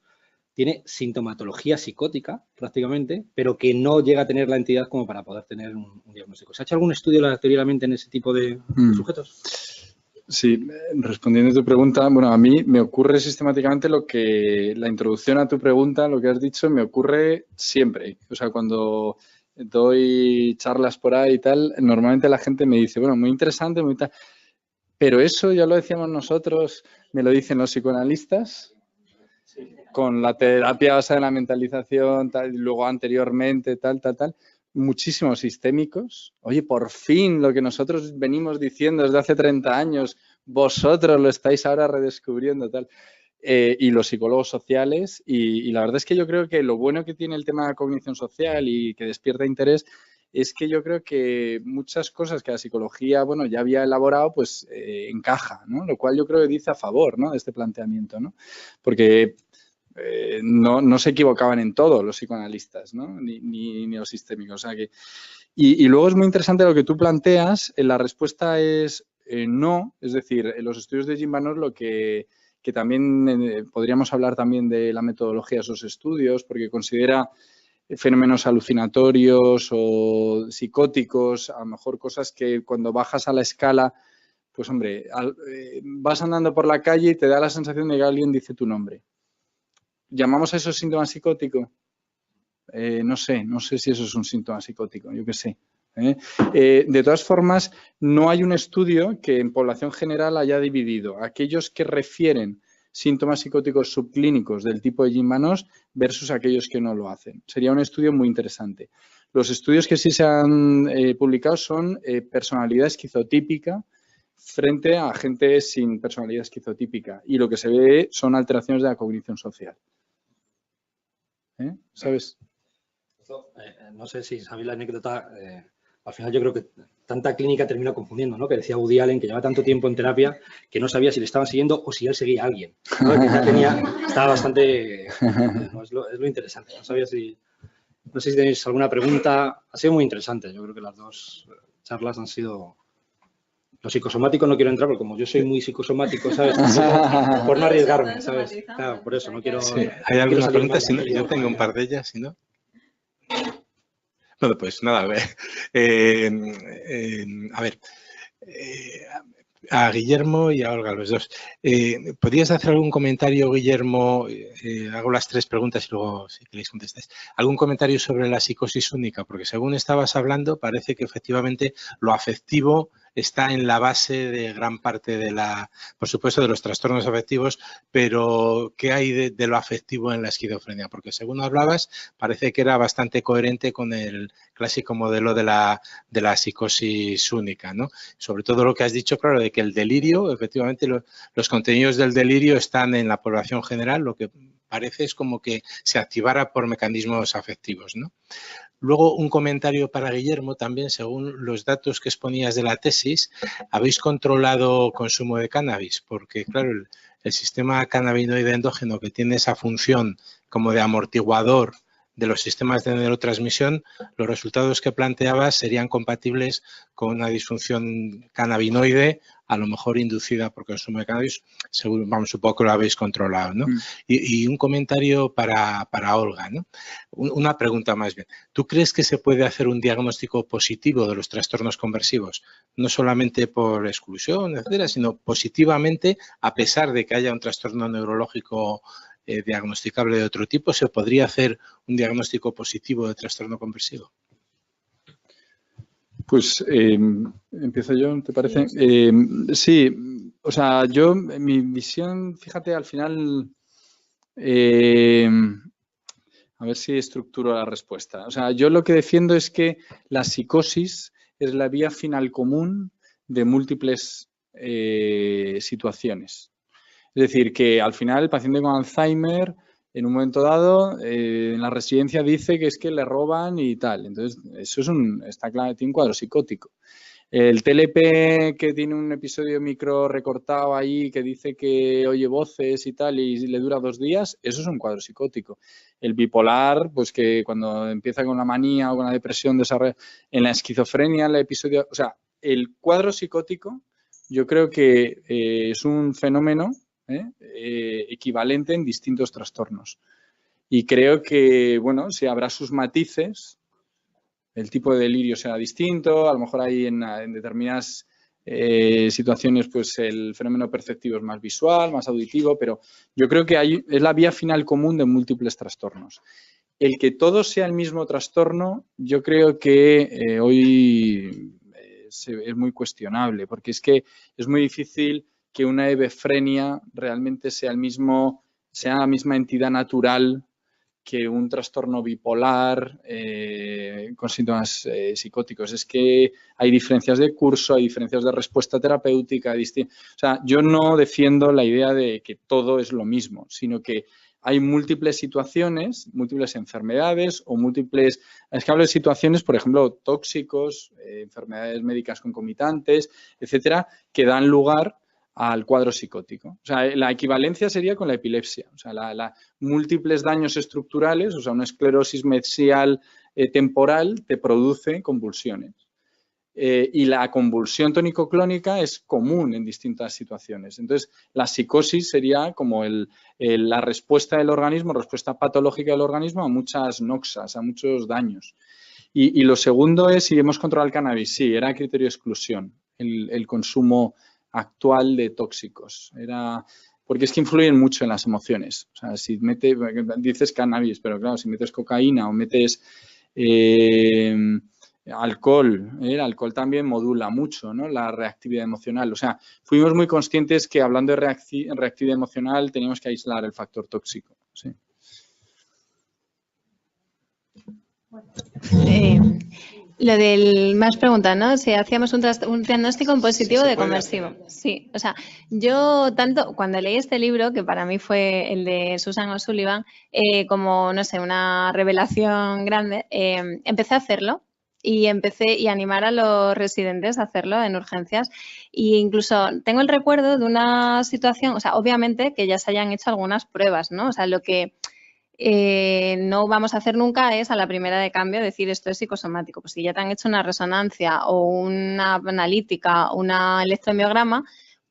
tiene sintomatología psicótica prácticamente, pero que no llega a tener la entidad como para poder tener un diagnóstico. ¿Se ha hecho algún estudio lateralmente en ese tipo de sujetos? Sí, respondiendo a tu pregunta, bueno, a mí me ocurre sistemáticamente la introducción a tu pregunta, lo que has dicho, me ocurre siempre. O sea, cuando doy charlas por ahí y tal, normalmente la gente me dice, bueno, muy interesante, muy tal. Pero eso ya lo decíamos nosotros, me lo dicen los psicoanalistas, con la terapia basada en la mentalización, tal, y luego anteriormente, tal. Muchísimos sistémicos. Oye, por fin lo que nosotros venimos diciendo desde hace 30 años, vosotros lo estáis ahora redescubriendo, tal. Y los psicólogos sociales. Y la verdad es que yo creo que lo bueno que tiene el tema de cognición social y que despierta interés es que yo creo que muchas cosas que la psicología, bueno, ya había elaborado, pues encaja, ¿no? Lo cual yo creo que dice a favor, ¿no? De este planteamiento, ¿no? Porque no se equivocaban en todo los psicoanalistas, ¿no? Ni los sistémicos. O sea que, y luego es muy interesante lo que tú planteas. La respuesta es no. Es decir, en los estudios de Jim Vanos lo que también podríamos hablar también de la metodología de esos estudios, porque considera fenómenos alucinatorios o psicóticos, a lo mejor cosas que cuando bajas a la escala, pues hombre, vas andando por la calle y te da la sensación de que alguien dice tu nombre. ¿Llamamos a eso síntoma psicótico? No sé si eso es un síntoma psicótico, yo qué sé. De todas formas, no hay un estudio que en población general haya dividido aquellos que refieren síntomas psicóticos subclínicos del tipo de Jim Vanos versus aquellos que no lo hacen. Sería un estudio muy interesante. Los estudios que sí se han publicado son personalidad esquizotípica frente a gente sin personalidad esquizotípica, y lo que se ve son alteraciones de la cognición social. ¿Sabes? No sé si sabéis la anécdota. al final yo creo que tanta clínica termina confundiendo, ¿no? Que decía Woody Allen que lleva tanto tiempo en terapia que no sabía si le estaban siguiendo o si él seguía a alguien, ¿no? Que ya estaba bastante, ¿no? Es lo interesante. No sabía no sé si tenéis alguna pregunta. Ha sido muy interesante. Yo creo que las dos charlas han sido... Lo psicosomático no quiero entrar porque como yo soy muy psicosomático, ¿sabes? Por no arriesgarme, ¿sabes? Claro, por eso no quiero... Sí. ¿Hay alguna pregunta? Si no, yo tengo un par de ellas, si no. Bueno, pues nada, a ver. A Guillermo y a Olga, los dos. ¿Podrías hacer algún comentario, Guillermo? Hago las tres preguntas y luego, si queréis, contestáis. ¿Algún comentario sobre la psicosis única? Porque según estabas hablando, parece que efectivamente lo afectivo está en la base de gran parte de por supuesto, de los trastornos afectivos, pero ¿qué hay de lo afectivo en la esquizofrenia? Porque según hablabas, parece que era bastante coherente con el clásico modelo de la psicosis única, ¿no? Sobre todo lo que has dicho, claro, de que el delirio, efectivamente, los contenidos del delirio están en la población general, lo que parece es como que se activara por mecanismos afectivos, ¿no? Luego, un comentario para Guillermo también, según los datos que exponías de la tesis, ¿habéis controlado consumo de cannabis? Porque, claro, el sistema cannabinoide endógeno que tiene esa función como de amortiguador de los sistemas de neurotransmisión, los resultados que planteabas serían compatibles con una disfunción cannabinoide, a lo mejor inducida por consumo de cannabis, según, vamos, supongo que lo habéis controlado, ¿no? Y un comentario para Olga, ¿no? Una pregunta más bien. ¿Tú crees que se puede hacer un diagnóstico positivo de los trastornos conversivos? No solamente por exclusión, etcétera, sino positivamente, a pesar de que haya un trastorno neurológico diagnosticable de otro tipo, ¿se podría hacer un diagnóstico positivo de trastorno conversivo? Pues empiezo yo, ¿te parece? Sí, o sea, yo, mi visión, fíjate, al final, a ver si estructuro la respuesta. O sea, yo lo que defiendo es que la psicosis es la vía final común de múltiples situaciones. Es decir, que al final el paciente con Alzheimer, en un momento dado, en la residencia dice que es que le roban y tal. Entonces, eso está claro, tiene un cuadro psicótico. El TLP que tiene un episodio micro recortado ahí que dice que oye voces y tal y le dura 2 días, eso es un cuadro psicótico. El bipolar, pues que cuando empieza con la manía o con la depresión desarrolla... En la esquizofrenia, el episodio... O sea, el cuadro psicótico yo creo que es un fenómeno equivalente en distintos trastornos. Y creo que, bueno, si habrá sus matices, el tipo de delirio será distinto, a lo mejor hay en determinadas situaciones pues el fenómeno perceptivo es más visual, más auditivo, pero yo creo que es la vía final común de múltiples trastornos. El que todo sea el mismo trastorno, yo creo que hoy es muy cuestionable, porque es que es muy difícil que una hebefrenia realmente sea la misma entidad natural que un trastorno bipolar con síntomas psicóticos. Es que hay diferencias de curso, hay diferencias de respuesta terapéutica. O sea, yo no defiendo la idea de que todo es lo mismo, sino que hay múltiples situaciones, múltiples enfermedades o múltiples... Es que hablo de situaciones, por ejemplo, tóxicos, enfermedades médicas concomitantes, etcétera, que dan lugar al cuadro psicótico. O sea, la equivalencia sería con la epilepsia. O sea, múltiples daños estructurales, o sea, una esclerosis mesial temporal te produce convulsiones. Y la convulsión tónico-clónica es común en distintas situaciones. Entonces, la psicosis sería como la respuesta del organismo, respuesta patológica del organismo a muchas noxas, a muchos daños. Y lo segundo es si hemos controlado el cannabis. Sí, era criterio de exclusión, el consumo actual de tóxicos. Porque es que influyen mucho en las emociones. O sea, si dices cannabis, pero claro, si metes cocaína o metes alcohol, el alcohol también modula mucho, ¿no?, la reactividad emocional. O sea, fuimos muy conscientes que hablando de reactividad emocional teníamos que aislar el factor tóxico. Sí. Lo del más pregunta, ¿no? Si hacíamos un diagnóstico positivo de conversivo. Sí, o sea, yo tanto cuando leí este libro, que para mí fue el de Susan O'Sullivan, como, no sé, una revelación grande, empecé a hacerlo y empecé y animar a los residentes a hacerlo en urgencias. E incluso tengo el recuerdo de una situación, o sea, obviamente que ya se hayan hecho algunas pruebas, ¿no? O sea, lo que no vamos a hacer nunca es a la primera de cambio decir esto es psicosomático. Pues si ya te han hecho una resonancia o una analítica, un electromiograma,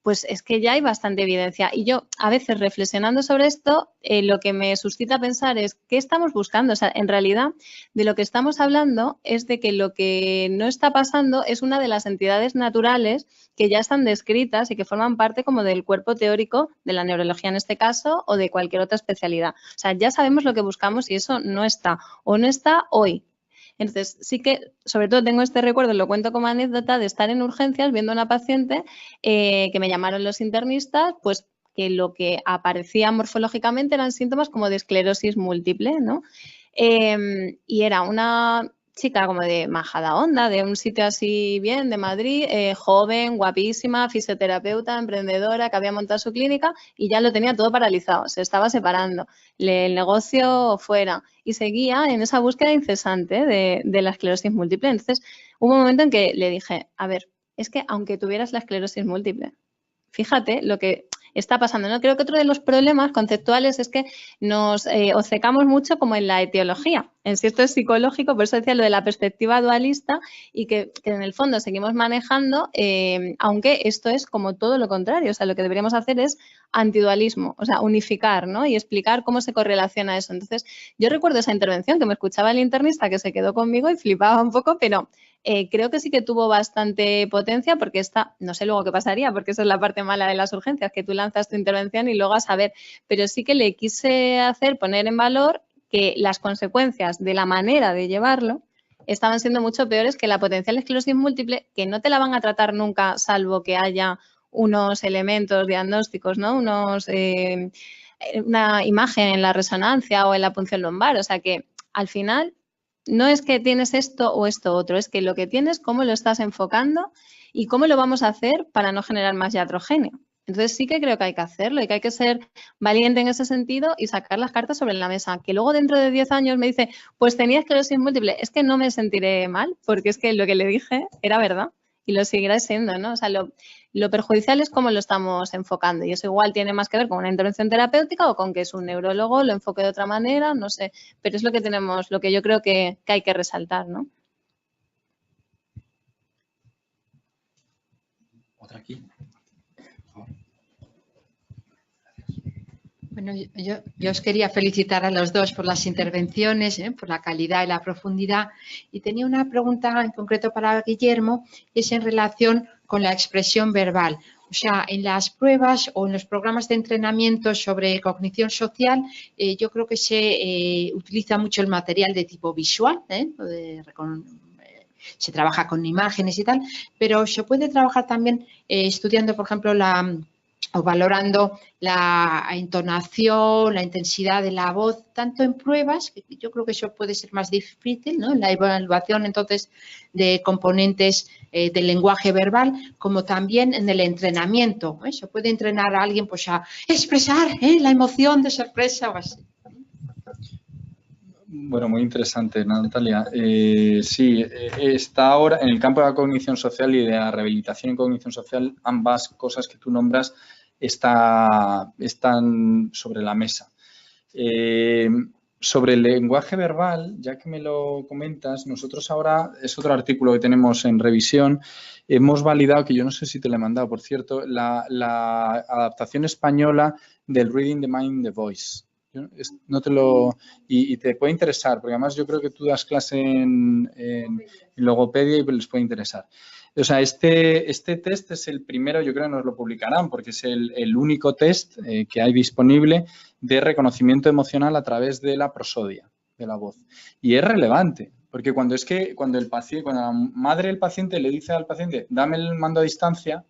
pues es que ya hay bastante evidencia. Y yo, a veces, reflexionando sobre esto, lo que me suscita pensar es ¿qué estamos buscando? O sea, en realidad, de lo que estamos hablando es de que lo que no está pasando es una de las entidades naturales que ya están descritas y que forman parte como del cuerpo teórico de la neurología en este caso o de cualquier otra especialidad. O sea, ya sabemos lo que buscamos y eso no está o no está hoy. Entonces, sí que, sobre todo tengo este recuerdo, lo cuento como anécdota, de estar en urgencias viendo a una paciente que me llamaron los internistas, pues que lo que aparecía morfológicamente eran síntomas como de esclerosis múltiple, ¿no? Y era una chica como de Majadahonda, de un sitio así bien, de Madrid, joven, guapísima, fisioterapeuta, emprendedora, que había montado su clínica y ya lo tenía todo paralizado, se estaba separando, el negocio fuera y seguía en esa búsqueda incesante de la esclerosis múltiple. Entonces, hubo un momento en que le dije, a ver, es que aunque tuvieras la esclerosis múltiple, fíjate lo que está pasando, ¿no? Creo que otro de los problemas conceptuales es que nos obcecamos mucho como en la etiología. En sí esto es psicológico, por eso decía lo de la perspectiva dualista y que en el fondo seguimos manejando, aunque esto es como todo lo contrario. O sea, lo que deberíamos hacer es antidualismo, o sea, unificar, ¿no? Y explicar cómo se correlaciona eso. Entonces, yo recuerdo esa intervención que me escuchaba el internista que se quedó conmigo y flipaba un poco, pero creo que sí que tuvo bastante potencia porque esta, no sé luego qué pasaría, porque esa es la parte mala de las urgencias, que tú lanzas tu intervención y luego a saber, pero sí que le quise poner en valor que las consecuencias de la manera de llevarlo estaban siendo mucho peores que la potencial esclerosis múltiple, que no te la van a tratar nunca salvo que haya unos elementos diagnósticos, ¿no? Una imagen en la resonancia o en la punción lumbar, o sea que al final no es que tienes esto o esto otro, es que lo que tienes, cómo lo estás enfocando y cómo lo vamos a hacer para no generar más iatrogenia. Entonces sí que creo que hay que hacerlo y que hay que ser valiente en ese sentido y sacar las cartas sobre la mesa. Que luego dentro de 10 años me dice, pues tenía esclerosis múltiple, es que no me sentiré mal porque es que lo que le dije era verdad y lo seguirá siendo, ¿no? O sea, lo perjudicial es cómo lo estamos enfocando y eso igual tiene más que ver con una intervención terapéutica o con que es un neurólogo, lo enfoque de otra manera, no sé, pero es lo que tenemos, lo que yo creo que hay que resaltar, ¿no? Otra aquí. Bueno, yo os quería felicitar a los dos por las intervenciones, por la calidad y la profundidad. Y tenía una pregunta en concreto para Guillermo, y es en relación con la expresión verbal. O sea, en las pruebas o en los programas de entrenamiento sobre cognición social, yo creo que se utiliza mucho el material de tipo visual, se trabaja con imágenes y tal, pero se puede trabajar también estudiando, por ejemplo, o valorando la entonación, la intensidad de la voz, tanto en pruebas, que yo creo que eso puede ser más difícil, ¿no? La evaluación, entonces, de componentes del lenguaje verbal, como también en el entrenamiento. Se puede entrenar a alguien pues, a expresar la emoción de sorpresa o así. Bueno, muy interesante, Natalia. Sí, está ahora en el campo de la cognición social y de la rehabilitación en cognición social, ambas cosas que tú nombras están sobre la mesa. Sobre el lenguaje verbal, ya que me lo comentas, nosotros ahora, es otro artículo que tenemos en revisión, hemos validado, que yo no sé si te lo he mandado, por cierto, la adaptación española del Reading the Mind, the Voice. No te lo y te puede interesar, porque además yo creo que tú das clase en logopedia y les puede interesar. O sea, este test es el primero, yo creo que nos lo publicarán, porque es el único test que hay disponible de reconocimiento emocional a través de la prosodia, de la voz. Y es relevante, porque cuando la madre del paciente le dice al paciente, dame el mando a distancia,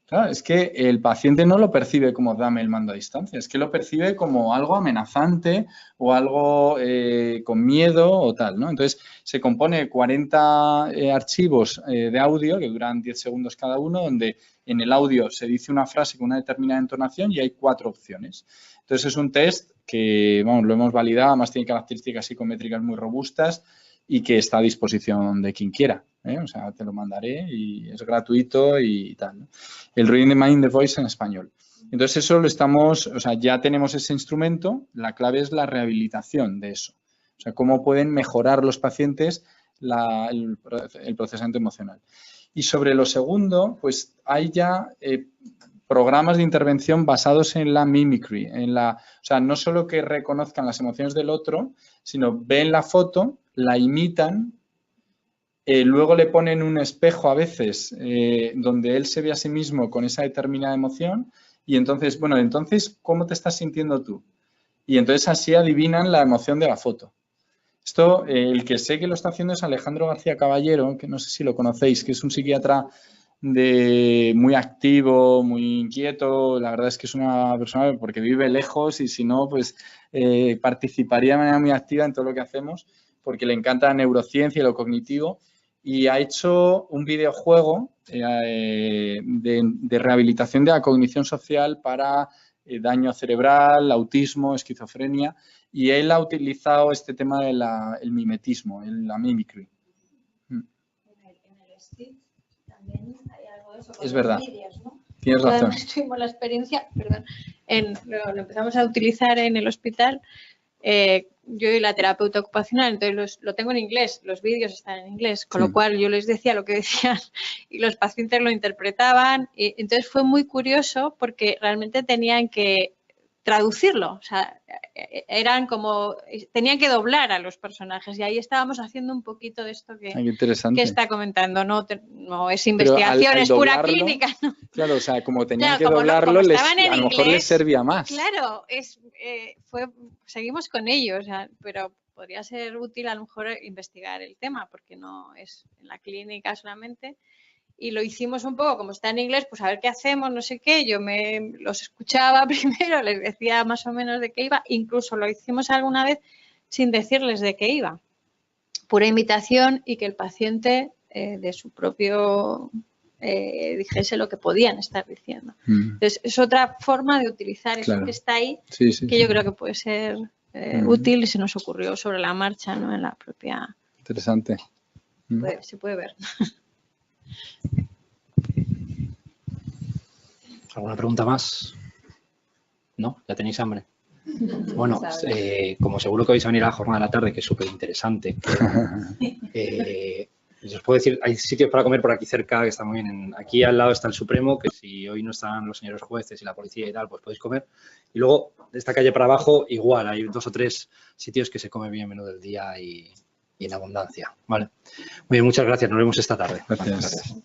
claro, es que el paciente no lo percibe como dame el mando a distancia, es que lo percibe como algo amenazante o algo con miedo o tal, ¿no? Entonces, se compone de 40 archivos de audio que duran 10 segundos cada uno, donde en el audio se dice una frase con una determinada entonación y hay 4 opciones. Entonces, es un test que, vamos, lo hemos validado, además tiene características psicométricas muy robustas y que está a disposición de quien quiera. O sea, te lo mandaré y es gratuito y tal, ¿no? El Reading the Mind, the Voice en español. Entonces, eso lo estamos, o sea, ya tenemos ese instrumento, la clave es la rehabilitación de eso. O sea, cómo pueden mejorar los pacientes el procesamiento emocional. Y sobre lo segundo, pues hay ya programas de intervención basados en la mimicry, o sea, no solo que reconozcan las emociones del otro, sino ven la foto, la imitan, luego le ponen un espejo a veces donde él se ve a sí mismo con esa determinada emoción y entonces, bueno, entonces, ¿cómo te estás sintiendo tú? Y entonces así adivinan la emoción de la foto. Esto, el que sé que lo está haciendo es Alejandro García Caballero, que no sé si lo conocéis, que es un psiquiatra muy activo, muy inquieto. La verdad es que es una persona porque vive lejos y si no, pues participaría de manera muy activa en todo lo que hacemos porque le encanta la neurociencia y lo cognitivo y ha hecho un videojuego de rehabilitación de la cognición social para daño cerebral, autismo, esquizofrenia y él ha utilizado este tema del mimetismo, la mimicry. Es verdad. Vídeos, ¿no? Tienes razón. Además, tuvimos la experiencia, perdón, lo empezamos a utilizar en el hospital. Yo y la terapeuta ocupacional, entonces lo tengo en inglés, los vídeos están en inglés, con lo cual yo les decía lo que decían y los pacientes lo interpretaban. Y entonces fue muy curioso porque realmente tenían que traducirlo, o sea, tenían que doblar a los personajes y ahí estábamos haciendo un poquito de esto que está comentando, no es investigación, es pura clínica, ¿no? Claro, o sea, como tenían que doblarlo, a lo mejor les servía más. Claro, seguimos con ello, o sea, pero podría ser útil a lo mejor investigar el tema porque no es en la clínica solamente. Y lo hicimos un poco, como está en inglés, pues a ver qué hacemos, no sé qué. Yo los escuchaba primero, les decía más o menos de qué iba. Incluso lo hicimos alguna vez sin decirles de qué iba. Pura imitación y que el paciente de su propio dijese lo que podían estar diciendo. Entonces, es otra forma de utilizar eso que está ahí, que yo creo que puede ser útil y se nos ocurrió sobre la marcha, ¿no? En la propia... Interesante. Se puede ver. ¿Alguna pregunta más? ¿No? ¿Ya tenéis hambre? Bueno, como seguro que vais a venir a la jornada de la tarde, que es súper interesante, os puedo decir, hay sitios para comer por aquí cerca que están muy bien. Aquí al lado está el Supremo, que si hoy no están los señores jueces y la policía y tal, pues podéis comer. Y luego, de esta calle para abajo, igual, hay 2 o 3 sitios que se come bien menú del día y en abundancia. ¿Vale? Muy bien, muchas gracias. Nos vemos esta tarde. Gracias.